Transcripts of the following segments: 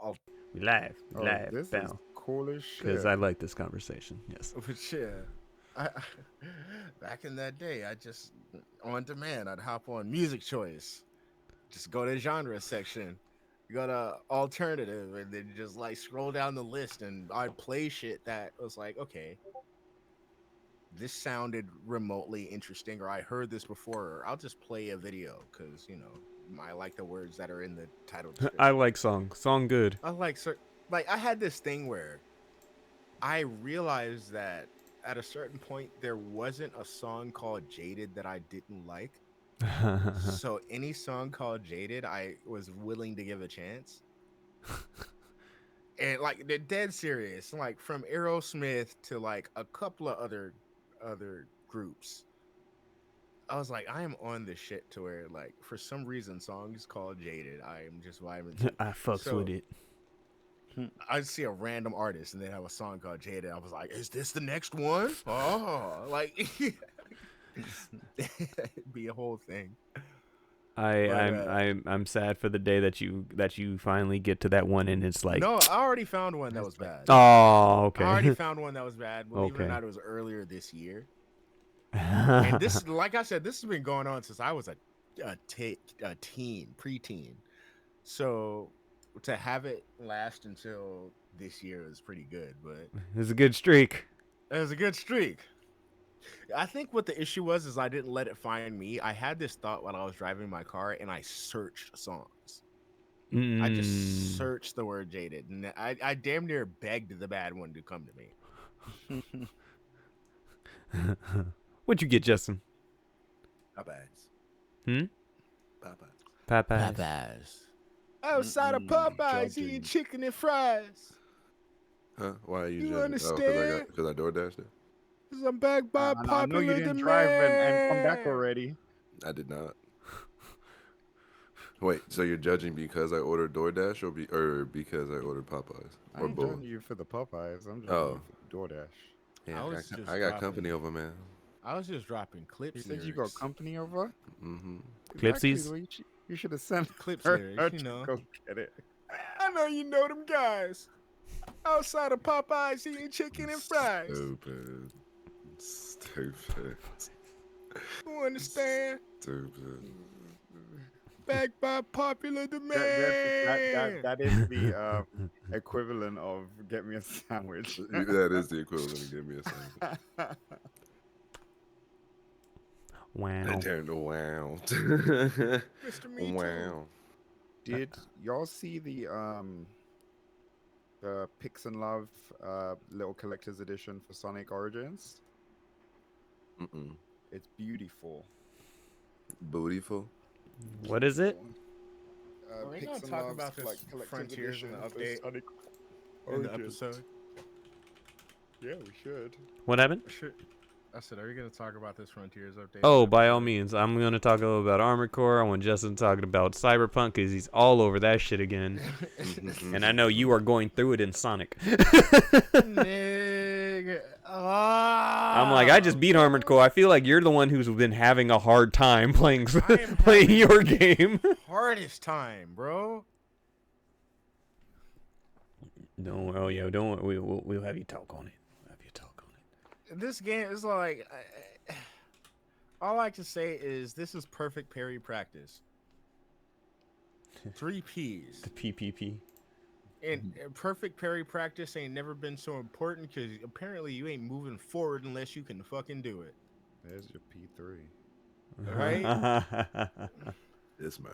I'll, We live. We Oh, live. this is Bow. cool as Because shit. I like this conversation. Yes. but yeah, I, back in that day, I just on demand. I'd hop on music choice, just go to the genre section, go to alternative, and then just like scroll down the list, and I'd play shit that was like, okay, this sounded remotely interesting, or I heard this before, or I'll just play a video because I like the words that are in the title I description. like song. Song good. I like like I had this thing where I realized that at a certain point there wasn't a song called Jaded that I didn't like. So any song called Jaded, I was willing to give a chance. And like they're dead serious, like from Aerosmith to like a couple of other groups. I was like, I am on this shit to where like for some reason songs called Jaded, I am just vibing to. I fucks with So it. I see a random artist and they have a song called Jaded. I was like, is this the next one? Oh, like it'd be a whole thing. I But I'm sad for the day that you finally get to that one and it's like, no, I already found one that It's was like, bad. oh, I already okay. found one that was bad. Believe it or Okay. not, it was earlier this year. And this, like I said, this has been going on since I was a teen, preteen. So to have it last until this year is pretty good, but It's a good streak. it was a good streak. I think what the issue was is I didn't let it find me. I had this thought while I was driving my car and I searched songs. I just Mm. searched the word jaded and I damn near begged the bad one to come to me. What'd you get, Justin? Popeyes. Hmm? Popeyes. Popeyes. Outside of Popeyes, Judging. eating chicken and fries. Huh? Why are you You judging? understand? Because I door dashed it. 'Cause I'm back by I know you popular didn't drive and come back demand. already. I did not. Wait, so you're judging because I ordered DoorDash or because I ordered Popeyes I or ain't both? judging you for the Popeyes. I'm judging Oh. you for the DoorDash. Yeah, I I was got, just I got dropping- company over, man. I was just dropping You clips. said you got company over? Mm-hmm. Exactly. Clipsies? Well, you should have sent Clips her lyrics, to you know. go get it. I know you know them guys. Outside of Popeyes, eating chicken and fries. Stupid. Stupid. You understand? Stupid. Back by popular demand. That is the equivalent of get me a sandwich. That is the equivalent of give me a second. Wow. I turned wow. Mr. Me Too. Wow. Did y'all see the Pix and Love little collector's edition for Sonic Origins? Mm-mm. It's beautiful. Bootyful. What is it? Are we Pix gonna and talk Love's, about this collector's Frontiers in the edition for update Sonic in the Origins? episode? Yeah, we should. What happened? I said, are you gonna talk about this Frontiers update? Oh, by all means. I'm going to talk a little about Armored Core. I want Justin talking about Cyberpunk because he's all over that shit again. And I know you are going through it in Sonic. Nigga. I'm like, I just beat Armored Core. I feel like you're the one who's been having a hard time playing I am playing having your game. hardest time, bro. Don't oh yo, don't we'll have you talk on it. We'll have you talk on it. This game is like, all I can say is this is perfect parry practice. 3 P's. The PPP. And perfect parry practice ain't never been so important because apparently you ain't moving forward unless you can fucking do it. There's your P3. Right? This man.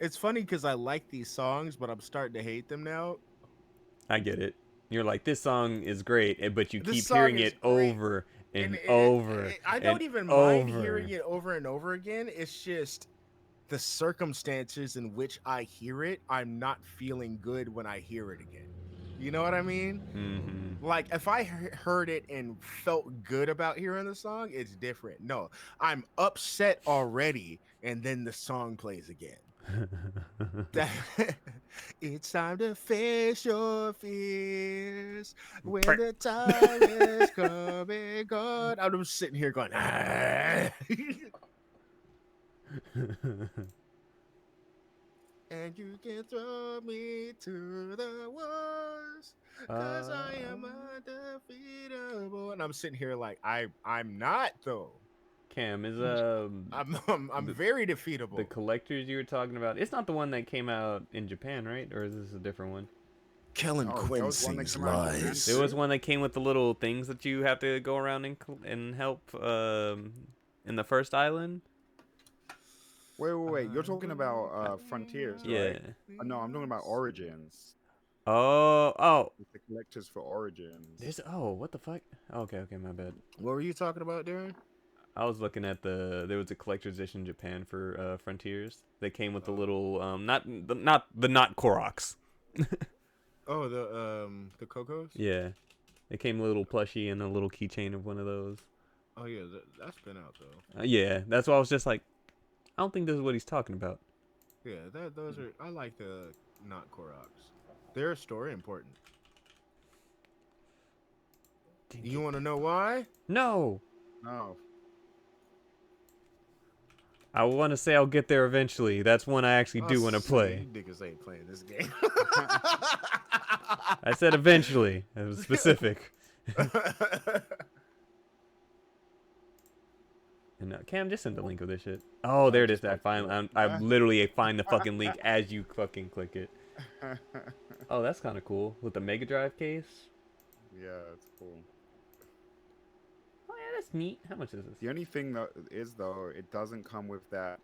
It's funny because I like these songs, but I'm starting to hate them now. I get it. You're like, this song is great, but you This keep song hearing is it great, over and And over. I don't and even mind over. hearing it over and over again. It's just the circumstances in which I hear it, I'm not feeling good when I hear it again. You know what I mean? Mm-hmm. Like if I heard it and felt good about hearing the song, it's different. No, I'm upset already, and then the song plays again. It's time to face your fears when the time is coming. God, I'm just sitting here going, and you can throw me to the wars, cause I am Uh, undefeatable. And I'm sitting here like I'm not though. Cam is I'm the very the defeatable. collectors you were talking about. It's not the one that came out in Japan, right? Or is this a different one? Kellen Oh, there was one that Quincy's came out in Japan There lies. was too. one that came with the little things that you have to go around and help in the first island. Wait. I You're talking will about bring Frontiers, out Yeah. right? No, I'm talking about this. Origins. Oh. It's the collectors for Origins. There's what the fuck? Okay, my bad. What were you talking about, Darren? I was looking at there was a collector's edition in Japan for Frontiers. They came with the Oh, little not Koroks. oh, the Cocos. Yeah. It came a little plushie and a little keychain of one of those. Oh yeah, that's been out though. Yeah, that's why I was just like, I don't think this is what he's talking about. Yeah, those are. I like the not Koroks. Their story important. You want to know why? No, No. I want to say I'll get there eventually. That's one I actually do want to play. You niggas ain't playing this game. I said eventually. It was specific. And Cam, just send the link of this shit. Oh, there it is. I literally find the fucking link as you fucking click it. Oh, that's kind of cool with the Mega Drive case. Yeah, it's cool. Oh yeah, that's neat. How much is this? The only thing that is though, it doesn't come with that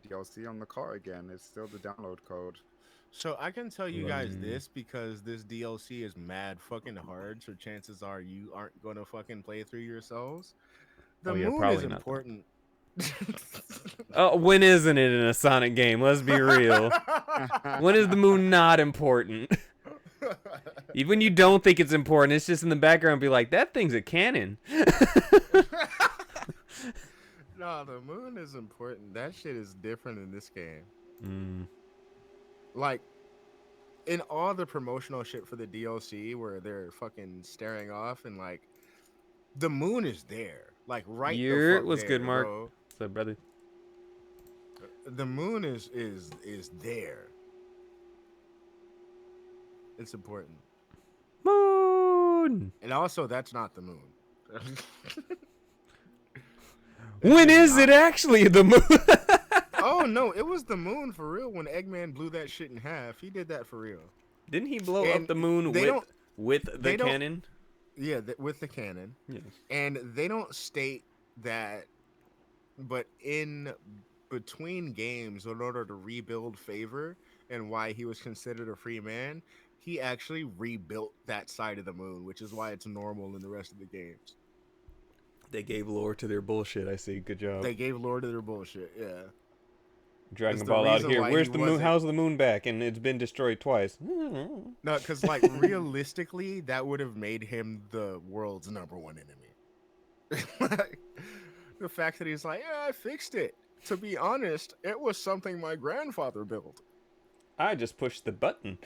DLC on the car again. It's still the download code. So I can tell you guys Mm. this because this DLC is mad fucking hard. So chances are you aren't gonna fucking play through yourselves. The Oh, yeah, moon probably is not, though. important. Oh, when isn't it in a Sonic game? Let's be real. When is the moon not important? Even when you don't think it's important, it's just in the background. Be like, that thing's a cannon. No, the moon is important. That shit is different in this game. Mm. Like in all the promotional shit for the DLC where they're fucking staring off and like the moon is there. Like right the fuck What's there, good, Mark? bro. What's up, brother? The moon is there. It's important. Moon. And also that's not the moon. When is it actually the moon? Oh no, it was the moon for real when Eggman blew that shit in half. He did that for real. Didn't he blow And up the moon they don't- with the they don't- cannon? Yeah, with the cannon. Yes. And they don't state that, but in between games, in order to rebuild favor and why he was considered a free man, he actually rebuilt that side of the moon, which is why it's normal in the rest of the games. They gave lore to their bullshit. I see. Good job. They gave lore to their bullshit. Yeah. Dragon It's the Ball out reason here. why Where's he the moon? wasn't- How's the moon back? And it's been destroyed twice. No, because like realistically, that would have made him the world's #1 enemy. Like, the fact that he's like, yeah, I fixed it. To be honest, it was something my grandfather built. I just pushed the button.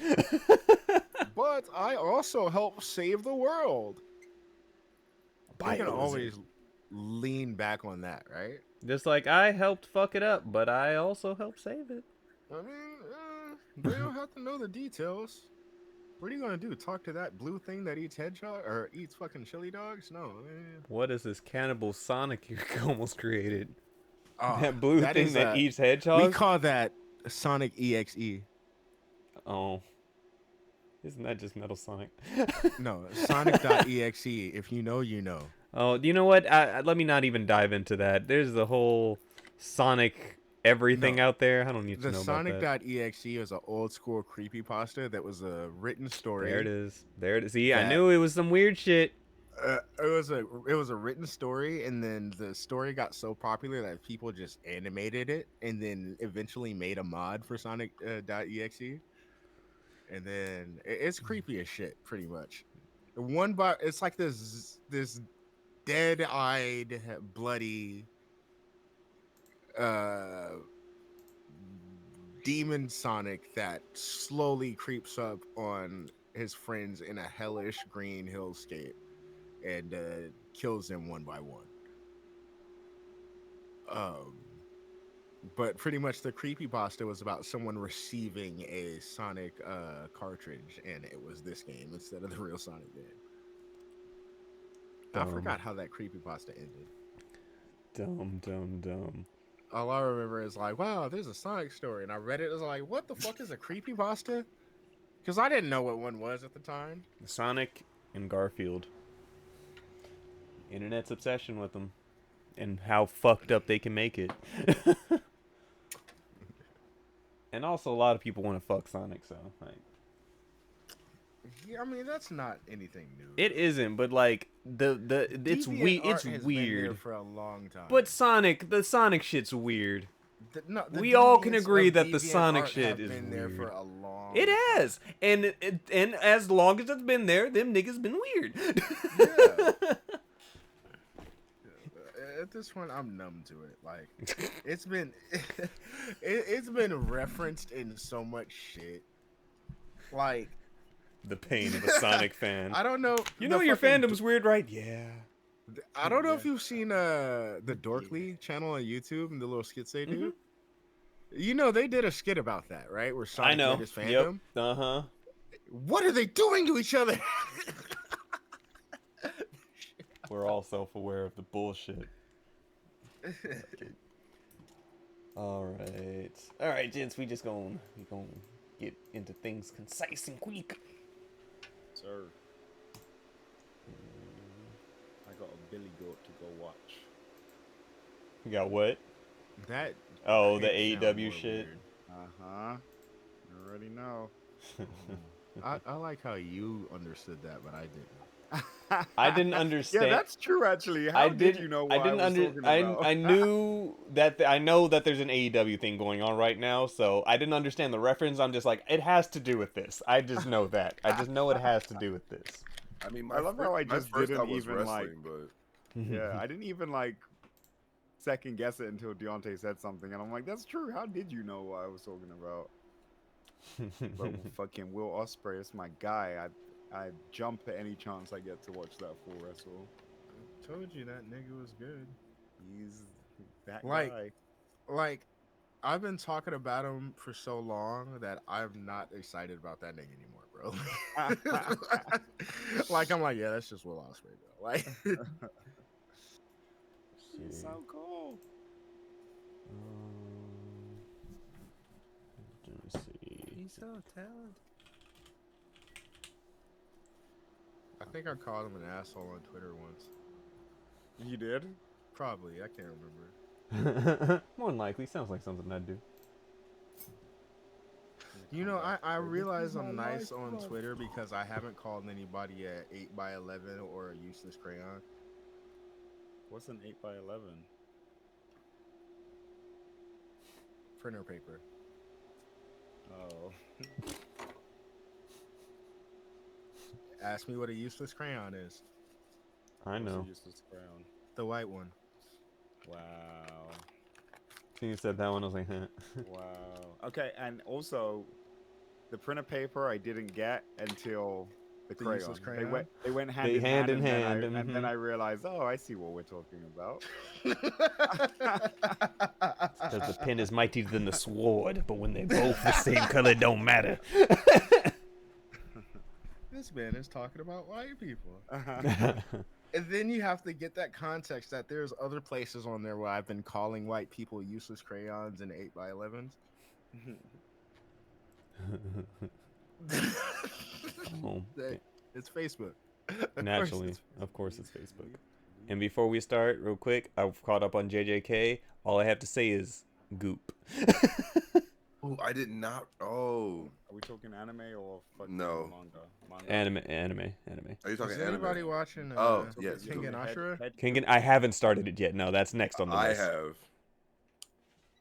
But I also helped save the world. You can always lean back on that, right? Just like I helped fuck it up, but I also helped save it. I mean, they don't have to know the details. What are you gonna do? Talk to that blue thing that eats hedgehog or eats fucking chili dogs? No. What is this cannibal Sonic you almost created? Oh, That blue thing is, that eats hedgehogs? we call that Sonic EXE. Oh. Isn't that just Metal Sonic? No, Sonic.exe. If you know, you know. Oh, you know what? Let me not even dive into that. There's the whole Sonic everything No. out there. I don't need to The know about that. Sonic.exe is an old school creepypasta that was a written story. There it is. There it is. See, I That- knew it was some weird shit. It was a written story, and then the story got so popular that people just animated it, and then eventually made a mod for Sonic.exe. And then it's creepy as shit, pretty much. It's like this dead-eyed, bloody, demon Sonic that slowly creeps up on his friends in a hellish green hillscape and kills them one by one. But pretty much the creepypasta was about someone receiving a Sonic cartridge, and it was this game instead of the real Sonic game. I Dumb, forgot how that creepypasta ended. dumb. All I remember is like, wow, there's a Sonic story. And I read it, I was like, what the fuck is a creepypasta? Because I didn't know what one was at the time. Sonic and Garfield. Internet's obsession with them, and how fucked up they can make it. And also, a lot of people want to fuck Sonic, so like. Yeah, I mean, that's not anything new. It isn't, but like it's DeviantArt has been there weird. for a long time. But the Sonic shit's weird. The We all can deviants agree of that the Sonic DeviantArt shit have is been there weird. for a long It time. has, and as long as it's been there, them niggas been weird. Yeah. At this point, I'm numb to it. Like, it's been, it's been referenced in so much shit. Like, The pain of a Sonic fan. I don't know. You know your fandom's weird, right? Yeah. I don't know if you've seen the Dorkly channel on YouTube and the little skits they do. You know, they did a skit about that, right? Where Sonic I know. made his fandom. Yep. Uh-huh. What are they doing to each other? We're all self-aware of the bullshit. All right, gents. We gonna get into things concise and quick. Sir. I got a Billy Goat to go watch. You got what? That. Oh, the it sound AEW more shit. weird. Uh-huh. You already know. I like how you understood that, but I didn't. I didn't understand. Yeah, that's true. Actually, how did you know what I was talking about? I knew that. I know that there's an AEW thing going on right now, so I didn't understand the reference. I'm just like, it has to do with this. I just know that. I just know it has to do with this. I mean, I love how I my just first didn't thought was even, wrestling, but Yeah, I didn't even like second guess it until Deontay said something, and I'm like, that's true. How did you know what I was talking about? But fucking Will Ospreay is my guy. I jump at any chance I get to watch that full wrestle. I told you that nigga was good. He's that Like- guy. Like, I've been talking about him for so long that I'm not excited about that nigga anymore, bro. Like, I'm like, yeah, that's just Will Ospreay, bro. Like, He's so cool. Let me see. he's so talented. I think I called him an asshole on Twitter once. You did? Probably, I can't remember. More than likely, sounds like something I'd do. You know, I realize I'm nice on Twitter because I haven't called anybody a 8x11 or a useless crayon. What's an 8x11? Printer paper. Oh. Ask me what a useless crayon is. I What's a know. useless crown? The white one. Wow. As soon as you said that one, I was like, huh. Wow. Okay, and also, the printer paper I didn't get until the The crayon. useless They crayon? went hand They in hand hand, in and then hand, and then mhm. I realized, oh, I see what we're talking about. Because the pen is mightier than the sword, but when they both the same color, it don't matter. This man is talking about white people. And then you have to get that context that there's other places on there where I've been calling white people useless crayons and 8x11s. Oh, It's Facebook. naturally, of course, it's Facebook. And before we start, real quick, I've caught up on JJK. All I have to say is goop. oh, I did not. Oh, Are we talking anime or fucking No. manga? Anime. are you talking Is anime? anybody watching Oh, yes, King and Ashura? Kengan, I haven't started it yet. No, that's next on the I list. have.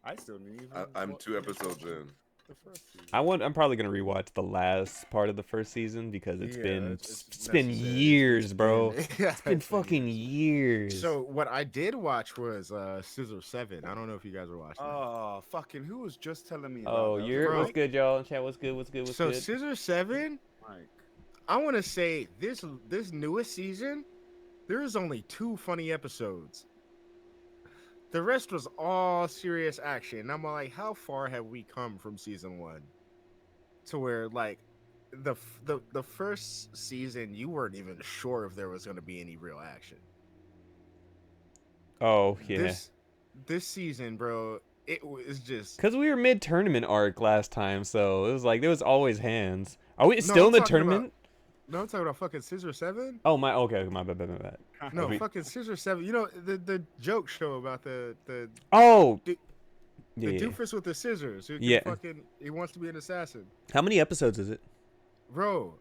I still didn't even. I'm watch 2 episodes in. The first season. I'm probably gonna rewatch the last part of the first season because it's Yeah, been it's been necessary. years, bro. Yeah, It's been fucking years. So what I did watch was Scissor 7. I don't know if you guys were watching. that. Oh, fucking! Who was just telling me? About Oh, that? you're Bro. what's good, y'all? Chat, what's good? What's good? So Scissor 7, Mike. I want to say this newest season, there is only 2 funny episodes. The rest was all serious action. And I'm like, how far have we come from season one to where like the first season you weren't even sure if there was going to be any real action. Oh yeah. This season, bro, it was just Cause we were mid tournament arc last time, so it was like there was always hands. Are we no. still I'm in the talking about tournament? no. I'm talking about fucking Scissor Seven. Oh my. Okay, my bad, my bad. Are No, we- fucking Scissor Seven. You know the joke show about Oh. the Yeah. doofus with the scissors who can Yeah. fucking he wants to be an assassin. How many episodes is it? Bro,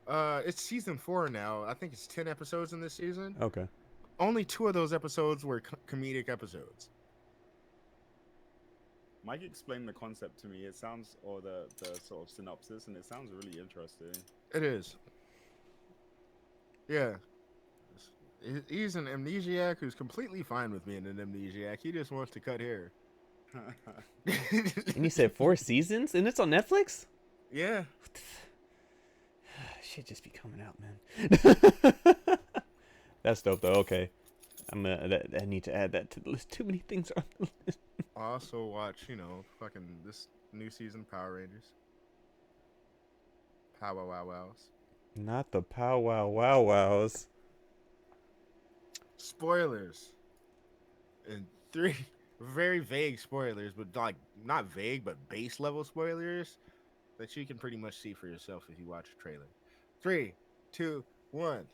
it's season 4 now. I think it's 10 episodes in this season. Okay. Only 2 of those episodes were comedic episodes. Mike explained the concept to me. It sounds, or the sort of synopsis, and it sounds really interesting. It is. Yeah. He's an amnesiac who's completely fine with being an amnesiac. He just wants to cut hair. And you said 4 seasons, and it's on Netflix. Yeah. Shit just be coming out, man. That's dope though. Okay. I need to add that to the list. Too many things are on the list. I also watch, fucking this new season Power Rangers. Power Wow Wows. Not the Pow Wow Wow Wows. Spoilers. And 3 very vague spoilers, but like not vague, but base level spoilers that you can pretty much see for yourself if you watch a trailer. 3, 2, 1.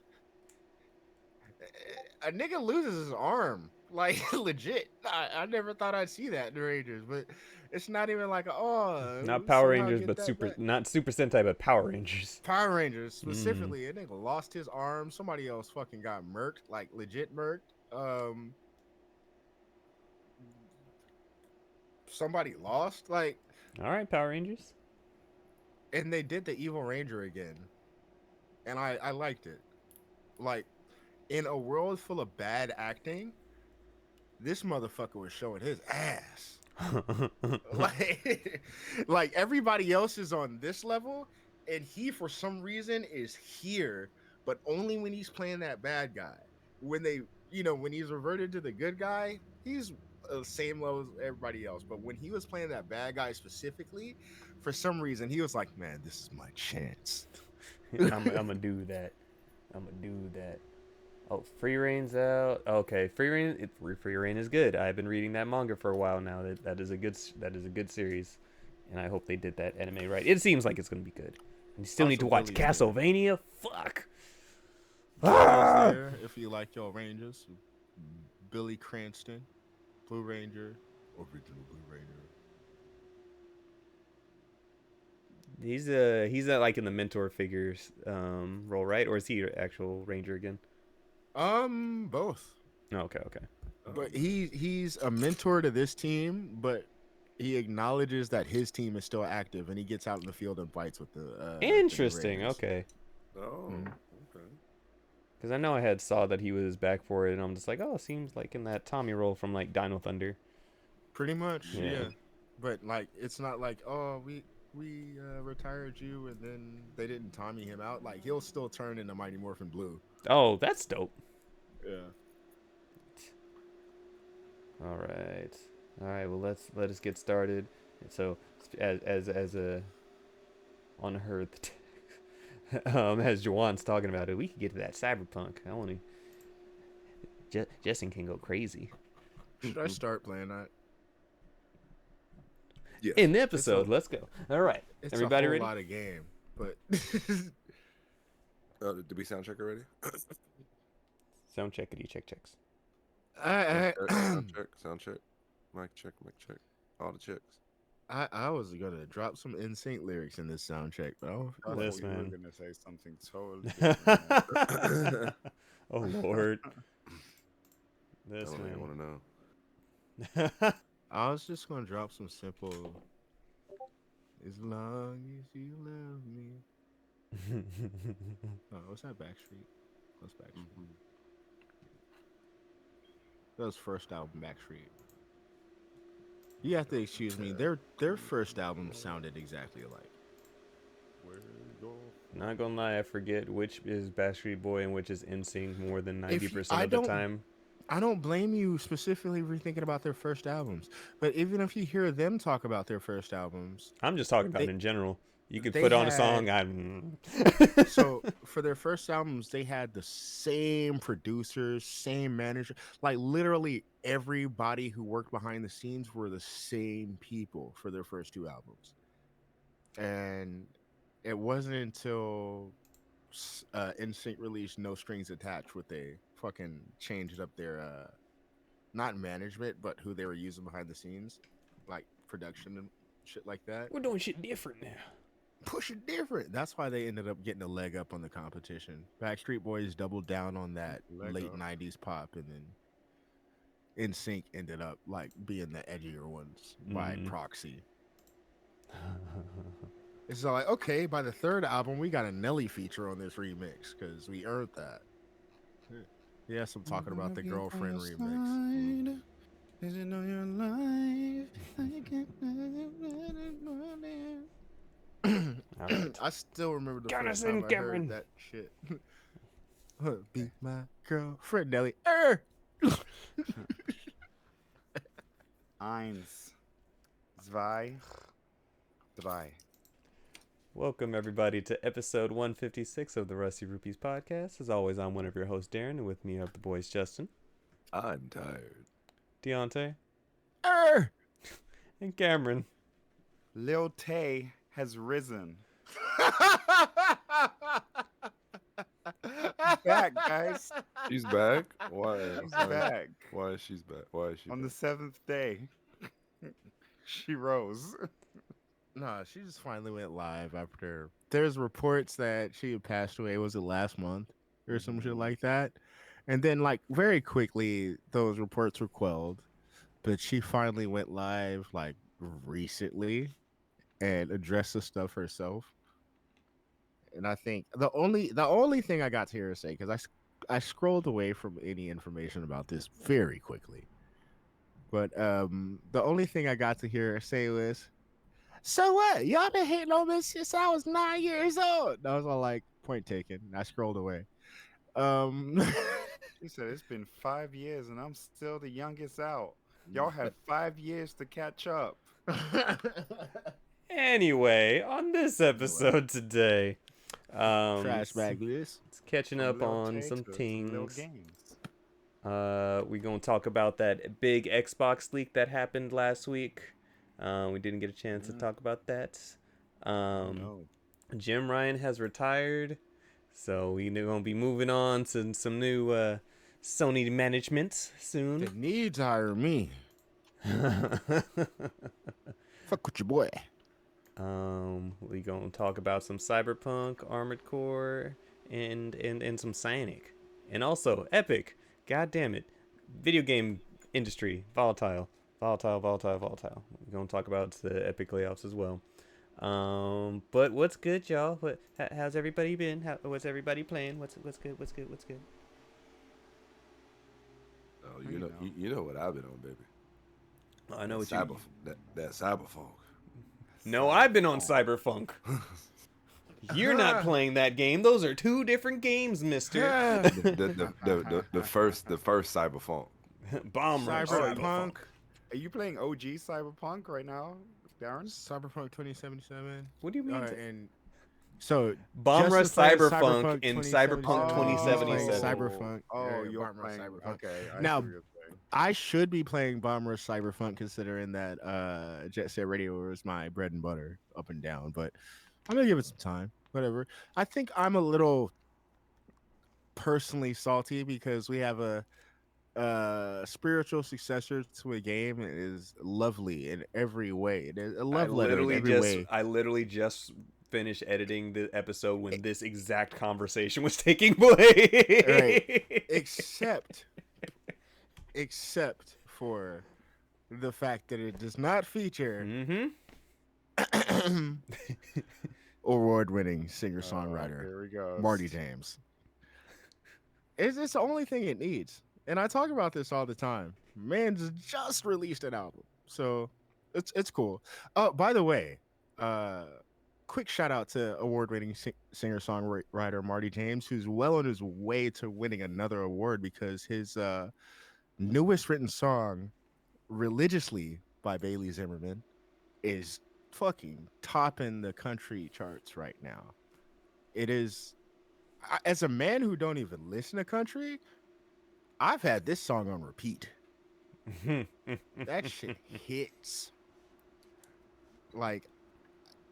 A nigga loses his arm. Like legit. I never thought I'd see that in the Rangers, but it's not even like Not Power somehow Rangers, get but that Super. back. Not Super Sentai, but Power Rangers. Power Rangers specifically. A nigga lost his arm. Somebody else fucking got murked, like legit murked. Somebody lost, like, All right, Power Rangers. and they did the Evil Ranger again, and I liked it. Like, in a world full of bad acting, this motherfucker was showing his ass. like everybody else is on this level, and he for some reason is here, but only when he's playing that bad guy. When when he's reverted to the good guy, he's the same level as everybody else. But when he was playing that bad guy specifically, for some reason he was like, man, this is my chance. I'm gonna do that. I'm gonna do that. Oh, Free Reign's out. Okay, Free Reign is good. I've been reading that manga for a while now. That is a good series, and I hope they did that anime right. It seems like it's gonna be good. And you still need to Also, watch Billy's good. Castlevania. Fuck. There, if you like your Rangers, Billy Cranston, Blue Ranger, original Blue Ranger. He's like in the mentor figures role, right? Or is he an actual ranger again? Both. Oh, okay. But he's a mentor to this team, but he acknowledges that his team is still active, and he gets out in the field and fights with the. Interesting. Raiders. Okay. Oh, Mhm. okay. Because I know I had saw that he was back for it, and I'm just like, oh, seems like in that Tommy role from like Dino Thunder. Pretty much, Yeah. yeah. But like, it's not like, oh, we retired you, and then they didn't Tommy him out. Like, he'll still turn into Mighty Morphin Blue. Oh, that's dope. Yeah. All right. Well, let us get started. So, as a unearthed, as Jawan's talking about it, we could get to that Cyberpunk. I want to. Justin can go crazy Should I start playing that? Yes. in the episode. Let's go. All right, It's everybody a whole ready? lot of game, but Did we sound check already? Sound checkity checks. I Sound check. Mic check. All the checks. I was gonna drop some NSYNC lyrics in this sound check, but I don't feel I like This thought you man. were gonna say something totally different. man. Oh Lord. I This don't even man. want to know. I was just gonna drop some simple. As long as you love me. Oh, what's that Backstreet? What's Backstreet? That was first album Backstreet. You have to excuse me. Their first album sounded exactly alike. Not gonna lie, I forget which is Backstreet Boy and which is NSYNC more than If 90% I of the don't- time. I don't blame you specifically for thinking about their first albums, but even if you hear them talk about their first albums, I'm just talking about they in general. You could they put on a song. had I'm. so for their first albums they had the same producers, same manager, like literally everybody who worked behind the scenes were the same people for their first two albums. And it wasn't until NSYNC released No Strings Attached what they fucking changed up their not management, but who they were using behind the scenes, like production and shit like that. We're doing shit different now. Push it different. That's why they ended up getting a leg up on the competition. Backstreet Boys doubled down on that Leg late up. '90s pop, and then NSYNC ended up like being the edgier ones by proxy. It's like, okay, by the third album, we got a Nelly feature on this remix because we earned that. Yes, I'm talking about the girlfriend remix. Is it on your life? All right. I still remember the Got first us in, time I Cameron. heard that shit. Be my girlfriend, Nelly. Eins, zwei, drei. Welcome everybody to episode 156 of the Rusty Rupees podcast. As always, I'm one of your hosts, Darren, and with me are the boys Justin, I'm tired. Deontay, Er! and Cameron. Lil Tay has risen. Back, guys. She's back. Why? She's back. Why is she's back? Why is she On back? the seventh day, she rose. Nah, she just finally went live after. There's reports that she had passed away. Was it last month or some shit like that? And then, like, very quickly, those reports were quelled. But she finally went live, like, recently and addressed the stuff herself. And I think the only thing I got to hear her say, because I scrolled away from any information about this very quickly. But the only thing I got to hear her say was, "So what? Y'all been hating on me since I was 9 years old." And I was all like, "Point taken." And I scrolled away. Um, She said, "It's been 5 years and I'm still the youngest out. Y'all have 5 years to catch up." Anyway, on this episode today, trash bag this. it's catching From up Lil on Tay some to Lil things. Games. We gonna talk about that big Xbox leak that happened last week. We didn't get a chance to talk about that. No. Jim Ryan has retired, so we're gonna be moving on to some new Sony management They soon. need to hire me. Fuck with your boy. We gonna talk about some Cyberpunk, Armored Core, and some Sonic, and also Epic. God damn it, video game industry volatile. We're gonna talk about the Epic layoffs as well. But what's good, y'all? How's everybody been? What's everybody playing? What's good? Oh, You know. you know what I've been on, baby. Oh, I know what Cyber, you. that Cyberpunk. No, I've been on Cyberpunk. You're not playing that game. Those are two different games, Mister. The first Cyberpunk. Bomb Rush. Cyberpunk. Are you playing OG Cyberpunk right now, Darren? Cyberpunk 2077. What do you mean? And so Bomb Rush Justin playing Cyberpunk and Cyberpunk 2077. 2077. Cyberpunk. Oh, Yeah, you're Bomb Rush playing. Cyberpunk. Okay. I Now, see what you're saying. I should be playing Bomb Rush Cyberpunk considering that Jet Set Radio is my bread and butter up and down, but I'm gonna give it some time. Whatever. I think I'm a little personally salty because we have a spiritual successor to a game that is lovely in every way. It is a love letter in every way. I literally just finished editing the episode when this exact conversation was taking place. Right. Except for the fact that it does not feature Mm-hmm. award-winning singer-songwriter Here we go. Marty James. It's the only thing it needs, and I talk about this all the time. Man's just released an album, so it's cool. By the way, quick shout out to award-winning singer-songwriter Marty James, who's well on his way to winning another award because his newest written song, Religiously by Bailey Zimmerman, is fucking topping the country charts right now. It is, as a man who don't even listen to country, I've had this song on repeat. That shit hits. Like,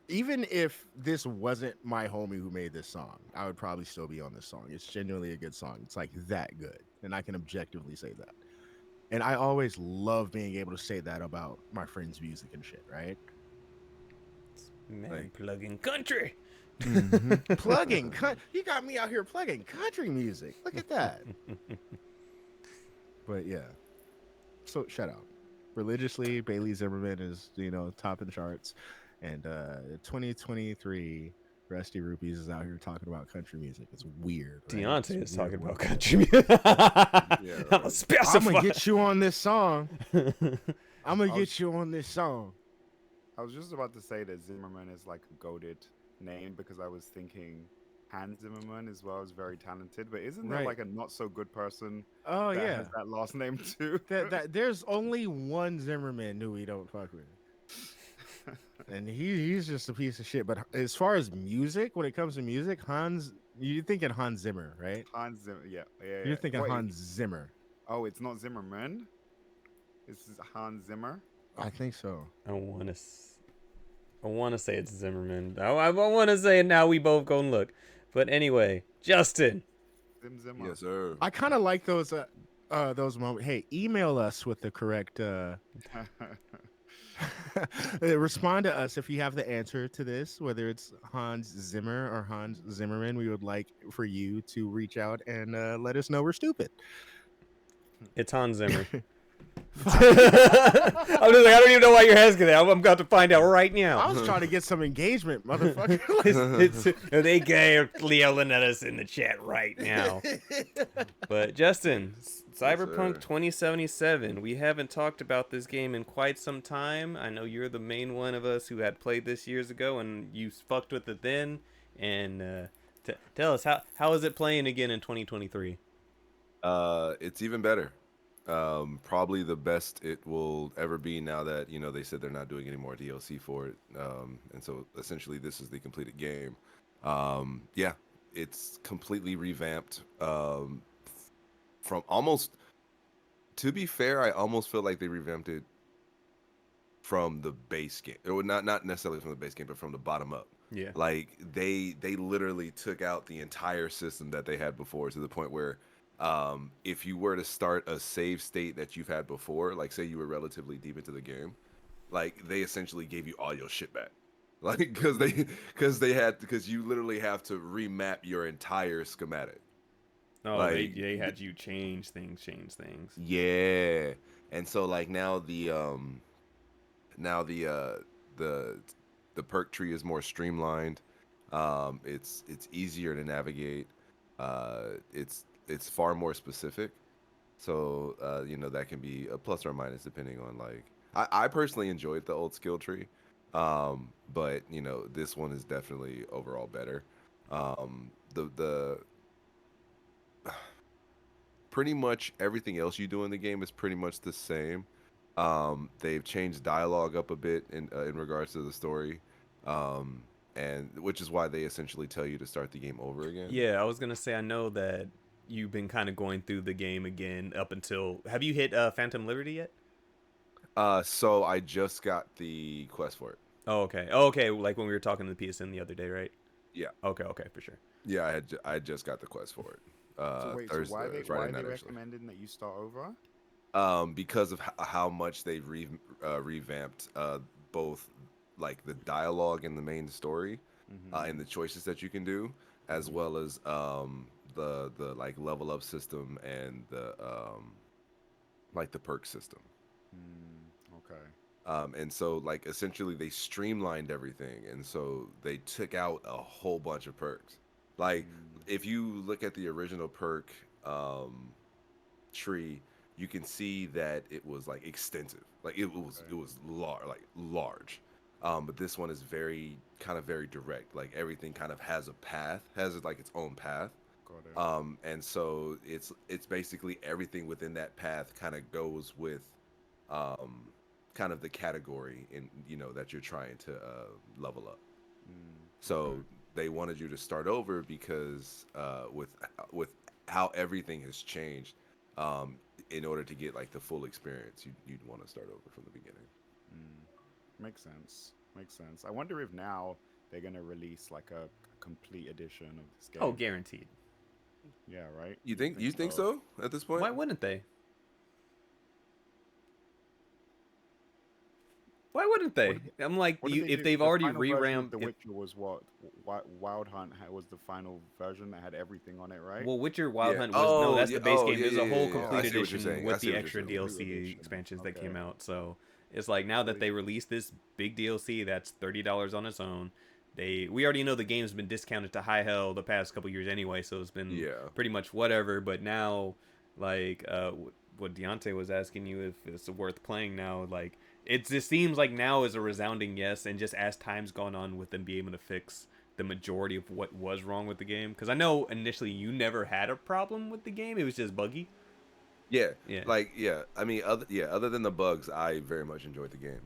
even if this wasn't my homie who made this song, I would probably still be on this song. It's genuinely a good song. It's like that good. And I can objectively say that. And I always love being able to say that about my friends' music and shit, right? Man, Like, plugging country. plugging, you got me out here plugging country music. Look at that. But yeah, so shout out. Religiously, Bailey Zimmerman is top in the charts, and 2023. Rusty Rupees is out here talking about country music. It's weird. Right? Deontay It's is weird, talking about weird. country music. Yeah, I'm right. specify. I'm gonna get you on this song. I'm gonna I was, get you on this song. I was just about to say that Zimmerman is like a goated name because I was thinking Hans Zimmerman as well is very talented, but isn't there Right. like a not so good person Oh that yeah. has that last name too? That there's only one Zimmerman who we don't fuck with. And he's just a piece of shit. But as far as music, when it comes to music, you're thinking Hans Zimmer, right? Hans Zimmer, yeah, yeah, You're yeah. thinking Wait, Hans Zimmer. oh, it's not Zimmerman. This is Hans Zimmer. I think so. I want to say it's Zimmerman. I want to say it now. We both go and look. But anyway, Justin. Zimmer. Yes, sir. I kind of like those moments. Hey, email us with the correct respond to us if you have the answer to this, whether it's Hans Zimmer or Hans Zimmerman. We would like for you to reach out and let us know we're stupid. It's Hans Zimmer. I'm just like, I don't even know why you're asking that. I'm about to find out right now. I was trying to get some engagement, motherfucker. They yelling at us in the chat right now. But Justin, Cyberpunk sir. 2077. We haven't talked about this game in quite some time. I know you're the main one of us who had played this years ago, and you fucked with it then. And tell us how is it playing again in 2023? It's even better. Probably the best it will ever be now that they said they're not doing any more DLC for it. And so essentially this is the completed game. Yeah, it's completely revamped. From almost, to be fair, I almost feel like they revamped it from the base game. Or not necessarily from the base game, but from the bottom up. Yeah. Like they literally took out the entire system that they had before to the point where if you were to start a save state that you've had before, like say you were relatively deep into the game, like they essentially gave you all your shit back. Like because you literally have to remap your entire schematic. Oh, Like, they had you change things. Yeah. And so like now the perk tree is more streamlined. It's easier to navigate. It's far more specific. So that can be a plus or a minus depending on like I personally enjoyed the old skill tree. But this one is definitely overall better. The pretty much everything else you do in the game is pretty much the same. They've changed dialogue up a bit in regards to the story, and which is why they essentially tell you to start the game over again. Yeah, I was gonna say I know that you've been kind of going through the game again up until. Have you hit Phantom Liberty yet? So I just got the quest for it. Oh, okay. Oh, okay. Like when we were talking to the PSN the other day, right? Yeah. Okay, for sure. Yeah, I just got the quest for it. So wait, Thursday, so why are they Friday night, actually. recommending that you start over? Because of how much they've revamped both like the dialogue in the main story and the choices that you can do, as well as the like level up system and the like the perk system. Okay. And so like essentially they streamlined everything, and so they took out a whole bunch of perks. Like if you look at the original perk tree, you can see that it was like extensive, like it was large. But this one is very direct. Like everything kind of has a path, has like its own path. Got it. And so it's basically everything within that path kind of goes with um, kind of the category in that you're trying to level up. Okay. So they wanted you to start over because with how everything has changed, um, in order to get like the full experience, you'd want to start over from the beginning. Makes sense. Makes sense. I wonder if now they're gonna release like a complete edition of this Oh, game. guaranteed. Yeah, right. You think so at this point? Why wouldn't they? Why wouldn't What they? did, I'm like, what did they if do? they've The already final version of revamped, The Witcher was what? Wild Hunt was the final version that had everything on it, right? well, Witcher Wild Yeah. Hunt was no, Oh, that's yeah. the base Oh, game. yeah, There's yeah, a whole yeah, yeah. I complete see what you're edition saying. I with see the what you're extra saying. Complete DLC edition. expansions that came Okay. out. So it's like now So that they released this big DLC that's $30 on its own. We already know the game's been discounted to high hell the past couple years anyway, so it's been Yeah. pretty much whatever. But now, like what Deontay was asking you if it's worth playing now, like it just seems like now is a resounding yes. And just as time's gone on with them being able to fix the majority of what was wrong with the game, because I know initially you never had a problem with the game, it was just buggy. Yeah, Yeah. like yeah. I mean, other than the bugs, I very much enjoyed the game.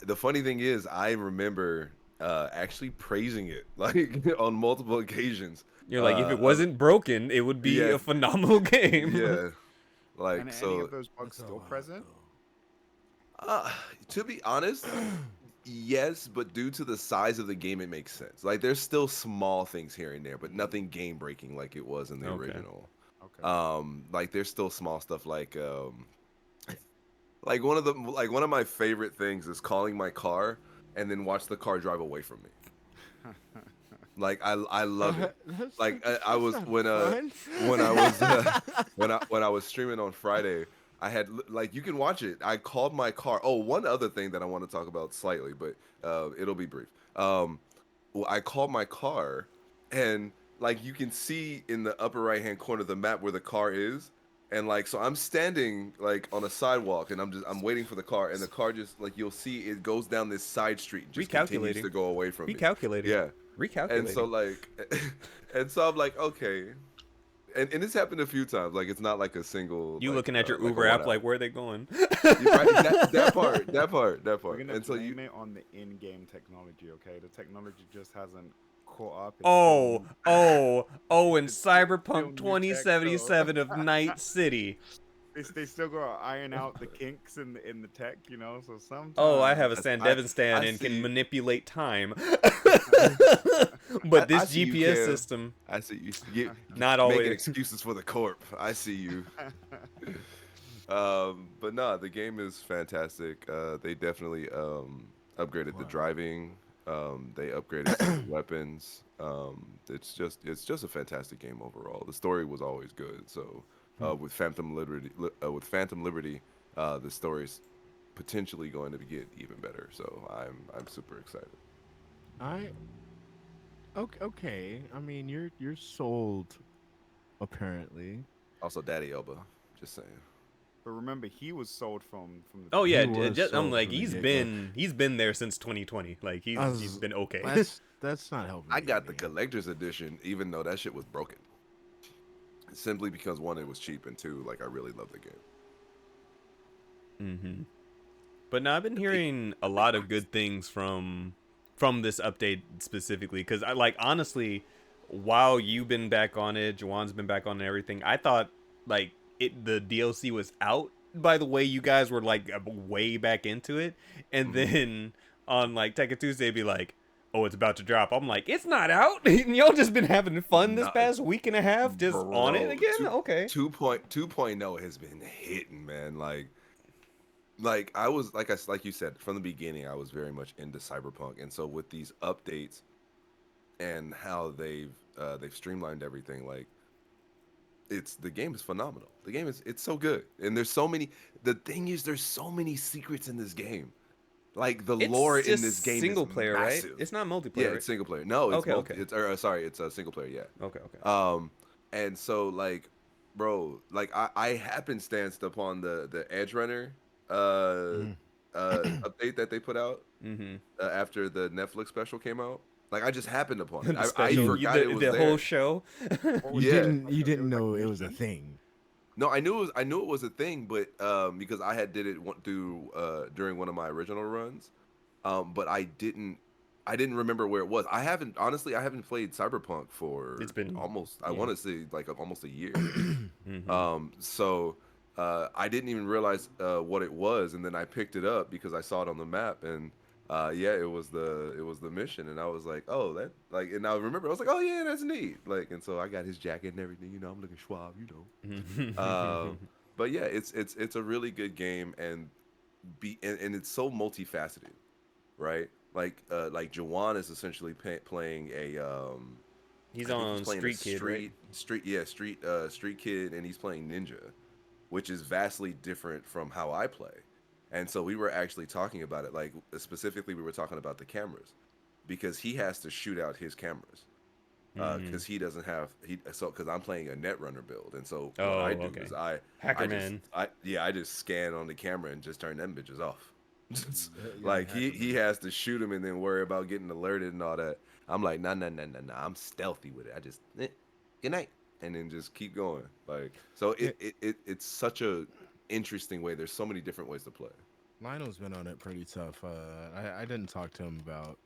The funny thing is, I remember actually praising it like on multiple occasions. You're like, if it Of wasn't broken, it would be yeah, a phenomenal game. yeah, like and any so. of those bugs That's a still lot, present? Uh, to be honest, yes, but due to the size of the game, it makes sense. Like there's still small things here and there, but nothing game breaking like it was in the Okay. original. Okay. Like there's still small stuff like one of my favorite things is calling my car and then watch the car drive away from me. Like I love it. Like I that's was not fun. when I was when I was streaming on Friday, I had like you can watch it. I called my car. Oh, one other thing that I want to talk about slightly, but it'll be brief. Well, I called my car, and like you can see in the upper right hand corner of the map where the car is, and like so I'm standing like on a sidewalk, and I'm waiting for the car, and the car just like you'll see it goes down this side street, and just continues Recalculating. to go away from me. Recalculating. Yeah, and so Recalculating. like, and so I'm like okay, and this happened a few times. Like it's not like a single You looking at your like a Uber one app out. like, where are they going? You're right, that We're part. gonna And so blame you, it on the in-game technology, okay? The technology just hasn't caught up. It's Oh, still in it's still Cyberpunk new tech, so 2077 of Night City. they still gotta iron out the kinks in the tech, you know. So Oh, I have sometimes a San I Devin stand I and can see manipulate time. I, But I this see you, GPS Kev. system, I see you not making always. excuses for the corp. I see you. But no, the game is fantastic. They definitely upgraded the Wow. driving. They upgraded some of the weapons. It's just a fantastic game overall. The story was always good. So with Phantom Liberty, the story's potentially going to get even better. So I'm super excited. I okay. I mean, you're sold apparently. Also, Daddy Elba, just saying. but remember, he was sold from the Oh yeah, He beginning. was I'm sold like from the he's get-go. been there since 2020. Like he's been okay. That's not helping I me got the any. collector's edition, even though that shit was broken. Simply because one, it was cheap, and two, like I really love the game. Mm-hmm. But no, I've been hearing a lot of good things from this update specifically because I like honestly, while you've been back on it, Juwan's been back on it and everything, I thought like the DLC was out by the way you guys were like way back into it, and Mhm. then on like Tekken Tuesday be like, oh, it's about to drop. I'm like, it's not out. Y'all just been having fun this Nah, past week and a half, just on it bro, again. Okay. 2.0 has been hitting, man. Like I was like you said from the beginning, I was very much into Cyberpunk, and so with these updates and how they've streamlined everything, like the game is phenomenal. The game is it's so good, and there's so many. The thing is, there's so many secrets in this game. Like the lore It's in just this game is single player, right? massive. It's not Yeah, multiplayer, right? it's single player. No, it's Okay, multi. okay. It's sorry, it's a single player. Yeah. Okay, okay. And so like, bro, like I happenstanced upon the Edge Runner Mhm. update that they put out Mm-hmm. after the Netflix special came out, Like I just happened upon it. The I special, forgot it was the there. whole show. What You was Yeah. it? you It didn't was like know a it was a mission? thing. No, I knew it was a thing, but because I had did it through during one of my original runs, but I didn't remember where it was. I haven't honestly I haven't played Cyberpunk It's for been, almost I yeah. want to say like almost a year. Hmm. So I didn't even realize what it was, and then I picked it up because I saw it on the map, and yeah, it was the mission, and I was like, oh, that like, and I remember I was like, oh yeah, that's neat, like, and so I got his jacket and everything, you know, I'm looking suave, you know. But yeah, it's a really good game, and and it's so multifaceted, right? Like Jawan is essentially playing a He's I think he's on playing a Street Kid, right? street kid, and he's playing ninja, which is vastly different from how I play. And so we were actually talking about it, like specifically we were talking about the cameras, because he has to shoot out his cameras, Hmm. because he doesn't have because I'm playing a netrunner build, and so what I Oh, do okay. is Hacker man. I just scan on the camera and just turn them bitches off. You're the Like hacker he man. has to shoot him and then worry about getting alerted and all that. I'm like, nah. I'm stealthy with it. I just good night, and then just keep going. Like so, Yeah, it's such a interesting way. There's so many different ways to play. Lionel's been on it pretty tough. I didn't talk to him about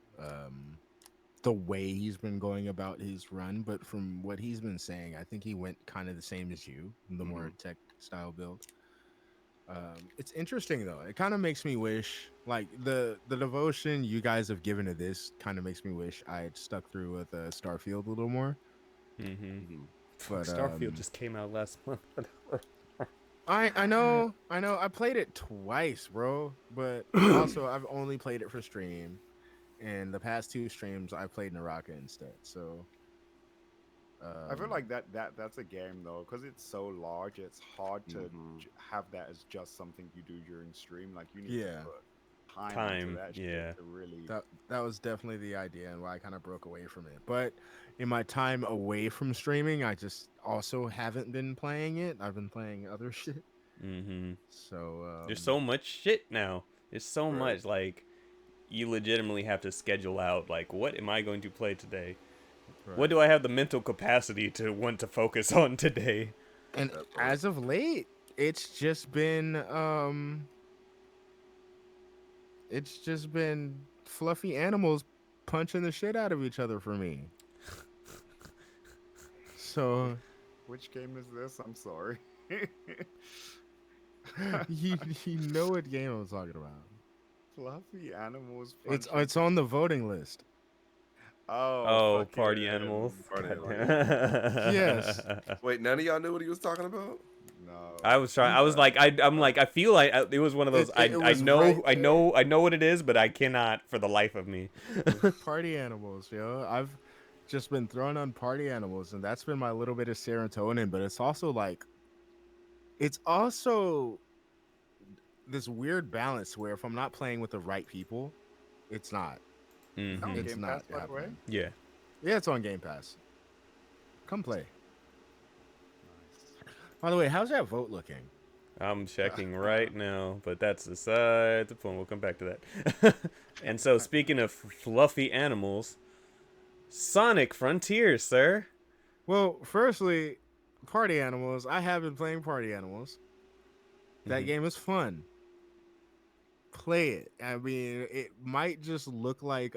the way he's been going about his run, but from what he's been saying, I think he went kind of the same as you, the Hmm. more tech style build. It's interesting though. It kind of makes me wish, like the devotion you guys have given to this, kind of makes me wish I had stuck through with Starfield a little more. Hmm. Hmm. Fuck, But Starfield just came out last month. I know I played it twice, bro. But also I've only played it for stream, and the past two streams I played Naraka instead. So I feel um, like that's a game though, because it's so large. It's hard to Hmm. have that as just something you do during stream. Like you need to yeah, put time into Time, that shit yeah. to really. that was definitely the idea and why I kind of broke away from it. But in my time away from streaming, I just also haven't been playing it. I've been playing other shit. Hmm. So There's so much shit now. There's so Right. much, like, you legitimately have to schedule out, like, what am I going to play today? What right. do I have the mental capacity to want to focus on today? And That part. as of late, it's just been fluffy animals punching the shit out of each other for me. Which, So which game is this? I'm sorry. you know what game I'm talking about. Fluffy animals punching. It's on the voting list. Oh, Oh, party animals. fucking Party God animals. Yes. damn. Wait, none of y'all knew what he was talking about? I no. was trying. I was like, I'm like, I feel like it was one of those. It I was right there. I know what it is, but I cannot for the life of me. Party animals, yo. I've just been thrown on party animals, and that's been my little bit of serotonin. But it's also this weird balance where if I'm not playing with the right people, it's not. Is that on Hmm. It's Game Pass, not by the way? happening. Yeah. Yeah, it's on Game Pass. Come play. Nice. By the way, how's that vote looking? I'm checking right now, but that's aside the point. We'll come back to that. And so, speaking of fluffy animals, Sonic Frontiers, sir. Well, firstly, party animals. I have been playing party animals. That Mhm. game is fun. Play it. I mean, it might just look like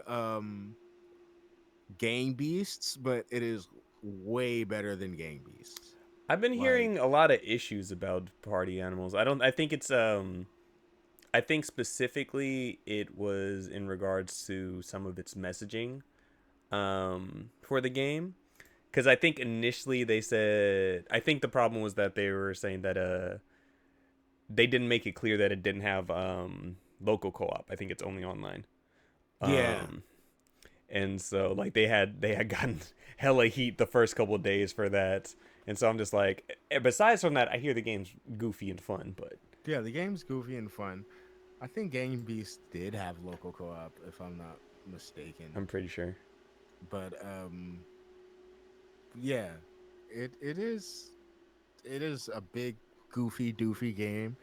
Gang Beasts, but it is way better than Gang Beasts. I've been Like, hearing a lot of issues about party animals. I don't. I think it's I think specifically it was in regards to some of its messaging for the game. Because I think initially they said, I think the problem was that they were saying that they didn't make it clear that it didn't have local co-op. I think it's only online. yeah, Um, and so like they had gotten hella heat the first couple of days for that. And so I'm just like, besides from that, I hear the game's goofy and fun, but yeah, the game's goofy and fun. I think Gang Beasts did have local co-op, if I'm not mistaken. I'm pretty sure. But yeah, it is a big goofy doofy game.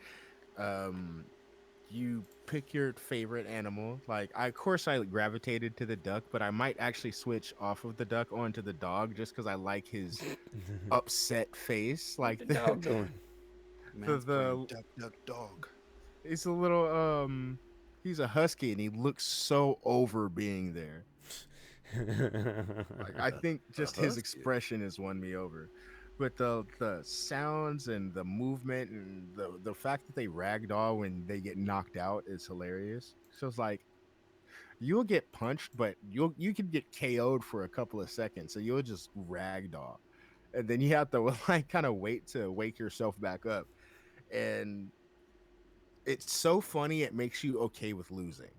Um, you pick your favorite animal. Like, of course, I gravitated to the duck, but I might actually switch off of the duck onto the dog just because I like his upset face. What Like the dog doing? Man's playing the duck, duck, dog. he's a little he's a husky and he looks so over being there. Like I think A just his husky. expression has won me over. But the sounds and the movement and the fact that they ragdoll when they get knocked out is hilarious. So it's like you'll get punched, but you can get KO'd for a couple of seconds. So you'll just ragdoll. And then you have to like kind of wait to wake yourself back up. And it's so funny it makes you okay with losing.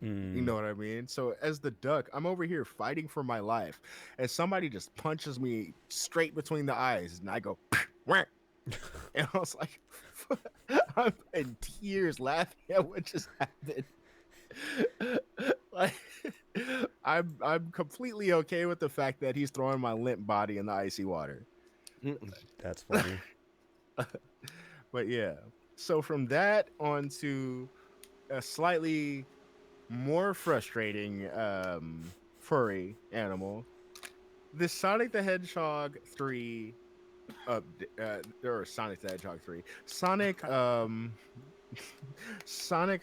You Mm. know what I mean? So as the duck, I'm over here fighting for my life, and somebody just punches me straight between the eyes, and I go, "Whack." And I was like, I'm in tears laughing at what just happened. Like, I'm completely okay with the fact that he's throwing my limp body in the icy water. That's funny. But yeah, so from that on to a slightly more frustrating furry animal, the Sonic the Hedgehog 3 or Sonic the Hedgehog 3 Sonic Sonic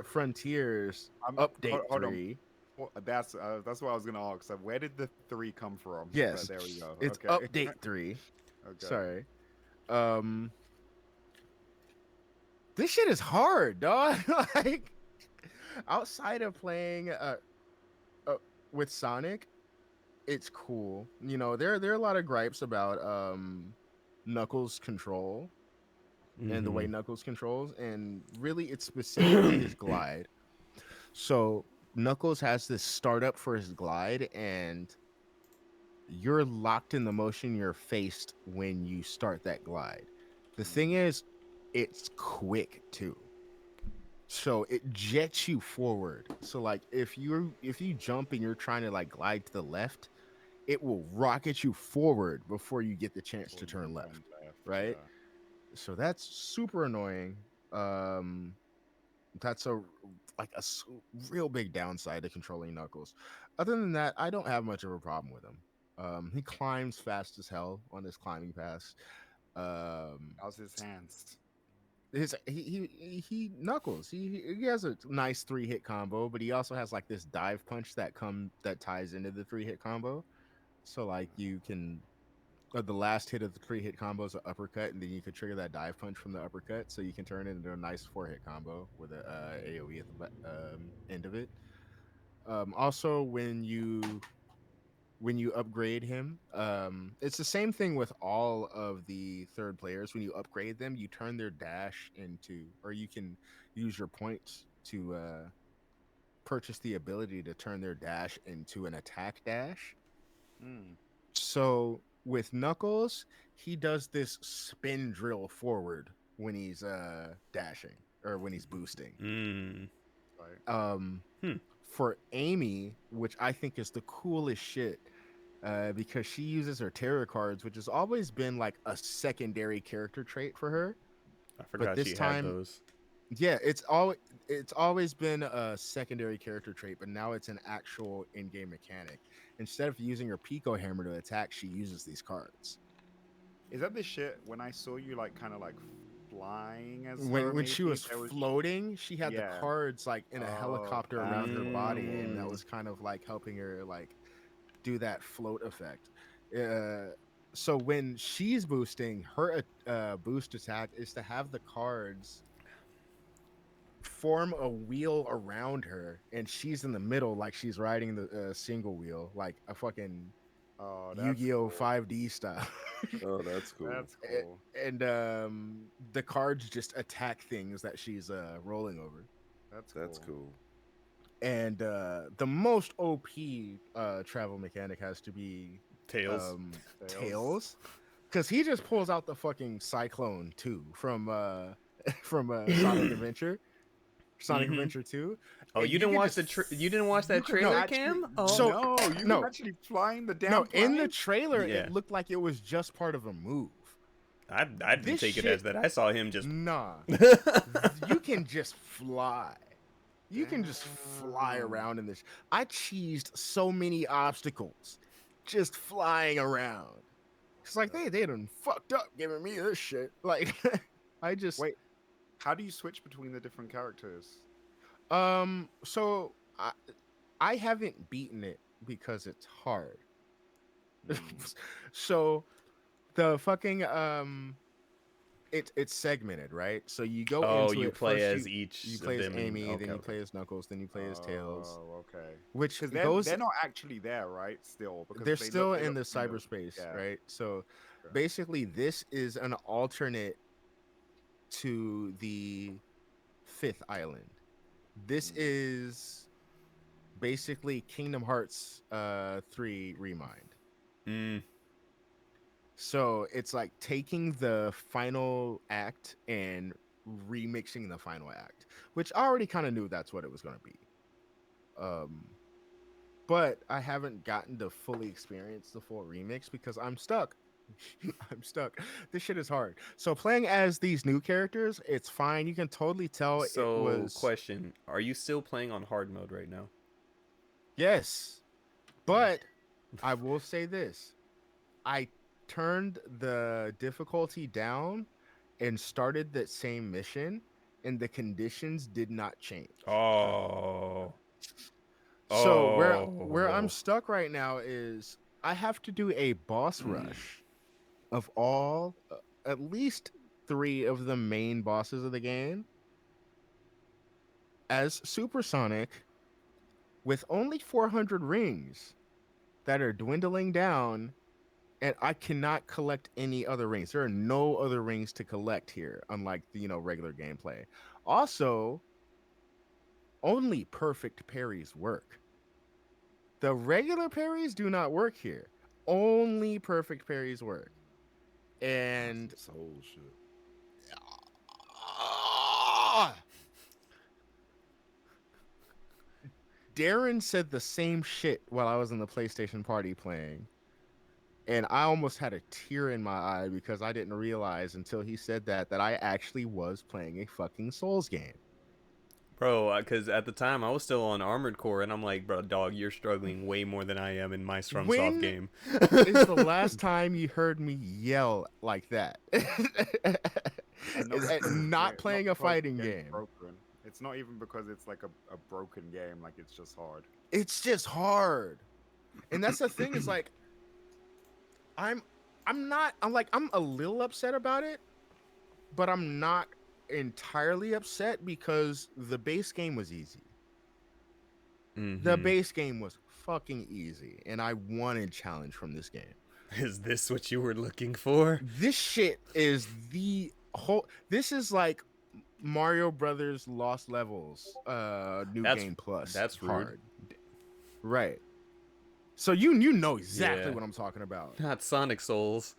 Frontiers update Hold on. 3. Well, that's what I was gonna ask. So where did the 3 come from? Yes, But there we go. it's Okay. update 3. Okay. Sorry. This shit is hard, dog. Like outside of playing with Sonic, it's cool. You know, there are a lot of gripes about Knuckles' control and the way Mhm. Knuckles controls, and really it's specifically his glide. So Knuckles has this startup for his glide, and you're locked in the motion you're faced when you start that glide. The thing is, it's quick too. So it jets you forward. So like if you jump and you're trying to like glide to the left, it will rocket you forward before you get the chance to turn left, right? Yeah. So that's super annoying. Um that's a like a real big downside to controlling Knuckles. Other than that, I don't have much of a problem with him. He climbs fast as hell on his climbing pass. How's his hands? His he Knuckles. He has a nice 3-hit combo, but he also has like this dive punch that ties into the 3-hit combo. So like you can the last hit of the 3-hit combo is an uppercut, and then you can trigger that dive punch from the uppercut, so you can turn it into a nice 4-hit combo with a AOE at the end of it. Also, when you upgrade him, it's the same thing with all of the third players. When you upgrade them, you turn their dash into, or you can use your points to purchase the ability to turn their dash into an attack dash. Mm. So with Knuckles, he does this spin drill forward when he's dashing or when he's boosting. Mm. Right. Hmm. For Amy, which I think is the coolest shit, because she uses her tarot cards, which has always been like a secondary character trait for her. I But forgot this she had time, those. yeah, it's always been a secondary character trait, but now it's an actual in-game mechanic. Instead of using her Pico Hammer to attack, she uses these cards. Is that the shit when I saw you like kind of like flying as her? When she Maybe was there was. floating, she had the Yeah. cards like in a Oh, helicopter around that's her what it body, and that Mm. was kind of like helping her like do that float effect. So when she's boosting, her boost attack is to have the cards form a wheel around her, and she's in the middle, like she's riding the single wheel, like a fucking Oh, that's Yu-Gi-Oh cool. 5D style. Oh, that's cool. That's cool. And the cards just attack things that she's rolling over. That's That's cool. cool. And the most OP travel mechanic has to be Tails. Tails, because he just pulls out the fucking Cyclone 2 from from Sonic Adventure, Sonic Mhm. Adventure 2. Oh, and you didn't can watch just you didn't watch that You could trailer actually- cam? Oh, So- no, you no. were actually flying the damn No, in the plane? trailer, Yeah. it looked like it was just part of a move. I didn't This take it shit, as that. I saw him just. nah. You can just fly. You can just fly Damn. around in this. I cheesed so many obstacles just flying around. It's like they done fucked up giving me this shit. Like I just Wait, how do you switch between the different characters? so I haven't beaten it because it's hard. Mm. So the fucking it's segmented, right? So you go Oh, into you it play first. as You each of play as them, and Amy, then okay, you okay. play as Knuckles, then you play as Tails, Oh, okay. which Because goes. they're not actually there, right? Still, because They're still they in look the kind of cyberspace, yeah. right? So Okay. basically, this is an alternate to the fifth island. This Mm. is basically Kingdom Hearts 3 Remind. Mm. So it's like taking the final act and remixing the final act, which I already kind of knew that's what it was going to be. Um, but I haven't gotten to fully experience the full remix because I'm stuck. I'm stuck. This shit is hard. So playing as these new characters, it's fine. You can totally tell it So, was question: Are you still playing on hard mode right now? yes. But I will say this. I turned the difficulty down and started that same mission, and the conditions did not change. Oh, So where I'm oh. stuck right now is I have to do a boss rush of all at least 3 of the main bosses of the game as Supersonic with only 400 rings that are dwindling down, and I cannot collect any other rings. There are no other rings to collect here, unlike the regular gameplay. Also, only perfect parries work. The regular parries do not work here. Only perfect parries work. That's And some soul shit. Ah! Darren said the same shit while I was in the PlayStation party playing. And I almost had a tear in my eye because I didn't realize until he said that I actually was playing a fucking Souls game. Bro, because at the time I was still on Armored Core, and I'm like, bro, dog, you're struggling way more than I am in my FromSoft When game. is the last time you heard me yell like that? And not Is at because not not playing a because fighting the game's game. broken. It's not even because it's like a broken game. Like it's just hard. It's just hard. And that's the thing is like I'm I'm a little upset about it, but I'm not entirely upset because the base game was easy. The Mm-hmm. base game was fucking easy, and I wanted challenge from this game. Is this what you were looking for? This shit is the whole. This is like Mario Brothers Lost Levels, new That's game plus that's rude. hard, right? So you know exactly Yeah. what I'm talking about. Not Sonic Souls.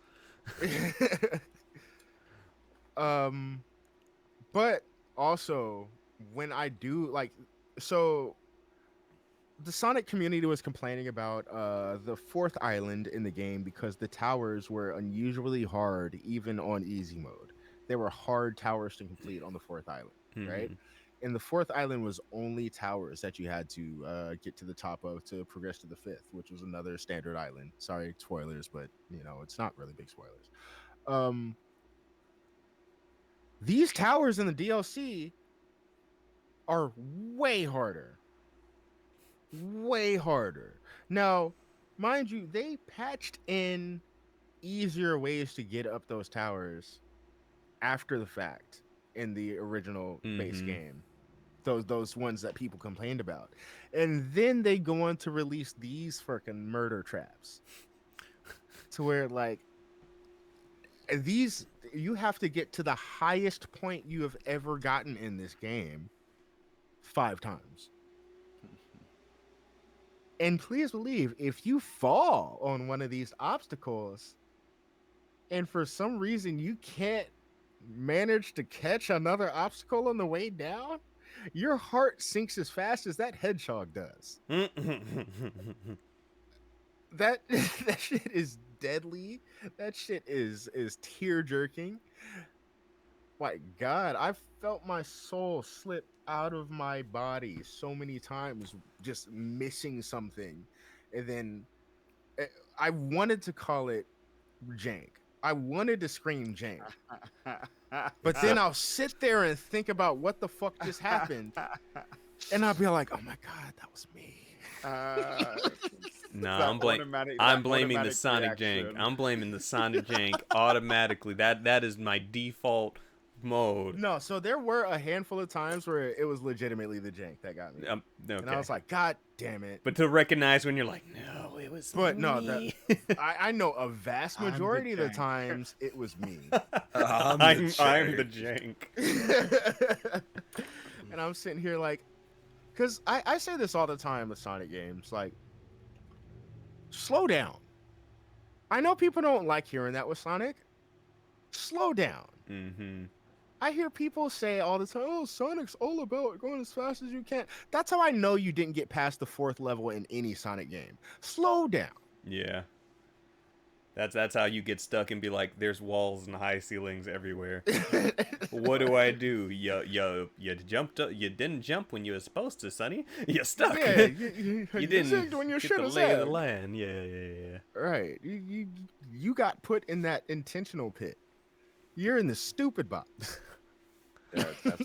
um, but also when I do like, so the Sonic community was complaining about the fourth island in the game because the towers were unusually hard, even on easy mode. They were hard towers to complete on the fourth island, right? Mm-hmm. And the fourth island was only towers that you had to get to the top of to progress to the fifth, which was another standard island. Sorry, spoilers, but it's not really big spoilers. Um, these towers in the DLC are way harder. Now, mind you, they patched in easier ways to get up those towers after the fact in the original base Mm-hmm. game. Those ones that people complained about. And then they go on to release these freaking murder traps. To where like these you have to get to the highest point you have ever gotten in this game 5 times. And please believe, if you fall on one of these obstacles and for some reason you can't manage to catch another obstacle on the way down, your heart sinks as fast as that hedgehog does. that that shit is deadly. That shit is tear jerking. My God, I felt my soul slip out of my body so many times, just missing something, and then eh, I wanted to call it jank. I wanted to scream jank, but then I'll sit there and think about what the fuck just happened, and I'll be like, "Oh my God, that was me." No, that I'm blaming the automatic Sonic jank. reaction. I'm blaming the Sonic jank automatically. That is my default mode. No, so there were a handful of times where it was legitimately the jank that got me, and I Okay. was like, "God damn it!" But to recognize when you're like, no, it was But no, that me. I know a vast I'm the majority of the jank. times it was me. I'm the jank. And I'm sitting here like, because I say this all the time with Sonic games, like, slow down. I know people don't like hearing that with Sonic. Slow down. Mm-hmm. I hear people say all the time, "Oh, Sonic's all about going as fast as you can." That's how I know you didn't get past the 4th level in any Sonic game. Slow down. Yeah. That's how you get stuck and be like, there's walls and high ceilings everywhere. What do I do? You jumped up, you didn't jump when you were supposed to, Sonny. You're stuck. Yeah, You zigged didn't when you get should the have lay of the said. land. Yeah. Right. You got put in that intentional pit. You're in the stupid box.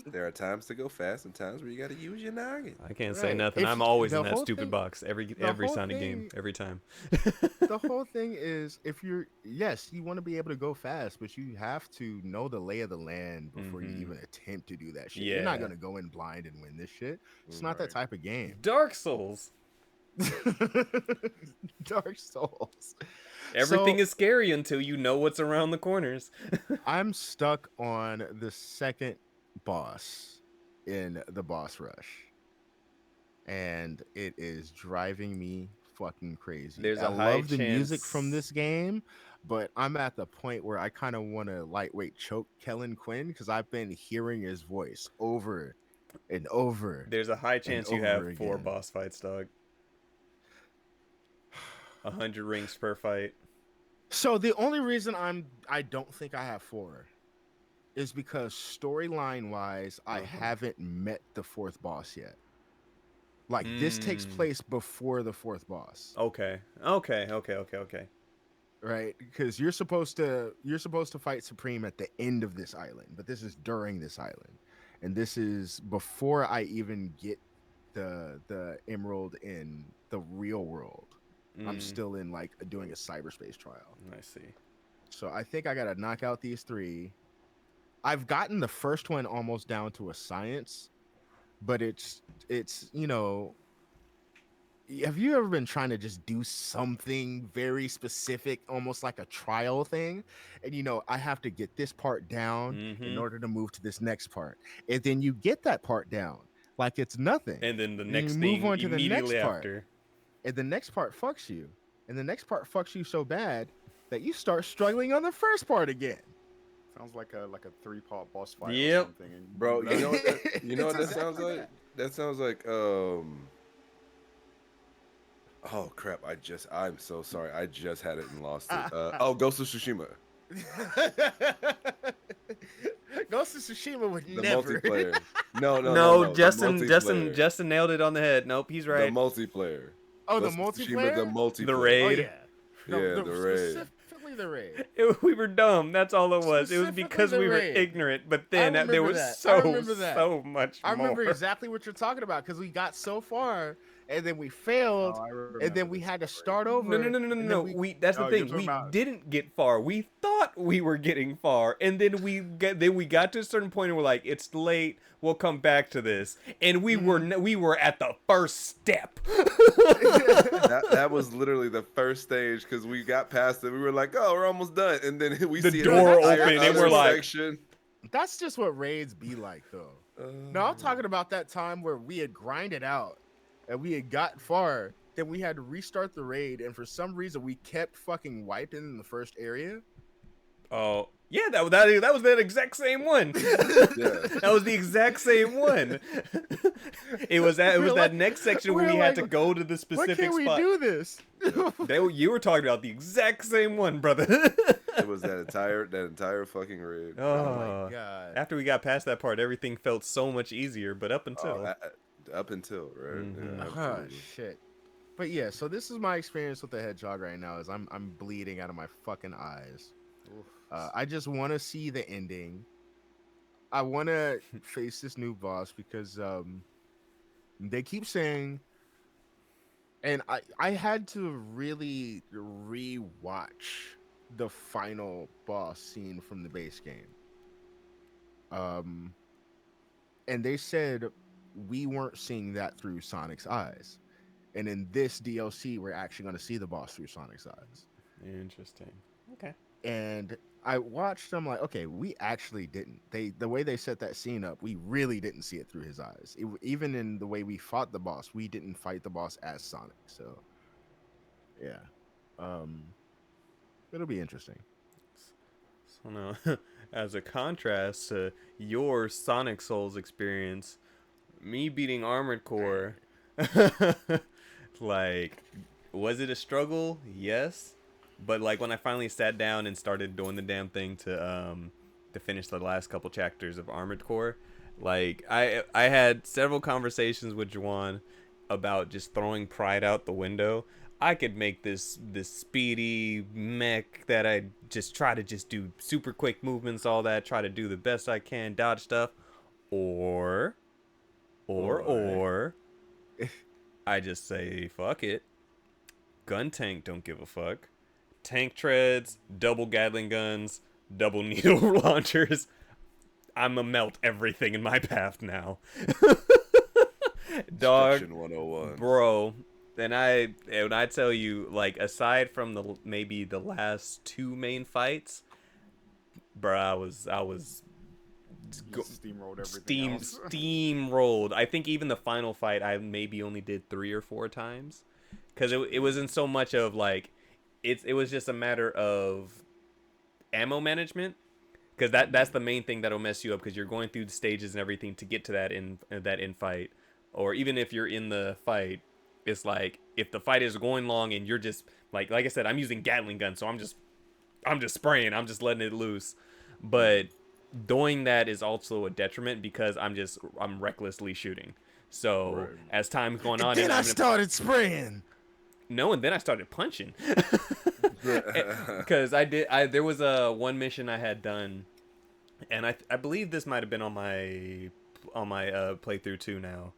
There are times to go fast and times where you got to use your noggin. I can't say Right. nothing. If I'm always the in that whole stupid thing, box every the whole Sonic game thing, every time. the whole thing is, if you're, yes, you want to be able to go fast, but you have to know the lay of the land before you Mhm. even attempt to do that shit. You're not Yeah. gonna go in blind and win this shit. It's not that Right. type of game. Dark Souls. Dark Souls. Everything So is scary until you know what's around the corners. I'm stuck on the second boss in the boss rush, and it is driving me fucking crazy. There's I a high love the music from chance. this game, but I'm at the point where I kind of want to lightweight choke Kellen Quinn because I've been hearing his voice over and over There's a high and chance you have over 4 again. boss fights, dog. 100 rings per fight. So the only reason I don't think I have 4 is because storyline wise, I haven't met the 4th boss yet. Like this takes Mm. place before the 4th boss, Okay. right? Because you're supposed to fight Supreme at the end of this island, but this is during this island, and this is before I even get the emerald in the real world. I'm Mm, still in like doing a cyberspace trial, I see. so I think I gotta knock out these 3. I've gotten the first one almost down to a science, but it's have you ever been trying to just do something very specific, almost like a trial thing? And I have to get this part down in Mm-hmm. order to move to this next part. And then you get that part down like it's nothing. And then the And then you next move thing on to the immediately next part. after. And the next part fucks you. And the next part fucks you so bad that you start struggling on the first part again. Sounds like a 3-part boss fight or Yep. something. And Bro, you know what It's that sounds exactly like? that. That sounds like oh crap, I'm so sorry. I just had it and lost it. Ghost of Tsushima. Ghost of Tsushima would The never. multiplayer. No. No, The multiplayer. Justin nailed it on the head. Nope, he's The right. multiplayer. Oh, the Ghost of Tsushima, the multiplayer? multiplayer. The raid. Oh yeah. Yeah, the raid. Specifically the raid. We were dumb. That's all it was. It was Specifically because the we were raid. ignorant. But I then there remember was that. I so remember that. much I more. remember exactly what you're talking about because we got so far and then we failed Oh, I and then remember we this had to story. start over. And then No. we That's the Oh, you're thing. talking We about- didn't get far. We thought we were getting far, and then we got to a certain point and we're like, it's late. We'll come back to this. And we were at the first step. That was literally the first stage because we got past it. We were like, oh, we're almost done. And then we The see door an entire open and other we're like- section. That's just what raids be like though. No, I'm talking about that time where we had grinded out and we had got far, then we had to restart the raid, and for some reason we kept fucking wiping in the first area. Oh, yeah, that was that exact same one. Yeah. That was the exact same one. It was that next section where we're we had like, to go to the Why specific can't we spot. do this? You were talking about the exact same one, brother. It was that entire fucking rig. Oh Oh, my god. after we got past that part, everything felt so much easier. But up Oh, until, up until, right? Mhm. Yeah, Oh absolutely. shit. But yeah, so this is my experience with the hedgehog right now. Is I'm bleeding out of my fucking eyes. I just want to see the ending. I want to face this new boss because they keep saying, and I had to really rewatch the final boss scene from the base game. Um, and they said we weren't seeing that through Sonic's eyes. And in this DLC, we're actually going to see the boss through Sonic's eyes. interesting. Okay. And I watched. I'm like, okay, we actually didn't. The way they set that scene up, we really didn't see it through his eyes. Even in the way we fought the boss, we didn't fight the boss as Sonic. So, yeah, um, it'll be interesting. So now, as a contrast to your Sonic Souls experience, me beating Armored Core, like, was it a struggle? Yes, but like when I finally sat down and started doing the damn thing to finish the last couple chapters of Armored Core, like I had several conversations with Juwan about just throwing pride out the window. I could make this speedy mech that I just try to just do super quick movements, all that, try to do the best I can, dodge stuff, or or I just say fuck it. Gun tank don't give a fuck. Tank treads, double Gatling guns, double needle launchers. I'ma melt everything in my path now. Dog, Destruction 101. bro. And when I tell you, like, aside from maybe the last two main fights, bro, I was Steamrolled everything else. steamrolled. I think even the final fight I maybe only did 3 or 4 times, because it wasn't so much of like it was just a matter of ammo management, because that's the main thing that'll mess you up, because you're going through the stages and everything to get to that in fight, or even if you're in the fight, it's like if the fight is going long and you're just like I said, I'm using Gatling gun, so I'm just spraying, I'm just letting it loose, but doing that is also a detriment because I'm recklessly shooting. So Right. as time's going And on, then and I started spraying. no, and then I started punching. Because there was a one mission I had done, and I believe this might have been on my playthrough too now.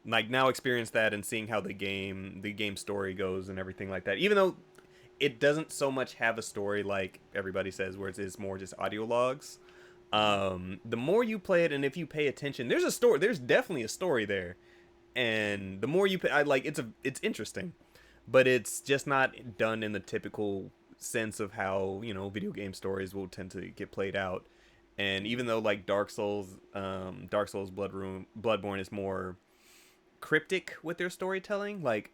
Like now experience that and seeing how the game story goes and everything like that. Even though it doesn't so much have a story like everybody says, where it's more just audio logs. The more you play it, and if you pay attention, there's a story. There's definitely a story there, and the more you pay, it's interesting, but it's just not done in the typical sense of how video game stories will tend to get played out. And even though like Dark Souls, Bloodborne is more cryptic with their storytelling, like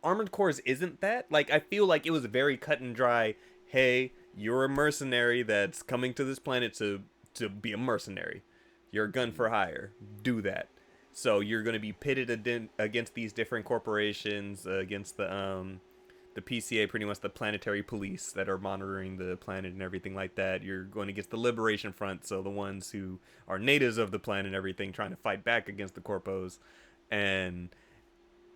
Armored Cores isn't that. Like I feel like it was very cut and dry. Hey, you're a mercenary that's coming to this planet to be a mercenary. You're a gun for hire. Do that. So you're going to be pitted against these different corporations, against the PCA, pretty much the planetary police that are monitoring the planet and everything like that. You're going against the Liberation Front, so the ones who are natives of the planet and everything, trying to fight back against the corpos. And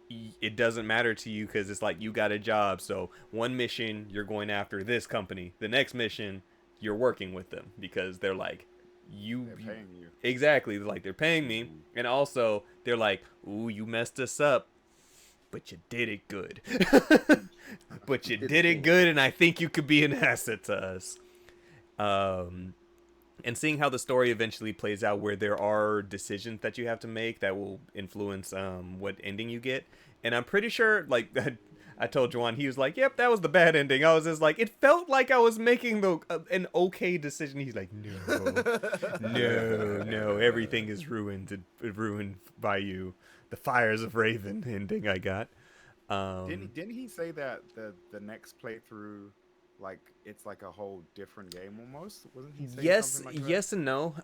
it doesn't matter to you because it's like you got a job. So one mission, you're going after this company. The next mission, you're working with them because they're like, They're paying you. Exactly. Like, they're paying me. And also, they're like, ooh, you messed us up, but you did it good. But you did it good, and I think you could be an asset to us. And seeing how the story eventually plays out, where there are decisions that you have to make that will influence what ending you get. And I'm pretty sure, like, I told Juan, he was like, yep, that was the bad ending. I was just like, it felt like I was making an okay decision. He's like, no, everything is ruined by you. The Fires of Raven ending I got. Didn't he say that the next playthrough like it's like a whole different game almost. Wasn't he saying Yes, something like that? yes and no.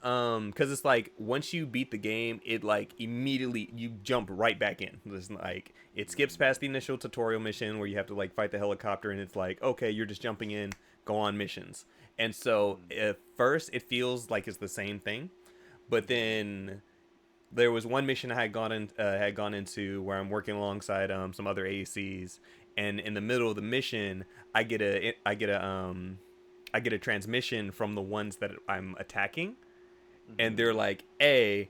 Because it's like once you beat the game, it like immediately you jump right back in. It's like it skips past the initial tutorial mission where you have to like fight the helicopter, and it's like okay, you're just jumping in, go on missions. And so at first it feels like it's the same thing, but then there was one mission I had gone into where I'm working alongside some other ACs, and in the middle of the mission, I get a transmission from the ones that I'm attacking, and they're like, "A,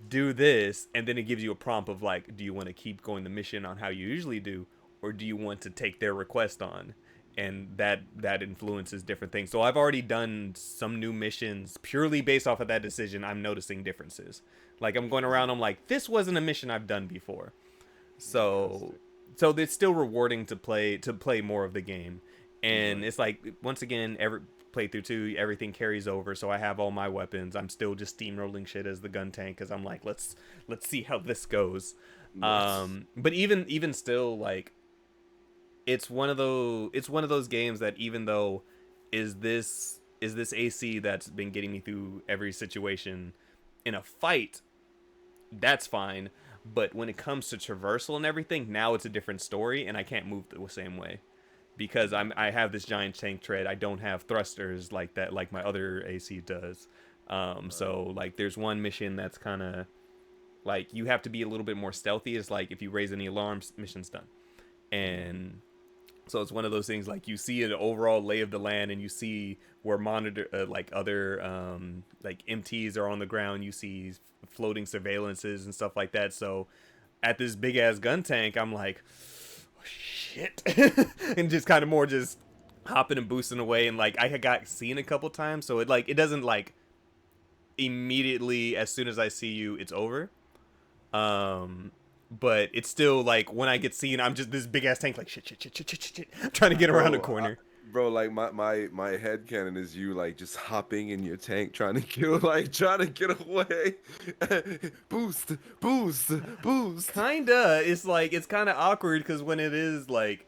do this," and then it gives you a prompt of like, "Do you want to keep going the mission on how you usually do, or do you want to take their request on?" And that influences different things. So I've already done some new missions purely based off of that decision. I'm noticing differences. Like I'm going around, I'm like, this wasn't a mission I've done before. So it's still rewarding to play more of the game. And it's like once again, every playthrough 2, everything carries over. So I have all my weapons. I'm still just steamrolling shit as the gun tank because I'm like, let's see how this goes. Nice. But even still, like it's one of those games that even though is this AC that's been getting me through every situation in a fight, that's fine. But when it comes to traversal and everything, now it's a different story, and I can't move the same way because I have this giant tank tread. I don't have thrusters like that, like my other AC does. So like, there's one mission that's kind of like you have to be a little bit more stealthy. It's like if you raise any alarms, mission's done, and so it's one of those things like you see an overall lay of the land and you see where monitor like other like MTs are on the ground. You see floating surveillances and stuff like that. So at this big ass gun tank, I'm like, oh, shit, and just kind of more just hopping and boosting away. And like I had got seen a couple times, so it doesn't like immediately as soon as I see you, it's over. But it's still like when I get seen, I'm just this big ass tank like shit, trying to get around the Bro, corner. bro, like my head canon is you like just hopping in your tank trying to kill, like trying to get away. Boost, boost, boost. Kinda, it's kind of awkward because when it is like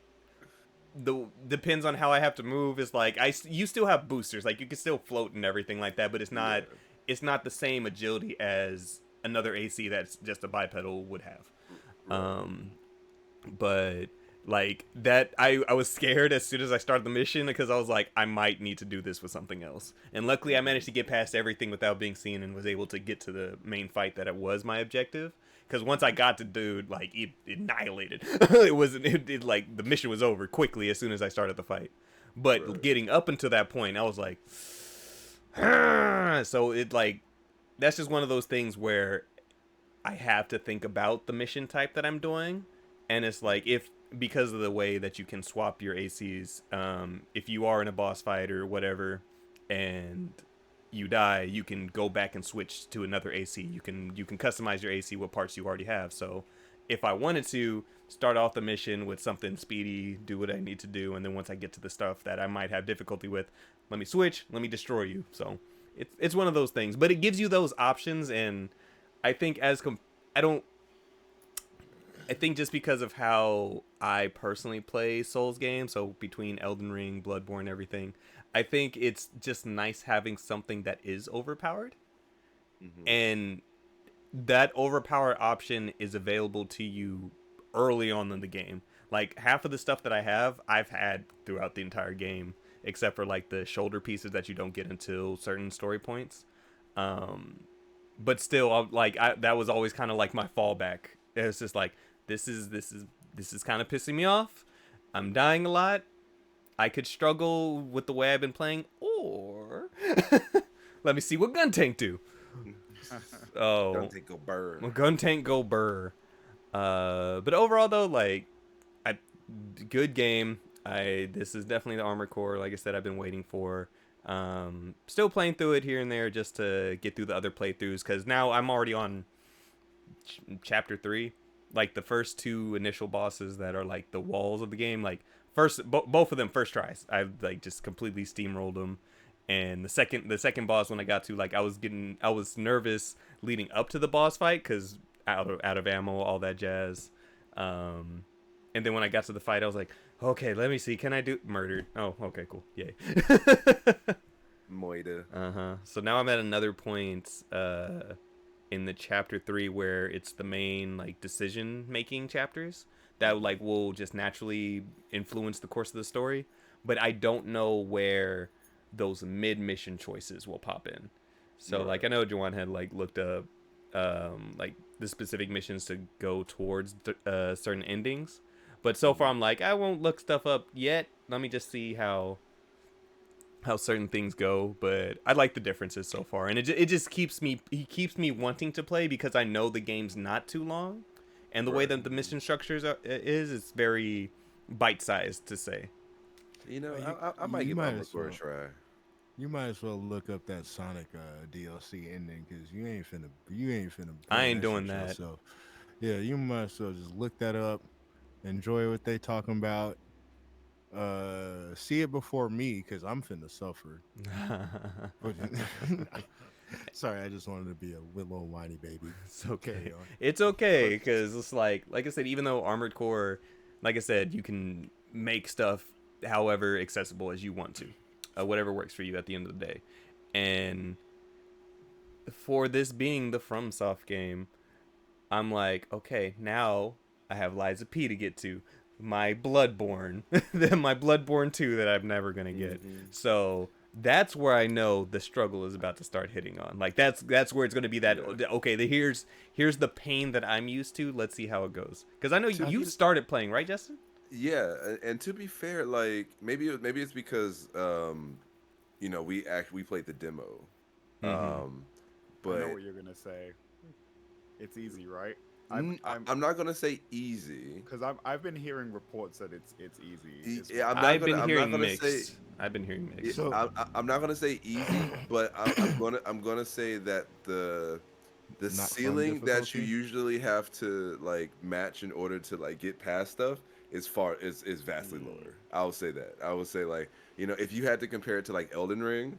the depends on how I have to move. It's like you still have boosters, like you can still float and everything like that, but Yeah, it's not the same agility as another AC that's just a bipedal would have. right. But like that I was scared as soon as I started the mission because I was like I might need to do this with something else, and luckily I managed to get past everything without being seen and was able to get to the main fight that it was my objective. Because once I got to dude, like it annihilated. It like the mission was over quickly as soon as I started the fight. But Right. getting up until that point, I was like, so it like that's just one of those things where I have to think about the mission type that I'm doing, and it's like if because of the way that you can swap your ACs, if you are in a boss fight or whatever, and you die, you can go back and switch to another AC. You can customize your AC with parts you already have. So if I wanted to start off the mission with something speedy, do what I need to do, and then once I get to the stuff that I might have difficulty with, let me switch, let me destroy you. So it's one of those things, but it gives you those options, and I think I don't. I think just because of how I personally play Souls games, so between Elden Ring, Bloodborne, everything, I think it's just nice having something that is overpowered, Hmm. and that overpowered option is available to you early on in the game. Like half of the stuff that I've had throughout the entire game, except for like the shoulder pieces that you don't get until certain story points. Um, but still, that was always kind of like my fallback. It was just like this is kind of pissing me off. I'm dying a lot. I could struggle with the way I've been playing, or let me see what gun tank do. Don't Oh, think go burr. well, gun tank go burr. But overall though, like, I good game. This is definitely the Armored Core. Like I said, I've been waiting for. Still playing through it here and there just to get through the other playthroughs because now I'm already on chapter 3. Like the first two initial bosses that are like the walls of the game, like both of them first tries. I like just completely steamrolled them. And the second boss when I got to, like, I was nervous leading up to the boss fight because out of ammo, all that jazz. And then when I got to the fight, I was like, Okay, let me see. Can I do murdered? Oh, okay, cool. Yay. Moida. So now I'm at another point in the chapter 3 where it's the main like decision making chapters that like will just naturally influence the course of the story, but I don't know where those mid mission choices will pop in. So like I Right. know Juwan had like looked up like the specific missions to go towards certain endings, but so far I'm like I won't look stuff up yet. Let me just see how certain things go, but I like the differences so far, and it just keeps me wanting to play because I know the game's not too long, and the way Right. that the mission structures it's very bite sized to say. You know, You, I might you give might Armored as Core a well. try. You might as well look up that Sonic DLC ending because you ain't finna I play ain't that doing shit that. yourself. Yeah, you might as well just look that up, enjoy what they talking about. See it before me because I'm finna suffer. But sorry, I just wanted to be a little whiny baby. It's Carry okay. on. It's okay because it's like I said, even though Armored Core, like I said, you can make stuff however accessible as you want to, whatever works for you at the end of the day, and for this being the FromSoft game, I'm like, okay, now I have Liza P to get to. My Bloodborne, my Bloodborne 2 that I'm never gonna get. Hmm. So that's where I know the struggle is about to start hitting on. Like that's where it's gonna be that Yeah. okay. Here's the pain that I'm used to. Let's see how it goes. Because I know To you be started playing, right, Justin? Yeah, and to be fair, like maybe it's because we played the demo, Mm-hmm. um, I know but what you're gonna say. It's easy, right? I'm I'm not gonna say easy. because I've been hearing reports that it's easy as Yeah, well. I've been I'm not hearing gonna say mixed. I've been hearing yeah, mixed. So I'm not gonna say easy, but I'm gonna say that the not from ceiling that you difficulty. usually have to like match in order to like get past stuff is vastly Mm. lower. I will say that. I would say like if you had to compare it to like Elden Ring,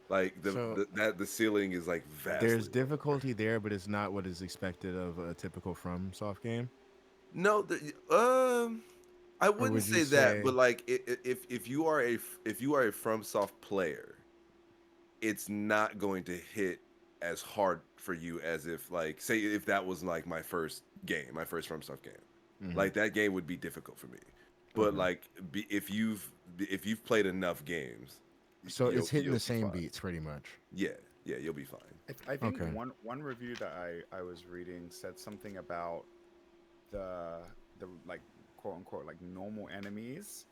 like So the ceiling is like there's vastly lower. difficulty there, but it's not what is expected of a typical From Soft game. No, I Or wouldn't would you say that, but say like if you are if you are a FromSoft player, it's not going to hit as hard for you as if like say if that was like my first game, my first FromSoft game. hmm Like that game would be difficult for me. But okay? like if you've played enough games, So it's hitting you'll the be same fine. beats pretty much. Yeah, yeah, you'll be fine. I think Okay. one review that I was reading said something about the the like quote unquote like normal enemies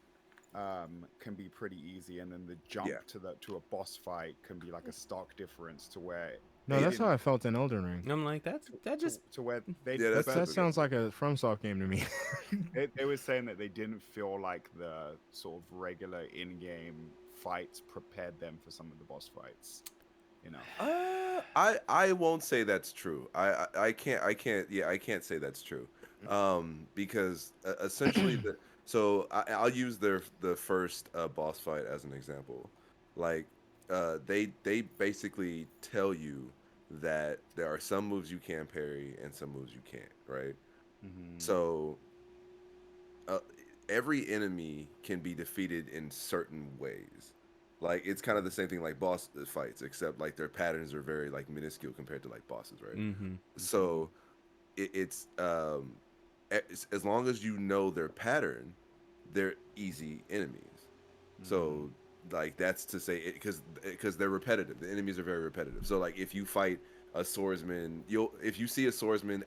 can be pretty easy, and then the Yeah. jump to a boss fight can be like a stark difference to where No, they that's how didn't I felt in Elden Ring. And I'm like, that just to where they Yeah, That's but that that's sounds like a FromSoft game to me. they were saying that they didn't feel like the sort of regular in-game fights prepared them for some of the boss fights, you know. I won't say that's true. I can't say that's true. Because essentially I'll use the first boss fight as an example. Like they basically tell you that there are some moves you can parry and some moves you can't, right? Mm-hmm. So uh, every enemy can be defeated in certain ways. Like it's kind of the same thing like boss fights, except like their patterns are very like minuscule compared to like bosses, right? mm-hmm. Mm-hmm. So it's as long as you know their pattern, they're easy enemies. Mm-hmm. So like that's to say it because they're repetitive. The enemies are very repetitive. So like if you fight a swordsman, you'll if you see a swordsman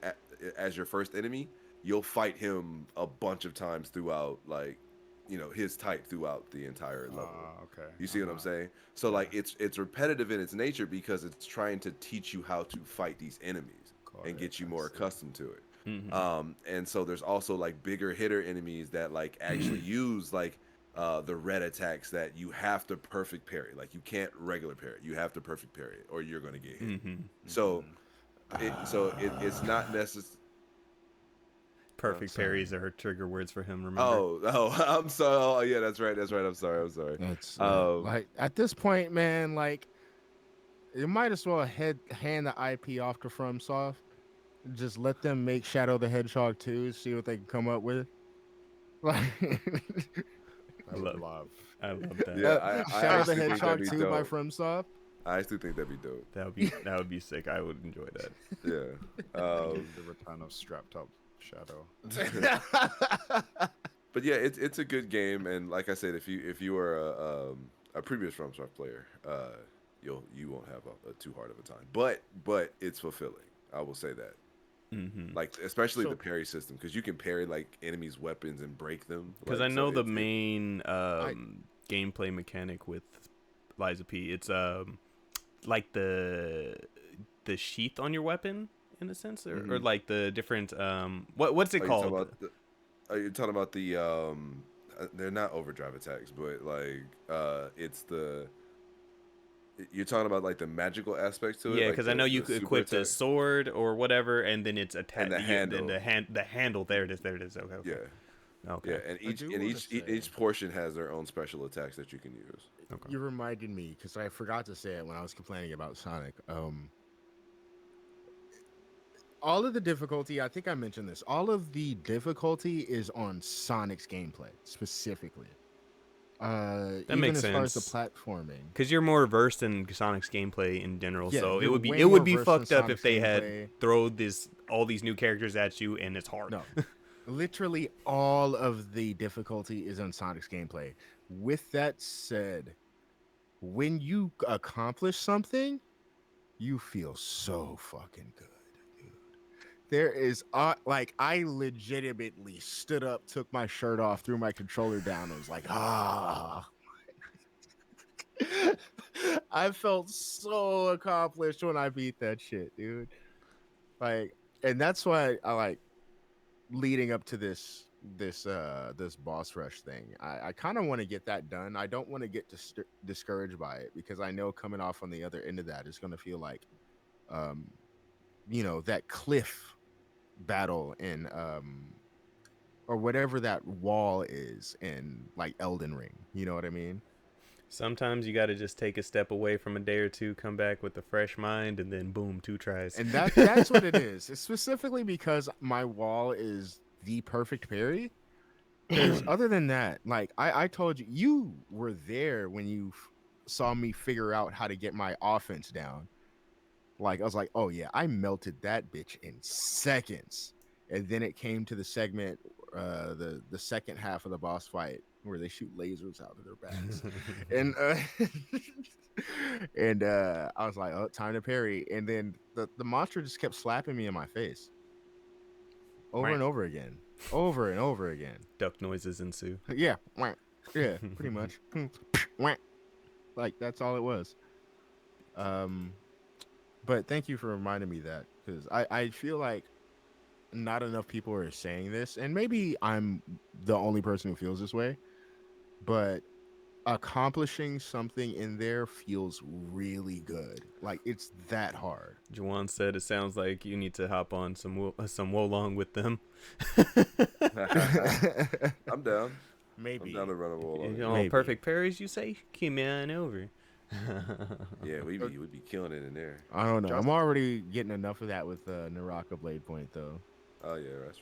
as your first enemy, you'll fight him a bunch of times throughout like his type throughout the entire level. Okay. You see what I'm Uh-huh. saying? So Yeah. like it's repetitive in its nature because it's trying to teach you how to fight these enemies Got and it. get you I more see. accustomed to it. Mm-hmm. And so there's also like bigger hitter enemies that like actually use like the red attacks that you have to perfect parry. Like you can't regular parry. You have to perfect parry it or you're gonna get hit. Mm-hmm. So Mm-hmm. it's not necessary. Perfect Sorry. parries are trigger words for him. Remember? I'm sorry. Oh, yeah, that's right. That's right. I'm sorry. I'm sorry. It's Um, like at this point, man. Like you might as well hand the IP off to FromSoft. Just let them make Shadow the Hedgehog 2. See what they can come up with. Like, I would Love, love. I love that. Yeah, I Shadow the actually think that'd Hedgehog be 2 by dope. FromSoft. I actually think that'd be dope. That would be sick. I would enjoy that. Yeah. The return of strapped up Shadow. But yeah, it's a good game, and like I said, if you are a previous FromSoft player, you won't have a too hard of a time. But it's fulfilling. I will say that. Mm-hmm. Like especially the So parry system, because you can parry like enemies' weapons and break them. Because Like I so, know the it's main I gameplay mechanic with Liza P. It's like the sheath on your weapon in a sense, or Mhm. like the different what's it Are you talking called? about? Are you talking about the They're not overdrive attacks, but like it's the you're talking about like the magical aspects to it, Yeah, like because I know you the could super equip the attack sword or whatever, and then it's and attack. the Yeah, then handle. the handle. There it is. There it is. Okay. Yeah, Okay. yeah, Okay. and I each do and want to each e- say each portion has their own special attacks that you can use. Okay. you reminded me because I forgot to say it when I was complaining about Sonic. All of the difficulty, I think I mentioned this. All of the difficulty is on Sonic's gameplay specifically. That Even makes as far as the sense. platforming. Because you're more versed in Sonic's gameplay in general, Yeah, so it you're would be way it would more be versed in fucked up if Sonic's they had gameplay. throw all these new characters at you and it's hard. No, literally all of the difficulty is on Sonic's gameplay. With that said, when you accomplish something, you feel so fucking good, dude. There is like I legitimately stood up, took my shirt off, threw my controller down, and was like, ah. I felt so accomplished when I beat that shit, dude. Like, and that's why I like leading up to this boss rush thing. I kind of want to get that done. I don't want to get discouraged by it because I know coming off on the other end of that is going to feel like um that cliff battle in or whatever that wall is in like Elden Ring. You know what I mean? Sometimes you got to just take a step away from a day or two, come back with a fresh mind, and then boom, 2 tries. And that's what it is. It's specifically because my wall is the perfect parry. Because other than that, like I told you, you were there when you saw me figure out how to get my offense down. Like I was like, oh yeah, I melted that bitch in seconds. And then it came to the segment, the second half of the boss fight where they shoot lasers out of their backs, and I was like, oh, time to parry. And then the monster just kept slapping me in my face over and over again, over and over again. Duck noises ensue. Yeah, wah, yeah, pretty much. Wah. Like that's all it was. Um, but thank you for reminding me that because I feel like not enough people are saying this, and maybe I'm the only person who feels this way. But accomplishing something in there feels really good. Like it's that hard. Juwan said it sounds like you need to hop on some Wolong with them. I'm down. I'm Maybe. down to run a wall You on it. know, Maybe. perfect parries, you say? Come on over. Yeah, we'd be killing it in there. I don't know. Just- I'm already getting enough of that with Naraka Blade Point though. Oh yeah, that's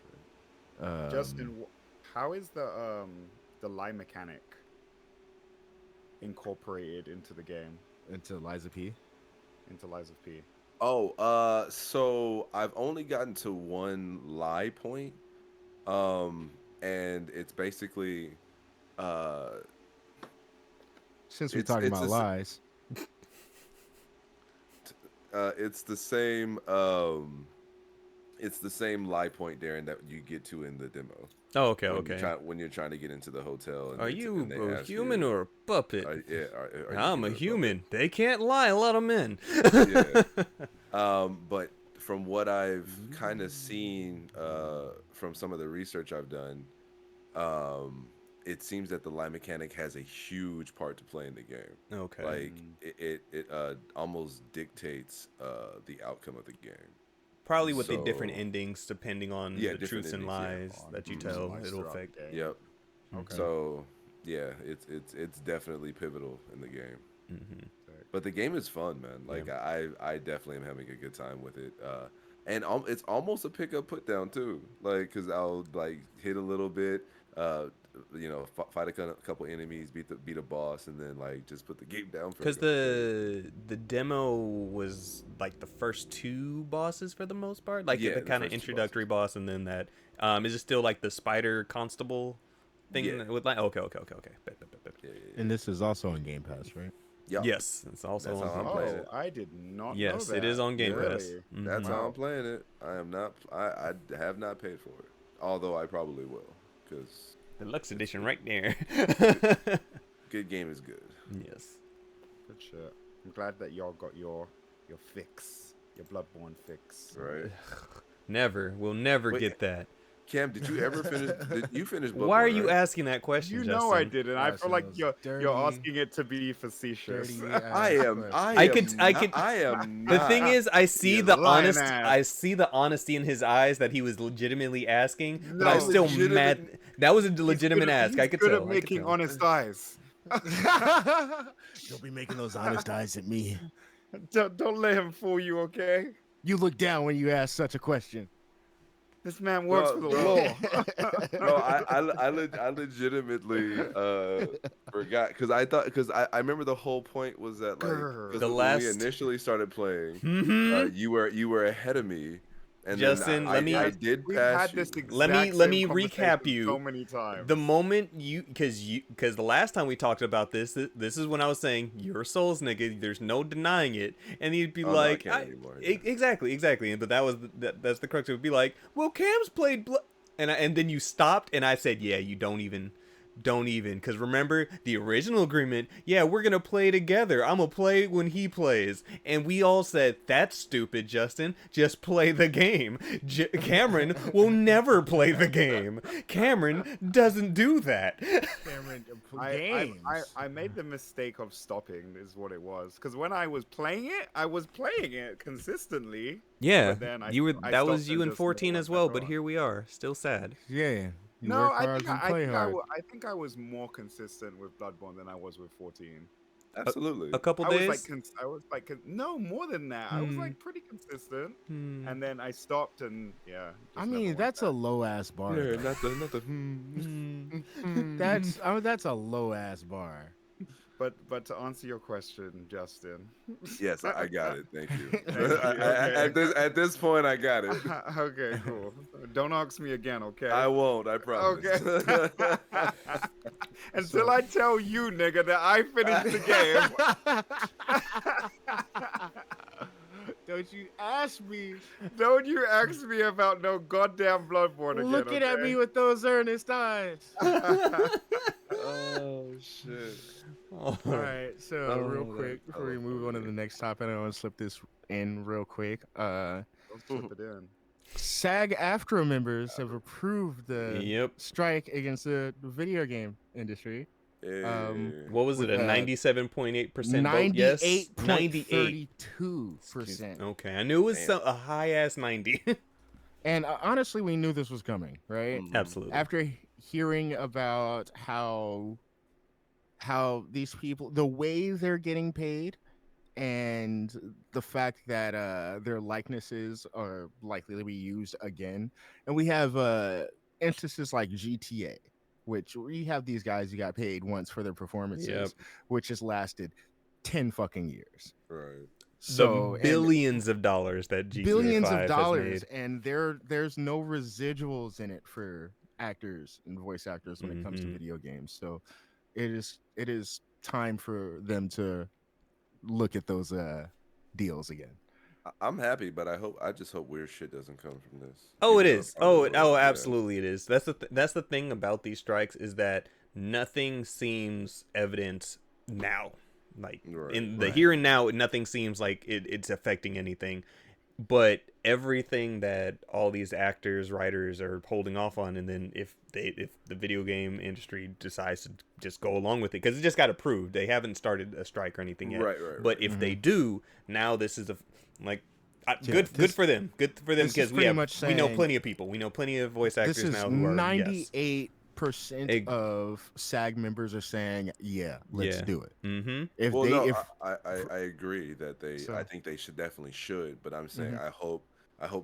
right. Justin, how is the lie mechanic incorporated into the game, into Liza P. into Lies of P? Oh, so I've only gotten to one lie point, and it's basically, uh, Since we're it's talking it's about a s- lies, it's the same, it's the same lie point, Darren, that you get to in the demo. Oh, okay, When okay. when you're trying to get into the hotel, and Are they you they a ask human you, or a puppet? yeah, are you I'm a or puppet? human. They can't lie. A lot of men. Yeah. But from what I've kind of seen from some of the research I've done, it seems that the lie mechanic has a huge part to play in the game. Okay. Like it almost dictates the outcome of the game. Probably with the different So- endings, depending on Yeah, the different truths and endings, lies On that you truths and tell, lies it'll throughout the affect. game. Yep. Okay. So yeah, it's definitely pivotal in the game. Hmm. But the game is fun, man. Like I definitely am having a good time with it. And it's almost a pick up put down too. Like cuz I'll like hit a little bit, uh, fight a couple enemies, beat a boss, and then like just put the game down for a Because couple days. the demo was like the first two bosses for the most part, like Yeah, the the kind of first two bosses. introductory boss, and then that. Is it still like the spider constable Yeah, thing with like? Okay. Bet. yeah, And this is also on Game Pass, right? yeah. Yes, it's also That's on how Game I'm Pass. playing Oh, it. I did not know Yes, that. it is on Game Yeah. Pass. Really? That's Mhm. how Wow. I'm playing it. I am not. I have not paid for it, although I probably will, because Deluxe it's edition good. right there. Good game is good. Yes. Good shit. I'm glad that y'all got your fix, your Bloodborne fix. Right. Never. We'll never Wait, get that. Cam, did you ever finish? Did you finish Why are Bloodborne? you Right? asking that question, You know I Justin? didn't. I feel like Those you're asking it to be facetious. dirty I ass am. I I questions. could. am. I Not, could. I am The thing not. is, I see You the lying honest. ass. I see the honesty in his eyes that he was legitimately asking, but I'm No, still legitimate. mad. That was a legitimate ask. I He's could good tell. at I could making tell. honest eyes. Don't be making those honest eyes at me. Don't let him fool you, okay? You look down when you ask such a question. This man works for the law. Bro, I legitimately forgot because I remember the whole point was that like Grr. because The when we last. initially started playing, Hmm. you were ahead of me, and then Justin, I, let me I did we've pass had you. this let me exact let same me recap conversation so you. many times. The moment because the last time we talked about this is when I was saying you're a Souls nigga. There's no denying it, and he'd be Oh no, I like, can't anymore. Yeah. exactly. But that was that's the crux. It would be like, well, Cam's played, and then you stopped, and I said, yeah, you don't even, because remember the original agreement. Yeah, we're gonna play together. I'm gonna play when he plays, and we all said that's stupid, Justin. Just play the game. Cameron will never play the game. Cameron doesn't do that. Cameron, I, games. I made the mistake of stopping, is what it was. Because when I was playing it, I was playing it consistently. Yeah, But then you were. I That stopped was you and in just never 14 as went well. back But on. here we are, still sad. Yeah, you No, work hard, you play hard. I think I was more consistent with Bloodborne than I was with 14. A Absolutely. couple I was like, days. no, more than that. I was Hmm. like pretty consistent, Hmm. and then I stopped, and yeah, I just never mean, went that's a back. low ass bar. Yeah, though. not the. Hmm. That's a low ass bar. But to answer your question, Justin. Yes, I got it. Thank you. Thank you. Okay. At this point, I got it. Okay, cool. Don't ask me again, okay? I won't. I promise. Okay. Until So- I tell you, nigga, that I finished the game. Don't you ask me. Don't you ask me about no goddamn Bloodborne again, Looking at me with those earnest eyes. Oh shit. All right, so real Oh, quick that's before we move on to the next topic, I want to slip this in real quick. Don't slip it in. SAG-AFTRA members have approved the Yep. strike against the video game industry. What was With, it? A 97.8% vote? Yes. 98.32%. Okay, I knew it was Damn. a high ass 90. And honestly, we knew this was coming, right? Absolutely. After hearing about how these people, the way they're getting paid, and the fact that their likenesses are likely to be used again, and we have instances like GTA, which we have these guys who got paid once for their performances, Yep. which has lasted 10 fucking years. Right. So The billions of dollars that GTA billions 5 of dollars, has made. and there's no residuals in it for actors and voice actors when it comes to Mhm. video games. So it is time for them to look at those deals again. I'm happy, but I just hope weird shit doesn't come from this. Oh, it Even though is. probably will, yeah. Absolutely, it is. That's the thing about these strikes is that nothing seems evident now. Like Right. in the Right. here and now, nothing seems like it's affecting anything. But everything that all these actors, writers are holding off on, and then if the video game industry decides to just go along with it, because it just got approved, they haven't started a strike or anything yet. Right. But if they do, now this is like good this- for them. Good for them this is because pretty much we know saying- plenty of people. We know plenty of voice actors This is now who are 98% Egg- of SAG members are saying, yeah, let's Yeah. do it. Mm-hmm. If Well, they no, if I agree that they. So- I think they should definitely should. But I'm saying I hope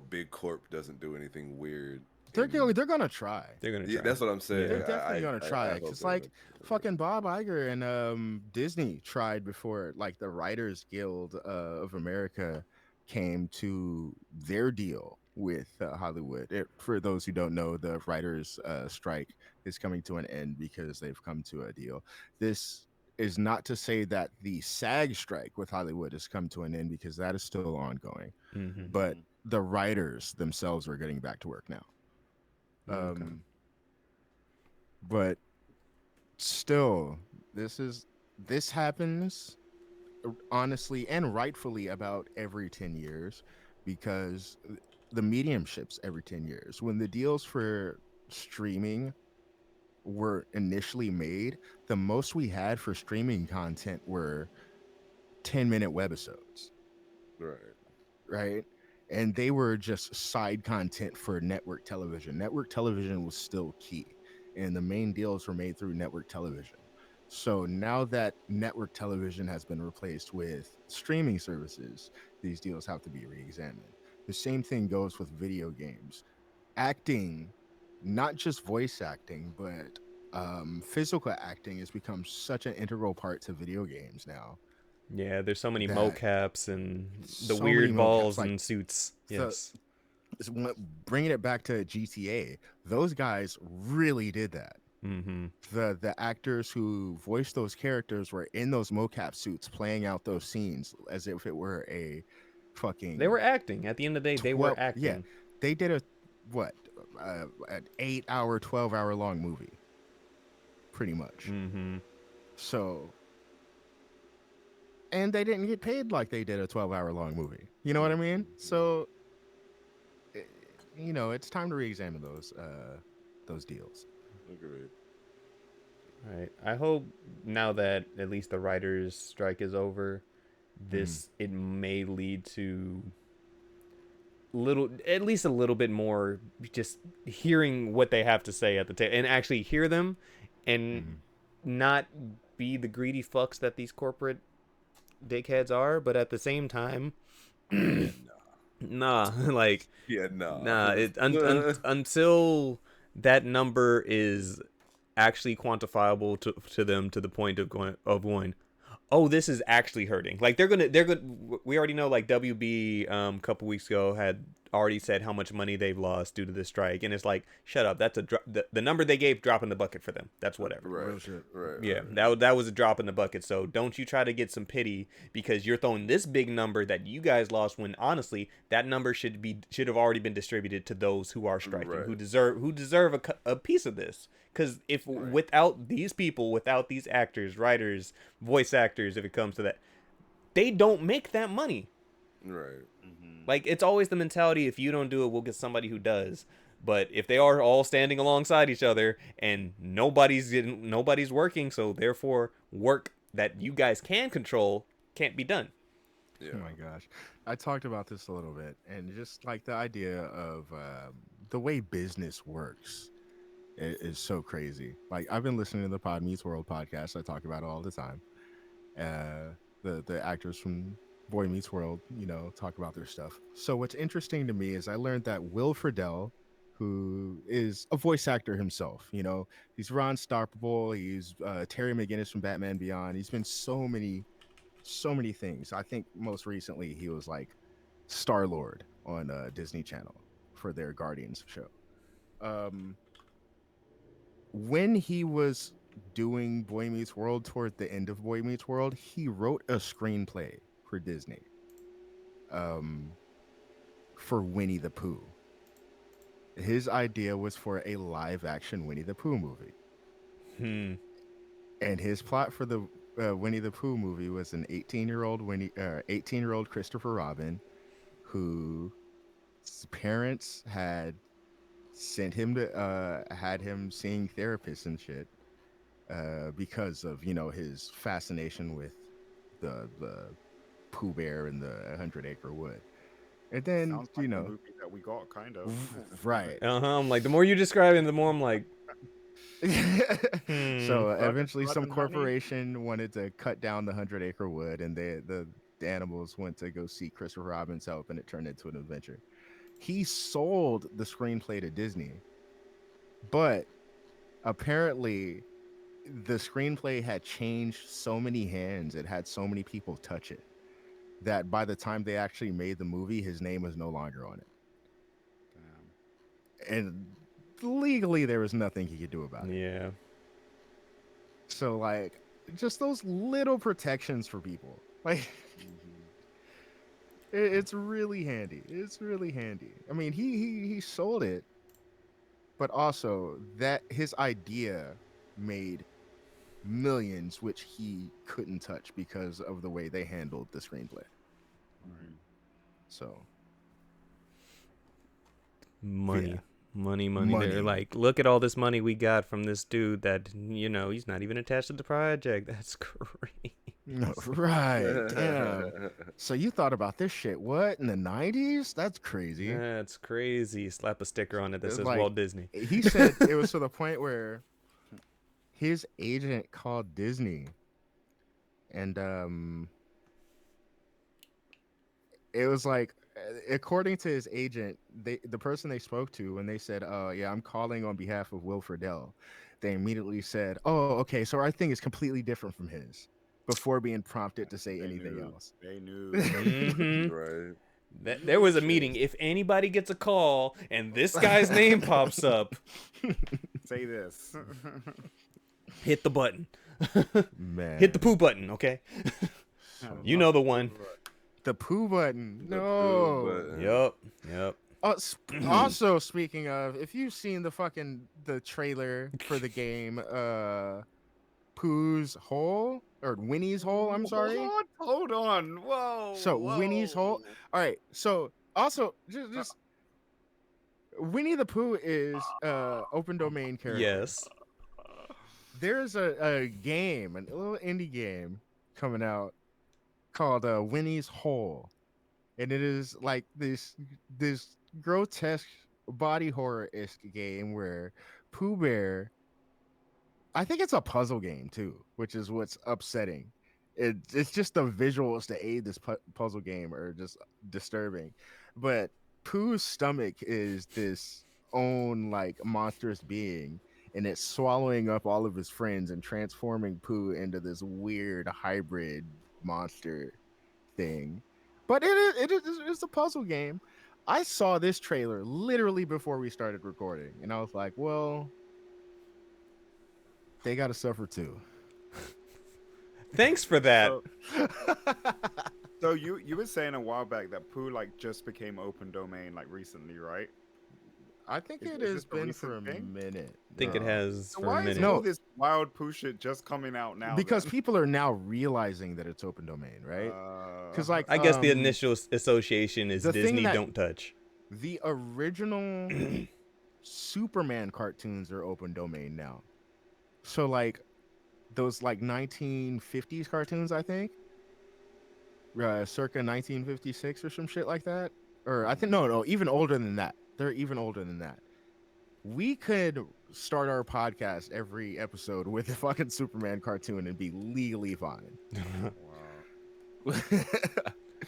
Big Corp doesn't do anything weird they're gonna try. They're gonna Yeah, try. that's what I'm saying. They're Yeah. definitely gonna try. I hope Cause they're like gonna try. fucking Bob Iger and Disney tried before, like the Writers Guild of America came to their deal with Hollywood. For those who don't know, the writers' strike is coming to an end because they've come to a deal. This is not to say that the SAG strike with Hollywood has come to an end, because that is still ongoing. Mm-hmm. But the writers themselves are getting back to work now. Okay. But still, this happens honestly and rightfully about every 10 years, because the medium shifts every 10 years. When the deals for streaming were initially made, the most we had for streaming content were 10-minute webisodes, Right. right? And they were just side content for network television. Network television was still key, and the main deals were made through network television. So now that network television has been replaced with streaming services, these deals have to be re-examined. The same thing goes with video games. Acting, not just voice acting, but physical acting has become such an integral part to video games now, Yeah, there's so many that mocaps and the so many weird mocaps, balls like and suits. the Yes. bringing it back to GTA, those guys really did that. Mm-hmm. The actors who voiced those characters were in those mocap suits playing out those scenes as if it were a They fucking were acting. At the end of the day, they were 12, yeah, acting. they did a what an 8 hour 12 hour long movie pretty much. Mm-hmm. So, and they didn't get paid like they did a 12-hour long movie, you know what I mean? So it's time to re-examine those deals. Agreed. Right. I hope now that at least the writers' strike is over, it may lead to at least a little bit more just hearing what they have to say at the table and actually hear them, and not be the greedy fucks that these corporate dickheads are, but at the same time, Yeah, nah, like yeah, nah. nah. Until that number is actually quantifiable to them to the point of going, oh, this is actually hurting. Like they're gonna. We already know, like WB a couple weeks ago had already said how much money they've lost due to the strike, and it's like, shut up. That's a drop. The number they gave, drop in the bucket for them. That's whatever. Right. Real shit. Right. Yeah, Right. that was a drop in the bucket. So don't you try to get some pity because you're throwing this big number that you guys lost, when honestly that number should have already been distributed to those who are striking, Right. who deserve a piece of this. Because if without these people, without these actors, writers, voice actors, if it comes to that, they don't make that money. Right. Like, it's always the mentality: if you don't do it, we'll get somebody who does. But if they are all standing alongside each other and nobody's working, so therefore work that you guys can control can't be done. Yeah. Oh my gosh, I talked about this a little bit, and just like the idea of the way business works is so crazy. Like, I've been listening to the Pod Meets World podcast. I talk about it all the time. The actors from Boy Meets World, talk about their stuff. So what's interesting to me is I learned that Will Friedle, who is a voice actor himself, he's Ron Stoppable, he's Terry McGinnis from Batman Beyond. He's been so many things. I think most recently he was like Star-Lord on Disney Channel for their Guardians show. When he was doing Boy Meets World, toward the end of Boy Meets World, he wrote a screenplay for Disney, for Winnie the Pooh. His idea was for a live action Winnie the Pooh movie. And his plot for the Winnie the Pooh movie was an 18-year-old Christopher Robin, whose parents had sent him to had him seeing therapists and shit, because of his fascination with the Pooh Bear and the 100-Acre Wood. And then Sounds like the movie that we got, kind of. right. I'm like, the more you describe it, the more I'm like, So eventually some Robin, honey. corporation wanted to cut down the 100-Acre Wood, and the animals went to go seek Christopher Robin's help, and it turned into an adventure. he sold the screenplay to Disney, but apparently the screenplay had changed so many hands, it had so many people touch it, that by the time they actually made the movie, his name was no longer on it. Damn. And legally, there was nothing he could do about it. Yeah. So, like, just those little protections for people. Like, it's really handy. It's really handy. I mean, he sold it, but also that his idea made millions, which he couldn't touch because of the way they handled the screenplay. Right. So Money. Yeah. Money. Money. They're like, look at all this money we got from this dude that, you know, he's not even attached to the project. That's crazy. right, damn. So you thought about this shit? What, in the 90s? That's crazy. That's crazy. Slap a sticker on it that It's says like- Walt Disney. He said it was to the point where his agent called Disney, and it was like, according to his agent, the person they spoke to, when they said, "Oh yeah, I'm calling on behalf of Will Friedle," they immediately said, "Oh, okay, so our thing is completely different from his," before being prompted to say They anything knew. else. They knew. Mhm. Right. There was a meeting. If anybody gets a call and this guy's name pops up, Say this. hit the button. Man, Hit the poo button, okay? You know the one. the poo button. The No. poo button. Yep. Also, speaking of, if you've seen the trailer for the game, Pooh's Hole or Winnie's Hole, I'm sorry. Hold on. Whoa. So, Winnie's Hole. All right. So also, just Winnie the Pooh is open domain character. Yes. There's a game, a little indie game coming out called Winnie's Hole, and it is like this grotesque body horror-esque game where Pooh Bear, I think it's a puzzle game too, which is what's upsetting. It's just the visuals to aid this puzzle game are just disturbing. But Pooh's stomach is this own like monstrous being, and it's swallowing up all of his friends and transforming Pooh into this weird hybrid monster thing. But it's a puzzle game. I saw this trailer literally before we started recording, and I was like, well, they got to suffer too. Thanks for that. So you were saying a while back that Pooh like just became open domain like recently, right? I think Is it this has a been for a recent thing? minute. I think it has So for why a is minute. all this wild Pooh shit just coming out now? Because then? people are now realizing that it's open domain, right? Because like I guess the um, initial association is the thing Disney that- don't touch. the original Superman cartoons are open domain now. So like those like 1950s cartoons, I think, circa 1956 or some shit like that, or I think no, even older than that. They're even older than that. We could start our podcast every episode with a fucking Superman cartoon and be legally fine. Wow.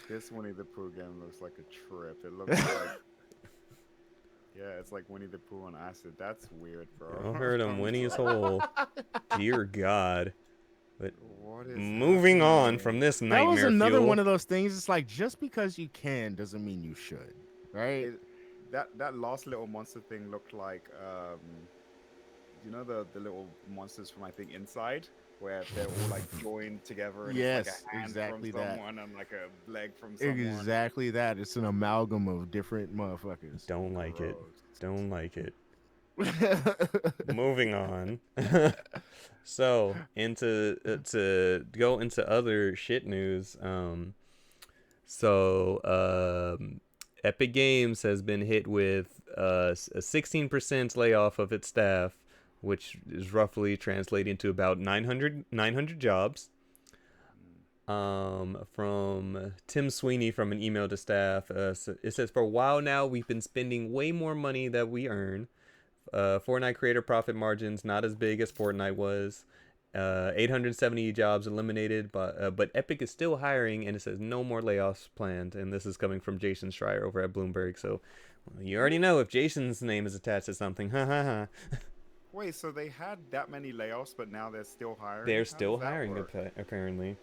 This Winnie the Pooh game looks like a trip. It looks like yeah, it's like Winnie the Pooh on acid. That's weird, bro. I heard him. Winnie's Hole. Dear God. But What is moving on happening? from this That nightmare was another fuel. one of those things. It's like just because you can doesn't mean you should, right? That last little monster thing looked like you know the little monsters from I think Inside, where they're all like joined together and it's like Yes, a hand exactly from that. someone and like a leg from someone. Exactly that. It's an amalgam of different motherfuckers. Don't like it. Gross. Don't like it. Moving on. So to go into other shit news. Epic Games has been hit with a 16% layoff of its staff, which is roughly translating to about 900 jobs. From Tim Sweeney from an email to staff. It says, for a while now, we've been spending way more money that we earn. Fortnite creator profit margins not as big as Fortnite was. 870 jobs eliminated, but Epic is still hiring, and it says no more layoffs planned. And this is coming from Jason Schreier over at Bloomberg. So You already know if Jason's name is attached to something. Ha ha ha. Wait, so they had that many layoffs, but now they're still hiring? They're How does still that hiring, work? apparently. Like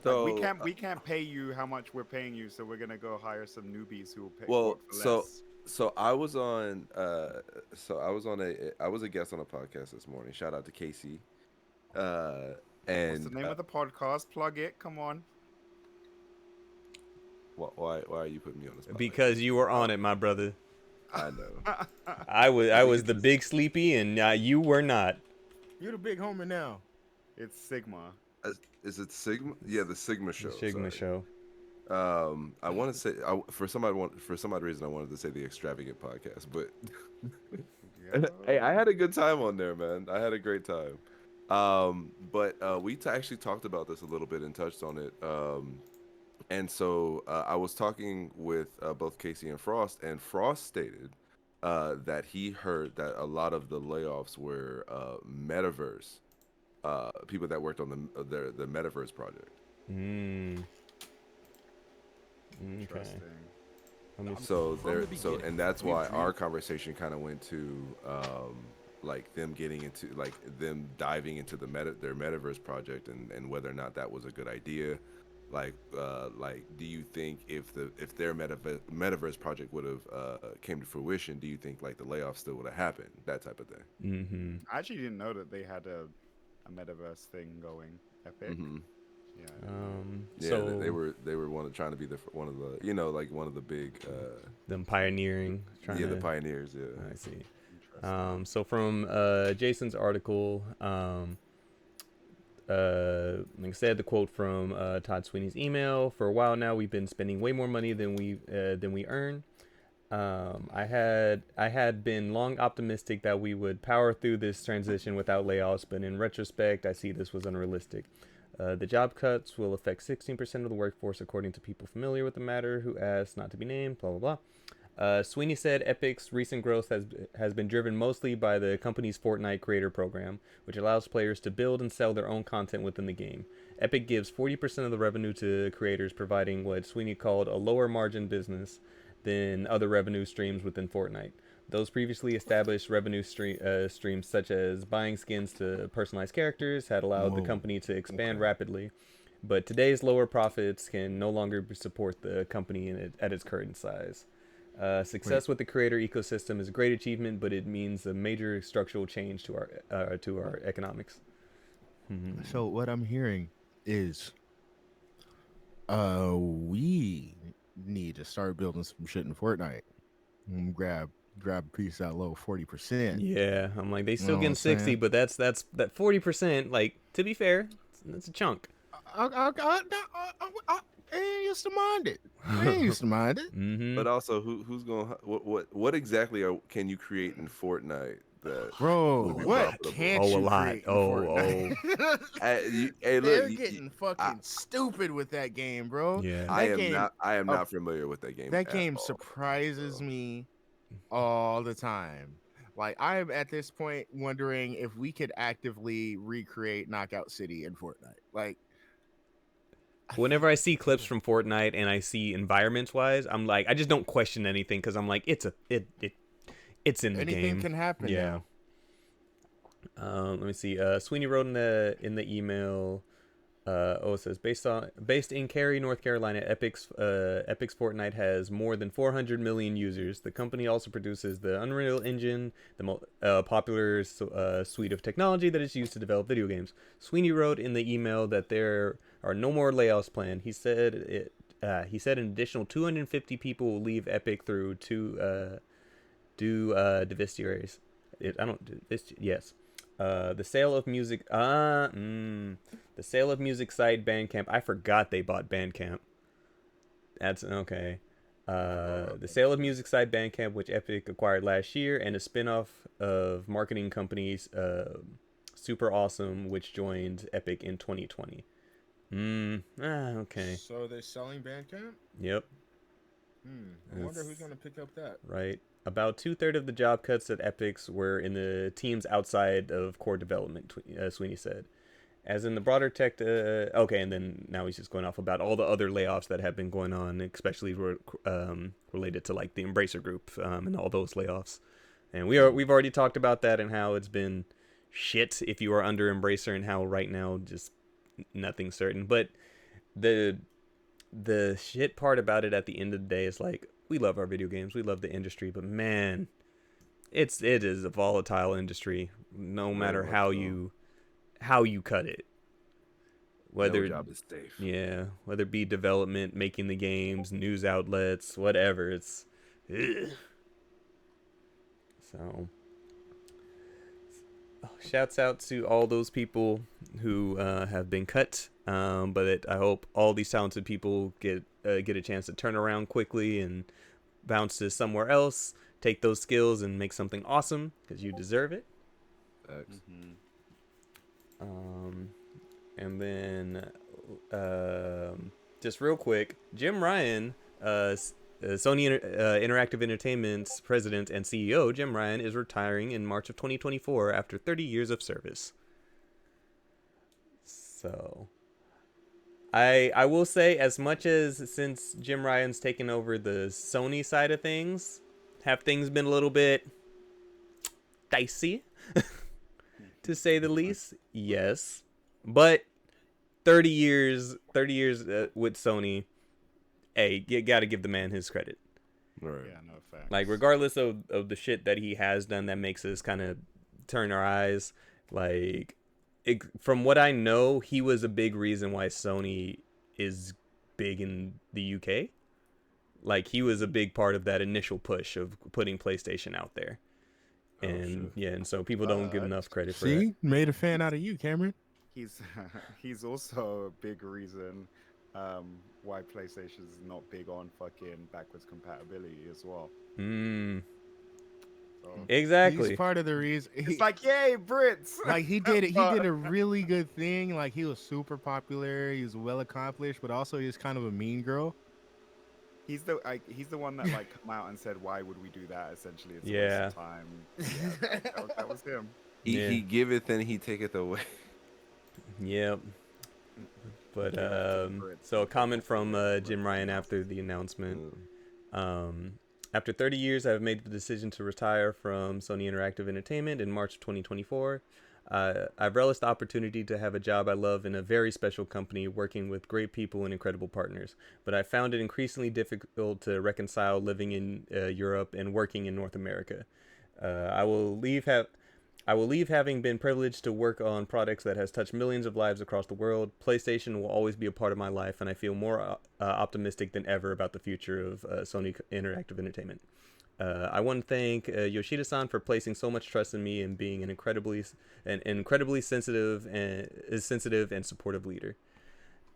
So, we can't pay you how much we're paying you, so we're gonna go hire some newbies who will well, work for so less. so I was on I was a guest on a podcast this morning. Shout out to Casey. Uh, What's the and name of the podcast? Plug it. Come on. why are you putting me on the spot like Because this? you were on it, my brother. I know. I think was it's the big sleepy, and you were not. You're the big homie now. It's Sigma. Is it Sigma? Yeah, the Sigma Show. The Sigma Sorry. show. I want to say for some odd reason I wanted to say the Extravagant Podcast, but hey, I had a good time on there, man. I had a great time. But we actually talked about this a little bit and touched on it. And so I was talking with both Casey and Frost stated that he heard that a lot of the layoffs were metaverse people that worked on the metaverse project. Mm. Okay. Interesting. Let me So From there, the so beginning, and that's we why agreed. our conversation kind of went to like them getting into like them diving into their metaverse project and whether or not that was a good idea. Like, do you think if their metaverse project would have came to fruition, do you think like the layoffs still would have happened? That type of thing. Mm-hmm. I actually didn't know that they had a metaverse thing going. Epic. Hmm. Yeah. I didn't know. Yeah, So they were trying to be one of the like one of the big them pioneering, trying the to. pioneers. Yeah. I see. Interesting. So from Jason's article, like I said, the quote from Todd Sweeney's email: "For a while now, we've been spending way more money than we earn. I had been long optimistic that we would power through this transition without layoffs, but in retrospect, I see this was unrealistic. The job cuts will affect 16% of the workforce, according to people familiar with the matter who asked not to be named. Blah blah blah." Sweeney said Epic's recent growth has been driven mostly by the company's Fortnite creator program, which allows players to build and sell their own content within the game. Epic gives 40% of the revenue to creators, providing what Sweeney called a lower margin business than other revenue streams within Fortnite. Those previously established revenue streams, such as buying skins to personalized characters, had allowed the Whoa. company to expand Okay. rapidly. But today's lower profits can no longer support the company at its current size. Wait. Success with the creator ecosystem is a great achievement, but it means a major structural change to our economics. So what I'm hearing is, we need to start building some shit in Fortnite. Grab a piece of that low 40%. Yeah, I'm like they You still know what I'm getting 60, saying? but that's that 40%. Like to be fair, that's a chunk. I ain't used to mind it. I ain't used to mind it. Mm-hmm. But also, who's going? What exactly can you create in Fortnite that Bro, would be what profitable? can't Oh, a you lot. create in Oh. Fortnite? Hey, look, They're getting I, fucking stupid with that game, bro. Yeah. I That am game, not. I am uh, not familiar with that game that at game all. surprises So, me all the time. Like I'm at this point wondering if we could actively recreate Knockout City in Fortnite. Like, Whenever I see clips from Fortnite and I see environments wise, I'm like, I just don't question anything because I'm like, it's in the anything game. can happen Yeah. now. Let me see. Sweeney wrote in the email. It says based in Cary, North Carolina, Epic's Fortnite has more than 400 million users. The company also produces the Unreal Engine, the popular suite of technology that is used to develop video games. Sweeney wrote in the email that there are no more layoffs planned. He said an additional 250 people will leave Epic through divisionaries. I don't. Yes. The sale of music. The sale of music site Bandcamp. I forgot they bought Bandcamp. That's okay. The sale of music site Bandcamp, which Epic acquired last year, and a spin-off of marketing companies Super Awesome, which joined Epic in 2020. Okay. So they're selling Bandcamp? Yep. I wonder who's gonna pick up that. Right. About 2/3 of the job cuts at Epic's were in the teams outside of core development, Sweeney said. As in the broader tech, okay, and then now he's just going off about all the other layoffs that have been going on, especially related to like the Embracer Group and all those layoffs. And we've already talked about that and how it's been shit if you are under Embracer, and how right now just nothing's certain. But the shit part about it at the end of the day is like, we love our video games, we love the industry, but man, it is a volatile industry, no matter how you cut it. Whether no job is safe. yeah, whether it be development, making the games, news outlets, whatever, it's ugh. So shouts out to all those people who have been cut, but I hope all these talented people get a chance to turn around quickly and bounce to somewhere else, take those skills and make something awesome, because you deserve it. And then just real quick, Jim Ryan, Sony Interactive Entertainment's president and CEO, Jim Ryan, is retiring in March of 2024 after 30 years of service. So I will say, as much as since Jim Ryan's taken over the Sony side of things, have things been a little bit dicey, to say the least? Yes. But 30 years with Sony, hey, you got to give the man his credit. Right. Yeah, no facts. Like, regardless of the shit that he has done that makes us kind of turn our eyes, like, from what I know, he was a big reason why Sony is big in the UK. Like, he was a big part of that initial push of putting PlayStation out there. And yeah, and so people don't give enough credit for See, that. made a fan out of you, Cameron. He's also a big reason why PlayStation's not big on fucking backwards compatibility as well. So, Exactly. He's part of the reason. it's like, yay, Brits! Like he did a really good thing. Like, he was super popular. He was well accomplished, but also he was kind of a mean girl. He's the one that like come out and said, "Why would we do that?" Essentially, it's a Yeah. waste of time. Yeah, that was him. He giveth and he taked away. Yep. But so a comment from Jim Ryan after the announcement. After 30 years, I have made the decision to retire from Sony Interactive Entertainment in March of 2024. I've relished the opportunity to have a job I love in a very special company, working with great people and incredible partners. But I found it increasingly difficult to reconcile living in Europe and working in North America. I will leave having been privileged to work on products that has touched millions of lives across the world. PlayStation will always be a part of my life, and I feel more optimistic than ever about the future of Sony Interactive Entertainment. I want to thank Yoshida-san for placing so much trust in me and being an incredibly sensitive and supportive leader.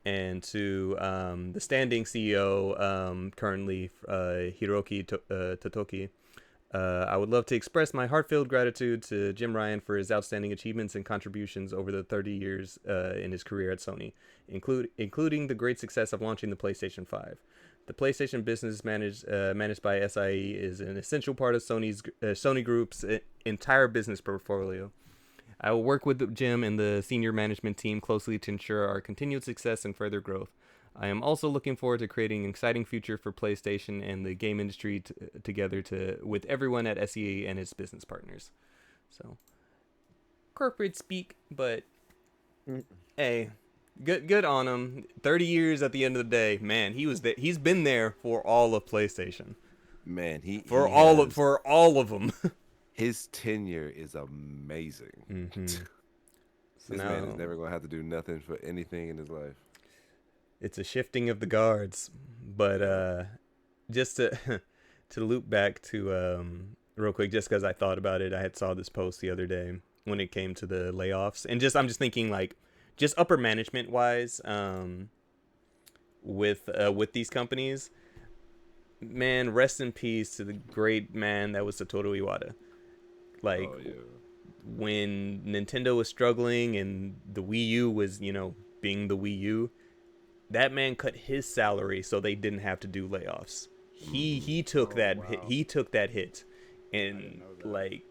And to the standing CEO, currently Hiroki Totoki, I would love to express my heartfelt gratitude to Jim Ryan for his outstanding achievements and contributions over the 30 years in his career at Sony, including the great success of launching the PlayStation 5. The PlayStation business managed by SIE is an essential part of Sony Group's entire business portfolio. I will work with Jim and the senior management team closely to ensure our continued success and further growth. I am also looking forward to creating an exciting future for PlayStation and the game industry together with everyone at SEA and its business partners. So, corporate speak, but hey, good on him. 30 years at the end of the day, man. He's been there for all of PlayStation. Man, for all of them. His tenure is amazing. Mm-hmm. So this man is never gonna have to do nothing for anything in his life. It's a shifting of the guards, but just to loop back to real quick, just because I thought about it, I had saw this post the other day when it came to the layoffs, and I'm just thinking like, just upper management wise, with these companies, man, rest in peace to the great man that was Satoru Iwata. Like, when Nintendo was struggling and the Wii U was, being the Wii U, that man cut his salary so they didn't have to do layoffs. He took he took that hit, and like,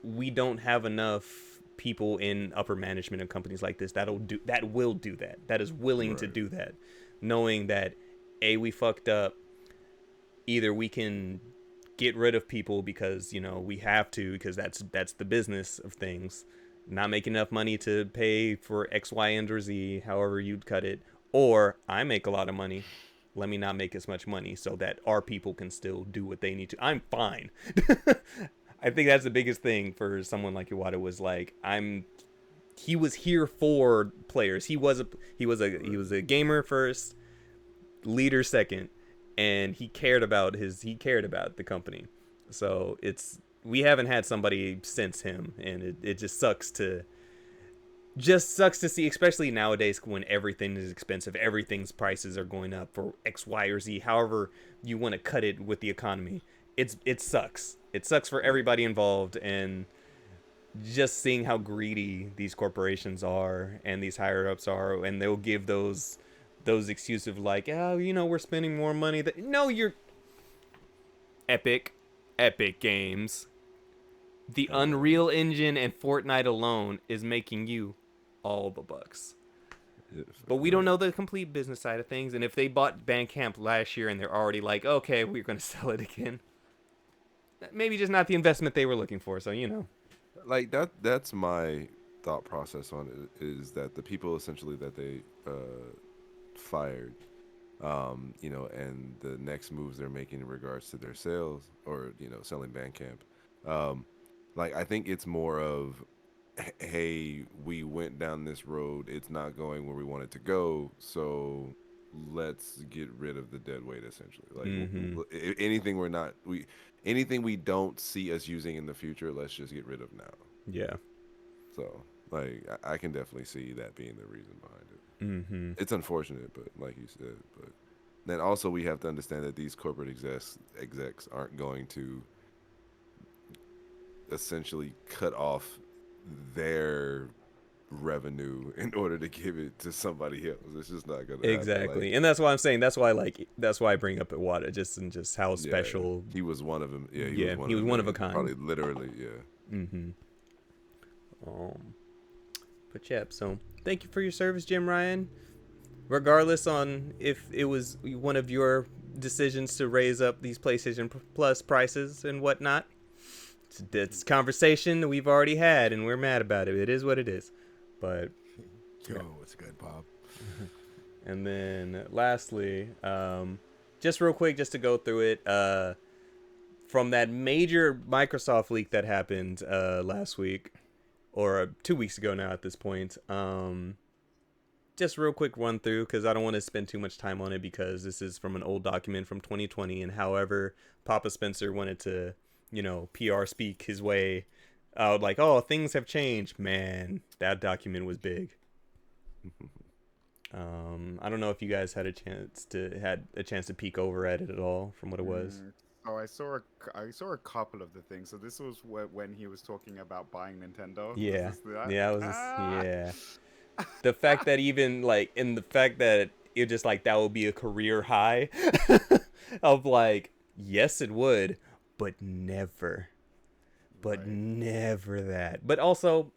we don't have enough people in upper management of companies like this that will do that. That is willing to Right. do that, knowing that we fucked up. Either we can get rid of people because we have to, because that's the business of things, not making enough money to pay for X, Y, and or Z, however you'd cut it, or I make a lot of money, let me not make as much money so that our people can still do what they need to. I'm fine. I think that's the biggest thing for someone like Iwata, was like, he was here for players. He was a gamer first, leader second, and he cared about the company. So we haven't had somebody since him, and it just sucks to see, especially nowadays when everything is expensive, everything's prices are going up for X, Y, or Z, however you want to cut it with the economy. It sucks for everybody involved, and just seeing how greedy these corporations are and these higher ups are, and they'll give those excuses of like, oh, we're spending more money. No, you're Epic Games. The Unreal Engine and Fortnite alone is making you all the bucks. But we don't know the complete business side of things. And if they bought Bandcamp last year and they're already like, okay, we're going to sell it again, maybe just not the investment they were looking for. So, Like that's my thought process on it, is that the people essentially that they fired, and the next moves they're making in regards to their sales, or selling Bandcamp, like I think it's more of, hey, we went down this road, it's not going where we want it to go, so let's get rid of the dead weight, essentially. Like anything we don't see us using in the future, let's just get rid of now. Yeah. So like I can definitely see that being the reason behind it. Mm-hmm. It's unfortunate, but like you said, but then also we have to understand that these corporate execs aren't going to essentially cut off their revenue in order to give it to somebody else. It's just not gonna Exactly. happen. Like, And that's why I'm saying, that's why I bring up Iwata, just how special. he was one of them. Yeah, he was one of a kind. Probably literally, yeah. Mm-hmm. But yeah, so thank you for your service, Jim Ryan. Regardless on if it was one of your decisions to raise up these PlayStation Plus prices and whatnot, it's conversation we've already had, and we're mad about it. It is what it is. But What's good, Bob? and then lastly, just real quick, just to go through it, from that major Microsoft leak that happened last week, or 2 weeks ago now at this point. Just real quick run through, because I don't want to spend too much time on it, because this is from an old document from 2020, and however Papa Spencer wanted to, PR speak his way out, like, oh, things have changed. Man, that document was big. I don't know if you guys had a chance to peek over at it at all, from what it was. Oh, I saw a couple of the things. So this was when he was talking about buying Nintendo. Yeah, Was this that? yeah. The fact that even like, and the fact that it just like that would be a career high of like, yes, it would, but never, never that. But also,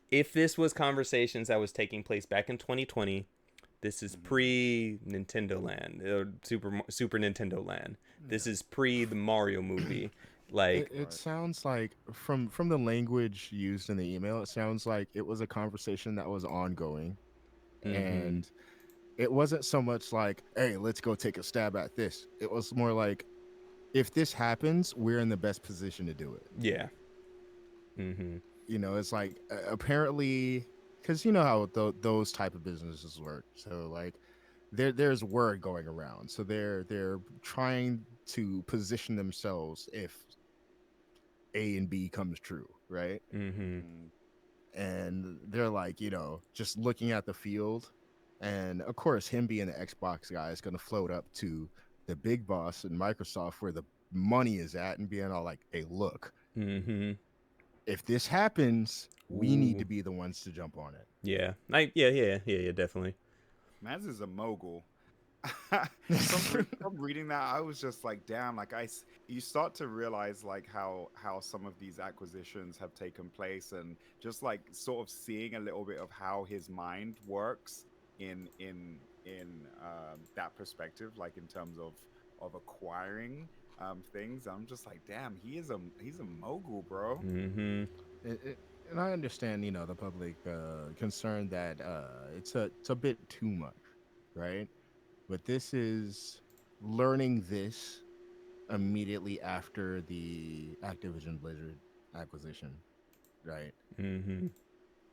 if this was conversations that was taking place back in 2020, this is pre Nintendo Land, or Super Nintendo Land. This is pre the Mario movie. Like, It sounds like from the language used in the email, it sounds like it was a conversation that was ongoing, and it wasn't so much like, hey, let's go take a stab at this. It was more like, if this happens, we're in the best position to do it. Yeah. It's like, apparently, because you know how those type of businesses work. So like, there's word going around. So they're trying to position themselves if A and B comes true, right? And they're like, just looking at the field, and of course, him being the Xbox guy is going to float up to the big boss in Microsoft where the money is at, and being all like, hey, look, if this happens, we need to be the ones to jump on it. Yeah. Yeah, definitely. Maz is a mogul. from reading that, I was just like, damn, like you start to realize like how some of these acquisitions have taken place, and just like sort of seeing a little bit of how his mind works in that perspective, like in terms of acquiring things. I'm just like, damn, he's a mogul, bro. Mm-hmm. And I understand, the public concern that it's a bit too much, right? But this is learning this immediately after the Activision Blizzard acquisition, right? Mm-hmm.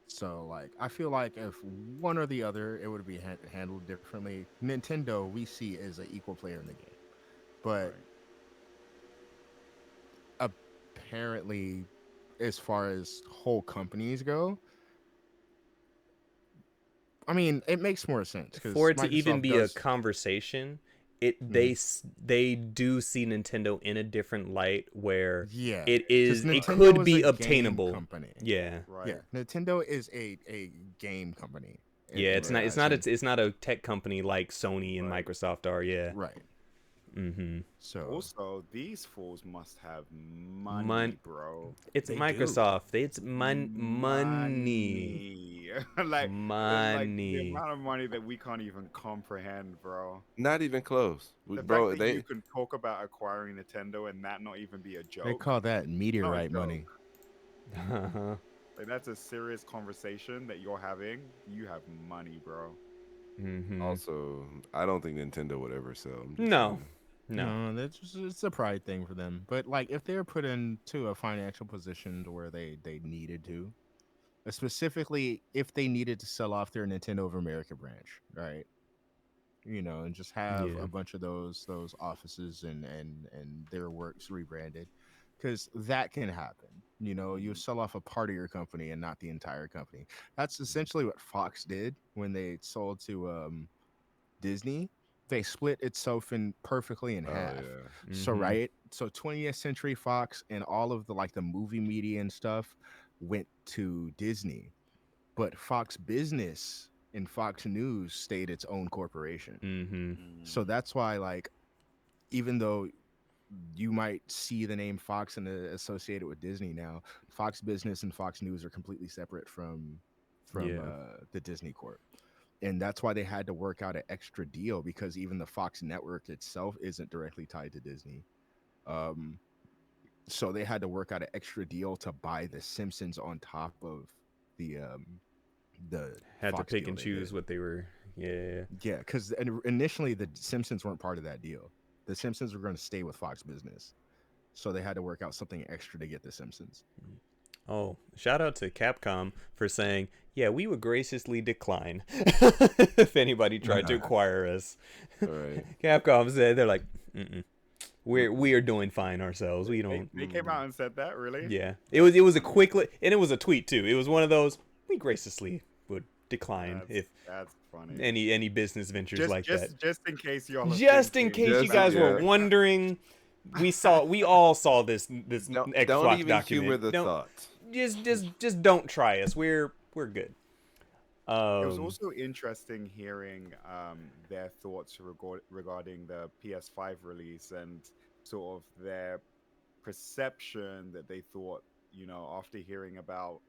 So like I feel like if one or the other, it would be handled differently. Nintendo we see as an equal player in the game, but Right. apparently, as far as whole companies go, I mean, it makes more sense For because it to even Microsoft be a does. conversation, Mhm. they do see Nintendo in a different light where Yeah, it because is it Nintendo could is a be game obtainable. company. Yeah. Yeah, Right. Nintendo is a game company Yeah, in their eyes, and it's not a tech company like Sony and Right. Microsoft are, yeah. right. Mm-hmm. So Also, these fools must have Mon money, bro. It's they do. Microsoft. It's money. Money. Like the Money. amount of money that we can't even comprehend, bro. Not even close, The fact bro. that you They can talk about acquiring Nintendo and that not even be a They joke. call that Not a meteorite joke. money. Uh-huh. Like that's a serious conversation that you're having. You have money, bro. Mm-hmm. also. I don't think Nintendo would ever sell. I'm just No. saying. No. No, that's just, it's a pride thing for them. But like, if they're put into a financial position to where they needed to, specifically if they needed to sell off their Nintendo of America branch, right? And just have Yeah. a bunch of those offices and their works rebranded, because that can happen. You Mhm. sell off a part of your company and not the entire company. That's essentially what Fox did when they sold to Disney. They split itself in perfectly in Oh half. yeah. So Mm-hmm. right, so 20th Century Fox and all of the like the movie media and stuff went to Disney, but Fox Business and Fox News stayed its own corporation. Mm-hmm. So Mm. that's why, like, even though you might see the name Fox and associated with Disney now, Fox Business and Fox News are completely separate from Yeah. the Disney Corp. And that's why they had to work out an extra deal, because even the Fox network itself isn't directly tied to Disney. Um, so they had to work out an extra deal to buy the Simpsons on top of the Had to Fox pick deal and they choose did. what they were. Yeah. Yeah, because initially the Simpsons weren't part of that deal. The Simpsons were going to stay with Fox Business, so they had to work out something extra to get the Simpsons. Oh, shout out to Capcom for saying, yeah, we would graciously decline if anybody tried to acquire us. All right. Capcom said they're like, mm-mm. We are doing fine ourselves. We don't. They came out and said that, really? Yeah, it was a quick and it was a tweet too. It was one of those we graciously would decline if That's funny. any business ventures like that. Just in case y'all are Just in thinking case you Just about guys were yeah. wondering, we all saw this Don't Xbox even humor document. the Don't thought. just don't try us. We're good. it was Um, also interesting hearing their thoughts regarding the PS5 release and sort of their perception that they thought, after hearing about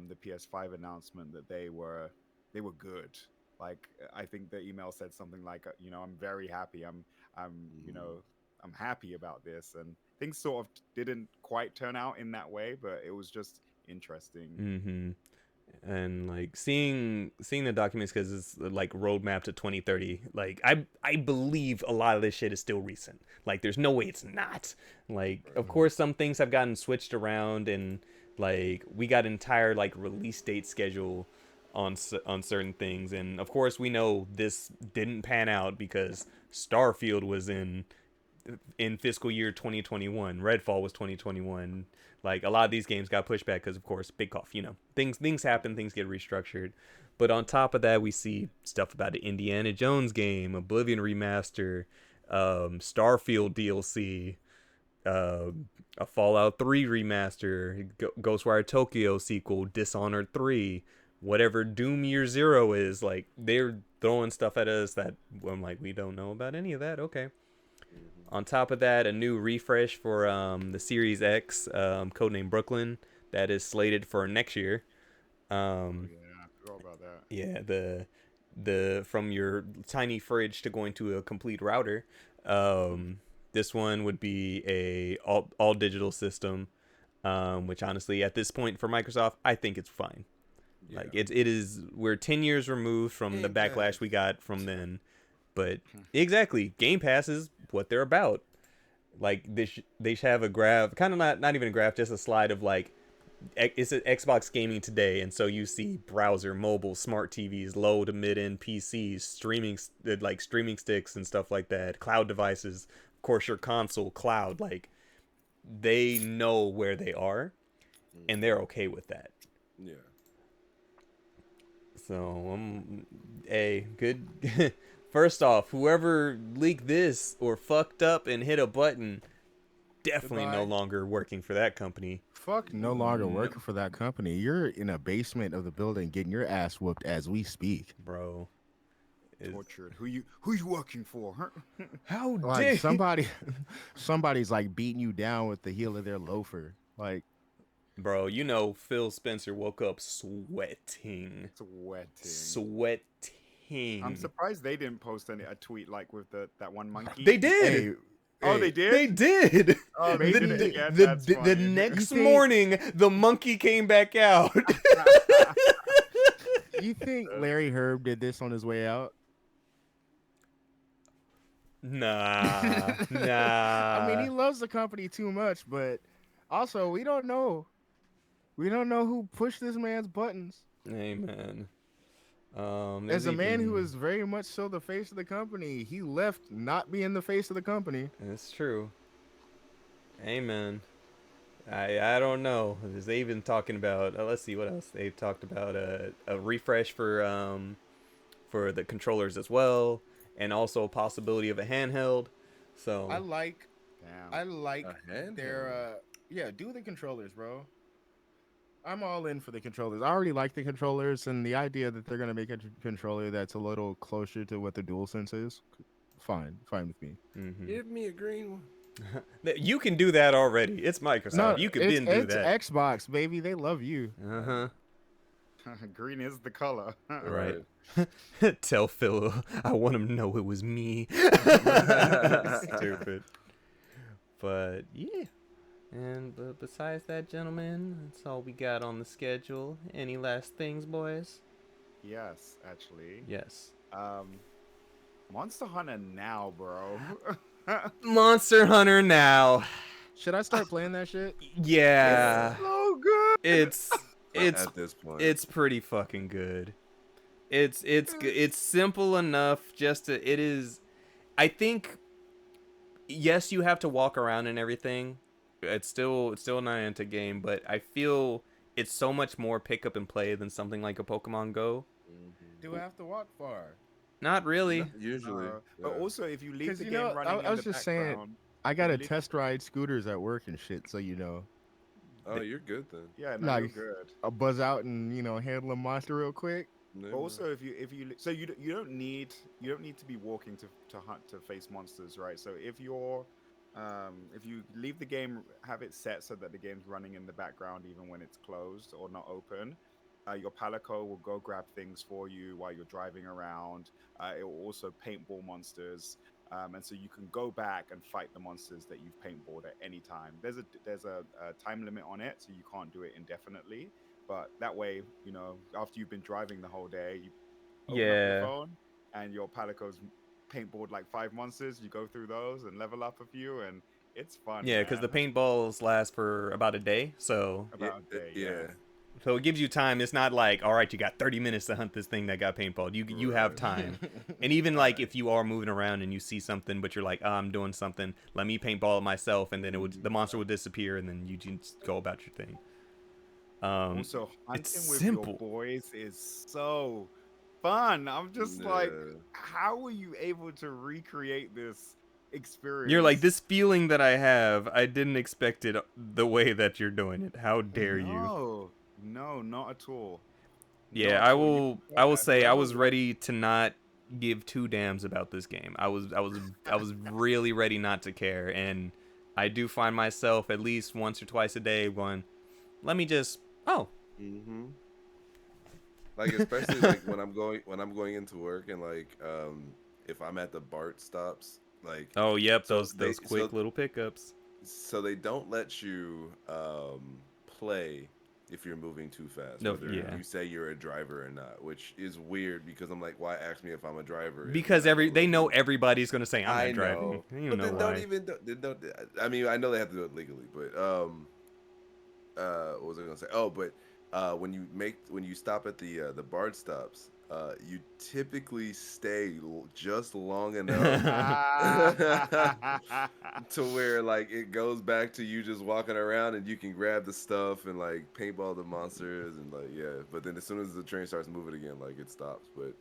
the PS5 announcement, that they were good. Like I think the email said something like, I'm very happy. I'm you Mhm. know I'm happy about this, and things sort of didn't quite turn out in that way, but it was just interesting. hmm And like seeing the documents because it's like roadmap to 2030. Like I believe a lot of this shit is still recent. Like there's no way it's not. Like of Right. Mhm. course some things have gotten switched around and like we got entire like release date schedule on certain things and of course we know this didn't pan out because Starfield was in fiscal year 2021. Redfall was 2021. Like a lot of these games got pushed back because, of course, big cough. Things happen, things get restructured. But on top of that, we see stuff about the Indiana Jones game, Oblivion remaster, Starfield DLC, uh, a Fallout 3 remaster, Ghostwire Tokyo sequel, Dishonored 3, whatever Doom Year Zero is. Like, they're throwing stuff at us that I'm like, we don't know about any of that. Okay. On top of that, a new refresh for the Series X, codename Brooklyn, that is slated for next year. Yeah, I forgot about that. Yeah, the from your tiny fridge to going to a complete router. This one would be a all digital system, which honestly at this point for Microsoft, I think it's fine. Yeah. Like it is, we're 10 years removed from the Game backlash Pass. we got from then, but exactly, Game Pass is what they're about. Like they should have a graph, kind of not even a graph, just a slide of like it's an Xbox gaming today, and so you see browser, mobile, smart TVs, low to mid end PCs, streaming like streaming sticks and stuff like that, cloud devices, of course your console, cloud. Like they know where they are, and they're okay with that. Yeah. So hey, good. First off, whoever leaked this or fucked up and hit a button, definitely no Goodbye. longer working for that company. Fuck, no longer working for that company. You're in a basement of the building getting your ass whooped as we speak. Bro. Tortured. Who you working for? Huh? How Like dare somebody's like beating you down with the heel of their loafer. Like, Bro, Phil Spencer woke up sweating. Sweating. Sweating. I'm surprised they didn't post a tweet like with that one monkey. They did. hey, Oh, hey, they did. They did. Oh, they did it again. That's The funny. next think- morning, the monkey came back out. You think Larry Herb did this on his way out? Nah. I mean, he loves the company too much, but also we don't know. We don't know who pushed this man's buttons. Hey, man. As a man who is very much so the face of the company, he left not being the face of the company. That's true. Amen. I don't know. They even talking about let's see what else they've talked about a refresh for the controllers as well, and also a possibility of a handheld. So I like Damn. their do the controllers, bro. I'm all in for the controllers. I already like the controllers, and the idea that they're gonna make a controller that's a little closer to what the DualSense is, fine with me. Give me a green one. You can do that already. It's Microsoft. You can do it's that. Xbox, baby. They love you. Uh-huh. Green is the color. Right. Tell Phil I want him to know it was me. Stupid. But yeah. And besides that, gentlemen, that's all we got on the schedule. Any last things, boys? Yes, actually. Yes. Monster Hunter now, bro. Monster Hunter now. Should I start playing that shit? Yeah. So good. It's At this point, it's pretty fucking good. It's simple enough just to it is. I think yes, you have to walk around and everything. It's still a Niantic game, but I feel it's so much more pick up and play than something like a Pokemon Go. Do I have to walk far? Not really. usually. But also, if you leave 'Cause, the you game know, running I in was the just saying, background, I gotta Really? test ride scooters at work and shit, so you know, Oh, you're good then. yeah, no, Nah, you're good. I'll buzz out and handle a monster real quick. But also, if you so you don't need to be walking to hunt to face monsters, right? So if you leave the game, have it set so that the game's running in the background even when it's closed or not open. Your Palico will go grab things for you while you're driving around. It will also paintball monsters, and so you can go back and fight the monsters that you've paintballed at any time. There's a time limit on it, so you can't do it indefinitely. But that way, after you've been driving the whole day, you open up Yeah. your phone and your Palico's paintballed like 5 monsters. You go through those and level up a few, and it's fun. Yeah, because the man. paintballs last for about a day, so About a day, yeah. it gives you time. It's not like, all right, you got 30 minutes to hunt this thing that got paintballed. You have Right. time. And even like if you are moving around and you see something, but you're like, oh, I'm doing something, let me paintball it myself, and then the monster would disappear, and then you just go about your thing. Also, hunting it's with simple. your boys is so fun. I'm just like, Yeah. how were you able to recreate this experience? You're like, this feeling that I have, I didn't expect it the way that you're doing it. How dare you? No, not at all. Yeah, No, I so you will. can I go will at say I whoever was wants. ready to not give two damns about this game. I was really ready not to care, and I do find myself at least once or twice a day going, "Let me just." Oh. Mm-hmm. Like especially like when I'm going into work and like if I'm at the BART stops, like Oh, yep. so Those quick little pickups. so they don't let you play if you're moving too fast, No, whether yeah. you say you're a driver or not, which is weird because I'm like, why ask me if I'm a driver if you're Because not gonna they let know me? everybody's gonna say I'm I not driving. know, You but know then don't why? even they don't. I mean, I know they have to do it legally, but what was I gonna say? Oh, but when you stop at the BART stops, you typically stay just long enough to where like it goes back to you just walking around and you can grab the stuff and like paintball the monsters and like yeah. But then as soon as the train starts moving again, like it stops. But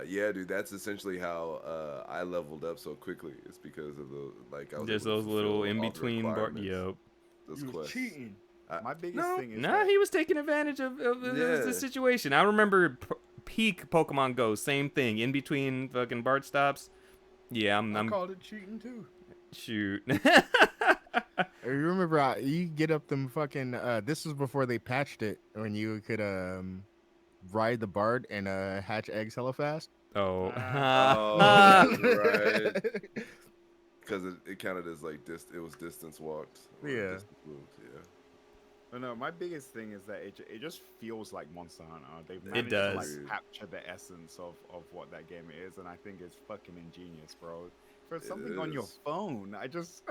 yeah, dude, that's essentially how I leveled up so quickly. It's because of the like I was Just able to those little fulfill in all the between bar. requirements, Yep. those You was quests. cheating. I, My biggest no, thing is Nah, that he was taking advantage of the yeah, situation. I remember peak Pokemon Go, same thing. In between fucking BART stops. Yeah, I I'm called it cheating too. shoot. You remember you get up them fucking this was before they patched it when you could ride the bard and hatch eggs hella fast. Oh. oh right, because it counted as like it was distance walked or Yeah. distance moved. Yeah, no, no. My biggest thing is that it just feels like Monster Hunter. They've it managed to like does. capture the essence of what that game is, and I think it's fucking ingenious, bro. For It something on your is. phone, I just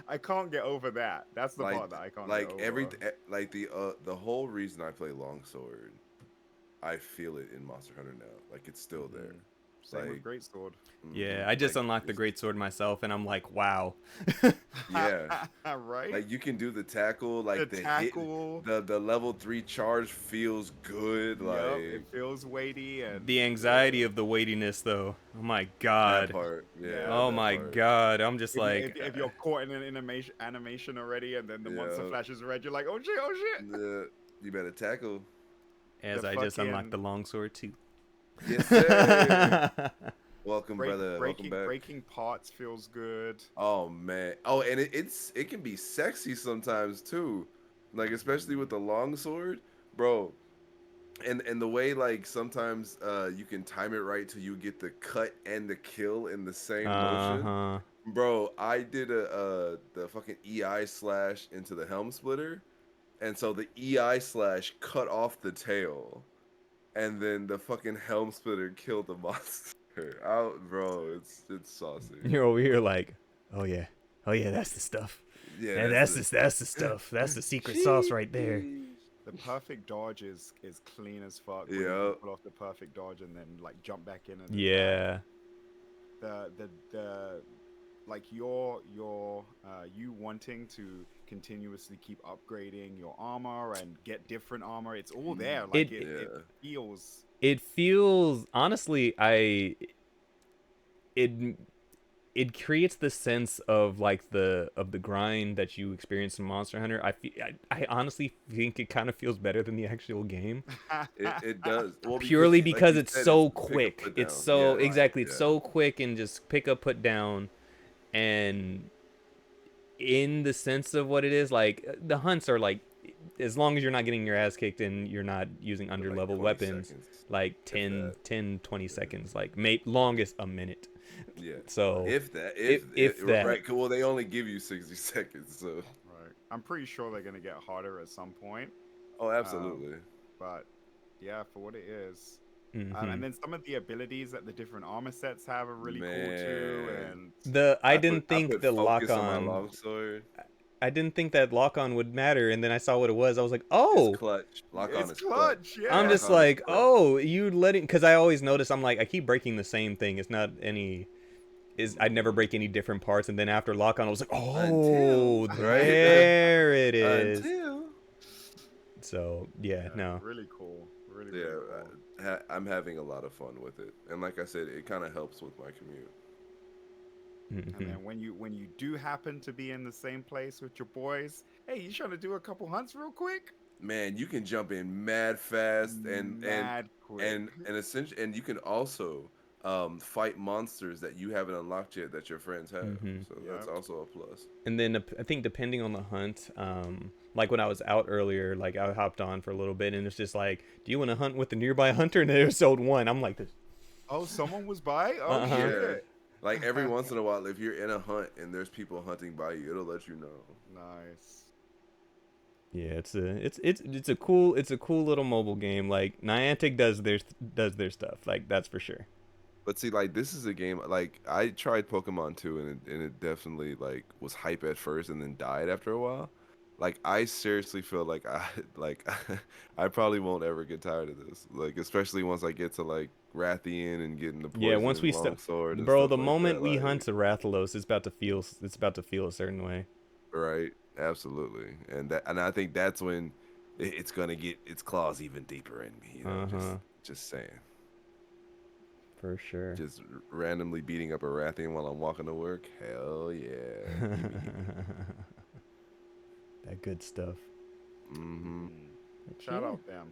I can't get over that. That's the Like part that I can't get like over. like the whole reason I play Longsword, I feel it in Monster Hunter now. Like it's still there. Mhm. Same with Like Greatsword. Yeah, I just like unlocked the it's Great Sword myself, and I'm like, wow. yeah. Right? Like you can do the tackle, The like the hit, tackle. the level 3 charge feels good. Yep, it Like feels weighty The and anxiety yeah, of the weightiness, though. Oh my that god. part. Yeah, yeah. Oh that my part. god. I'm just If you like, if you're caught in an animation already and then the monster Yeah, flashes red, you're like, oh shit, oh shit. yeah. You better tackle. as The I just unlocked the fucking longsword too. Yes, sir. Welcome, brother. Welcome back. breaking parts feels good. Oh man. Oh, and it can be sexy sometimes too. Like especially with the long sword, bro. And the way like sometimes you can time it right till you get the cut and the kill in the same motion. Uh-huh. Bro, I did the fucking EI slash into the helm splitter, and so the EI slash cut off the tail, and then the fucking helm splitter killed the monster. Out, bro, it's saucy. You're over here like, oh yeah. Oh yeah, that's the stuff. Yeah, And that's the that's the stuff. That's the secret sauce right there. Sheesh. The perfect dodge is clean as fuck when you can Yep. pull off the perfect dodge and then like jump back in and attack. Yeah. The like you wanting to continuously keep upgrading your armor and get different armor, it's all there. Like It it Yeah. feels it feels honestly it it creates the sense of like the grind that you experience in Monster Hunter. I honestly think it kind of feels better than the actual game. It does. Well, Purely like because you it's said, so pick up, quick. put It's down. so Yeah, exactly. It's yeah. so quick and just pick up, put down, and in the sense of what it is, like the hunts are like, as long as you're not getting your ass kicked and you're not using For under like level 20 weapons, seconds, like if that. 20 Yeah. seconds, like longest a minute. Yeah. So If that, if that, right, well, they only give you 60 seconds, so. right. I'm pretty sure they're gonna get harder at some point. Oh, Um, absolutely. but yeah, for what it is. mhm. And then some of the abilities that the different armor sets have are really cool too. Man. And I didn't I think put the lock focus on my on. longsword. I didn't think that lock on would matter, and then I saw what it was. I was like, It's oh. clutch. Lock on it's is clutch. clutch, I'm yeah. just Lock on is like, clutch. oh, you letting, because I always notice. I'm like, I keep breaking the same thing. It's not any. I never break any different parts, and then after lock on, I was like, Until oh, right there it is. until So yeah, Yeah, no. really cool. Really, yeah, really cool. I'm having a lot of fun with it, and like I said, it kind of helps with my commute. And Mhm. then when you do happen to be in the same place with your boys, hey, you trying to do a couple hunts real quick? man, you can jump in mad fast Mad quick. and essentially, and you can also fight monsters that you haven't unlocked yet that your friends have. So that's Yep. also a plus. And then I think depending on the hunt, like when I was out earlier, like I hopped on for a little bit, and it's just like, do you want to hunt with the nearby hunter? And they sold one. I'm like, this. Oh, someone was by? Oh, Uh-huh. Yeah. shit. Like every once in a while, if you're in a hunt and there's people hunting by you, it'll let you know. Nice. Yeah, it's a cool little mobile game. Like Niantic does their stuff. Like that's for sure. But see, like this is a game. Like I tried Pokemon 2, and it definitely like was hype at first, and then died after a while. Like I seriously feel like I like I probably won't ever get tired of this. Like especially once I get to like Rathian and getting the poison Yeah, once we long sword and bro, stuff the like moment that. we Like, hunt a Rathalos, it's about to feel a certain way. right, absolutely, and I think that's when it's gonna get its claws even deeper in me. You know, just saying. For sure. Just randomly beating up a Rathian while I'm walking to work. Hell yeah. That good stuff. Mm-hmm. Shout out them.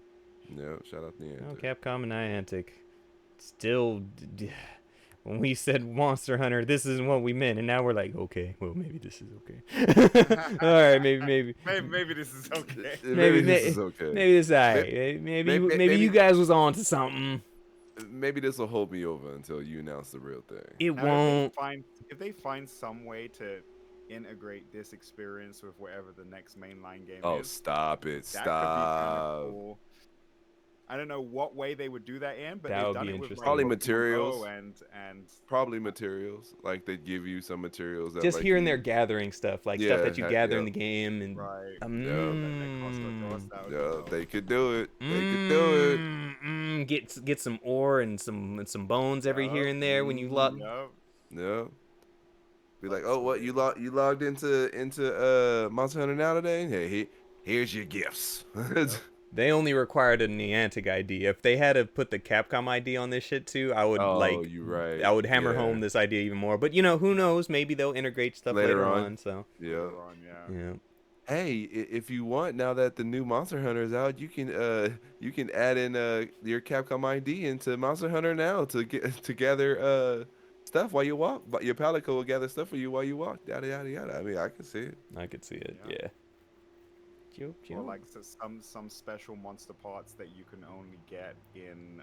Yeah, shout out to Niantic. Oh, Capcom and Niantic. Still, when we said Monster Hunter, this isn't what we meant, and now we're like, okay, well maybe this is okay. All right, maybe Maybe this is okay. Maybe this is okay. Maybe this is alright. Maybe you guys was on to something. Maybe this will hold me over until you announce the real thing. It Now, won't. if they find some way to integrate this experience with whatever the next mainline game Oh, is, stop it! that could be kind of Stop. cool. I don't know what way they would do that in, but That they've would done be it with interesting. like Probably Pokemon materials. Go and Probably materials. Like they give you some materials that Just like here and you- there gathering stuff, like stuff that you gather in the game, and right. Yeah, they could do it. They could do it. Get some ore and some bones every here and there when you lock. Yep. Yeah. Be like, That's oh, what you logged into Monster Hunter now today? Hey, here's your gifts. They only required a Niantic ID. If they had to put the Capcom ID on this shit too, I would you're right. I would hammer Yeah. home this idea even more. But who knows? Maybe they'll integrate stuff later on. So Yeah. yeah. Hey, if you want, now that the new Monster Hunter is out, you can add in your Capcom ID into Monster Hunter now to get to gather stuff while you walk. But your Palico will gather stuff for you while you walk. Yada yada yada. I mean, I can see it. I could see it. Yeah. Yeah. Or like some special monster parts that you can only get in.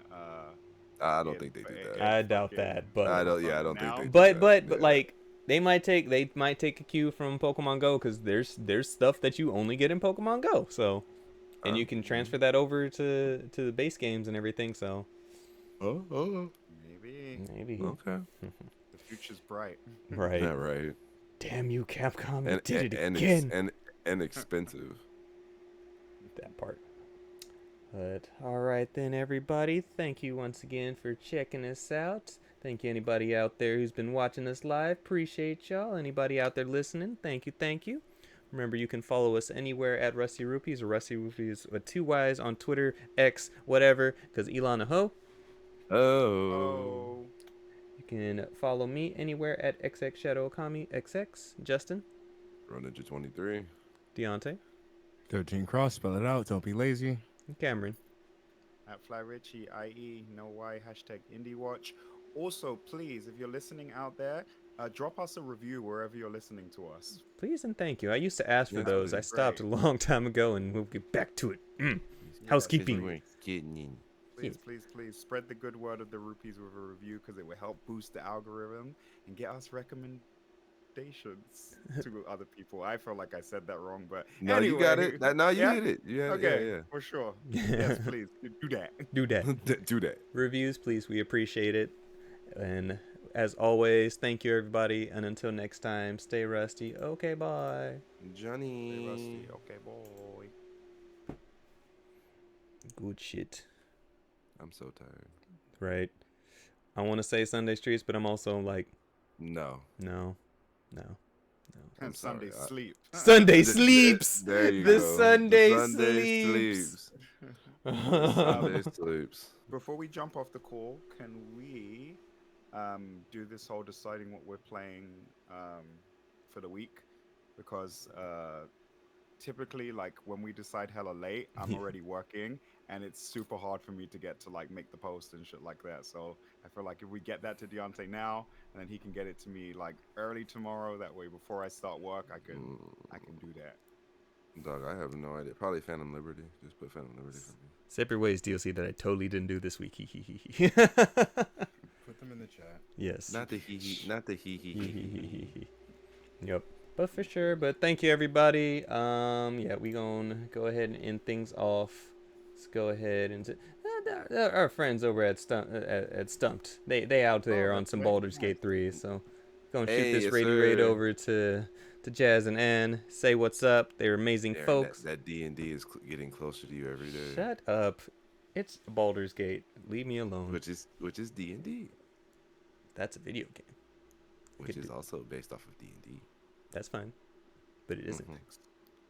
I don't think they do that. I doubt that, but I don't think they. Do But that. like they might take a cue from Pokemon Go, because there's stuff that you only get in Pokemon Go. So, and you can transfer that over to the base games and everything. So, maybe. Okay. The future's bright. Right. Yeah, right. Damn you, Capcom! You And did it and again. and expensive. That part. But all right then, everybody. Thank you once again for checking us out. Thank you anybody out there who's been watching us live. Appreciate y'all. Anybody out there listening, thank you. Remember, you can follow us anywhere at Rusty Rupees, or Rusty Rupees with 2 Y's on Twitter, X, whatever, because Elon a hoe. Oh. You can follow me anywhere at XX Shadow Okami XX. Justin. Ninja 23. Deontay. 13 Cross, spell it out. Don't be lazy. And Cameron. At Fly Richie, IE, no Y, hashtag IndieWatch. Also, please, if you're listening out there, drop us a review wherever you're listening to us. Please and thank you. I used to ask for those. I stopped great. a long time ago, and we'll get back to it. Housekeeping. Please spread the good word of the Rupees with a review, because it will help boost the algorithm and get us recommendations to other people. I feel like I said that wrong, but No, anyway, you got it. No, you yeah? hit it. You had Okay, it. for sure. Yes, please do that. Do that. Yeah. Do that. Reviews, please. We appreciate it. And as always, thank you, everybody. And until next time, stay rusty. Okay, bye. Johnny. Hey, Rusty. Okay, boy. Good shit. I'm so tired. Right. I want to say Sunday Streets, but I'm also like, No. no. And Sunday sorry, sleep. Sunday sleeps. There you The go. Sunday Sunday sleeps. Sunday sleeps. Before we jump off the call, can we do this whole deciding what we're playing for the week? Because typically like when we decide hella late, I'm already working, and it's super hard for me to get to like make the post and shit like that. So I feel like if we get that to Deontay now, and then he can get it to me like early tomorrow, that way before I start work, I can do that. Dog, I have no idea. Probably Phantom Liberty. Just put Phantom Liberty for me. Separate Ways DLC that I totally didn't do this week. Put them in the chat. Yes. Not the hee. Not the hee. Yep. But for sure. But thank you, everybody. Yeah, we gonna go ahead and end things off. Let's go ahead and our friends over at Stumped. They out there on some Baldur's Gate 3. So gonna shoot Hey, this yes, radio raid sir. over to Jazz and Ann. Say what's up. They're amazing Aaron, folks. That D&D is getting closer to you every day. Shut up. It's Baldur's Gate. Leave me alone. Which is D&D, That's a video game. which is also based off of D&D. That's fine. But it isn't.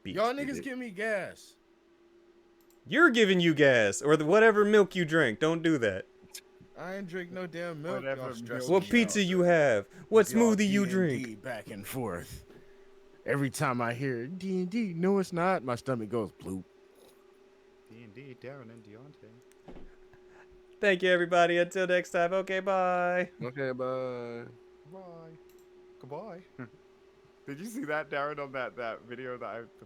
Beach. Y'all niggas give me gas. You're giving you gas or whatever milk you drink. Don't do that. I ain't drink no damn milk. Whatever Y'all milk stressing What me pizza out. you have? What Y'all smoothie you D&D drink? back and forth. Every time I hear D&D, no, it's not. My stomach goes bloop. D&D, Darren and Deontay. Thank you, everybody. Until next time. Okay, bye. Okay, bye. Bye. Goodbye. Did you see that, Darren, on that video that the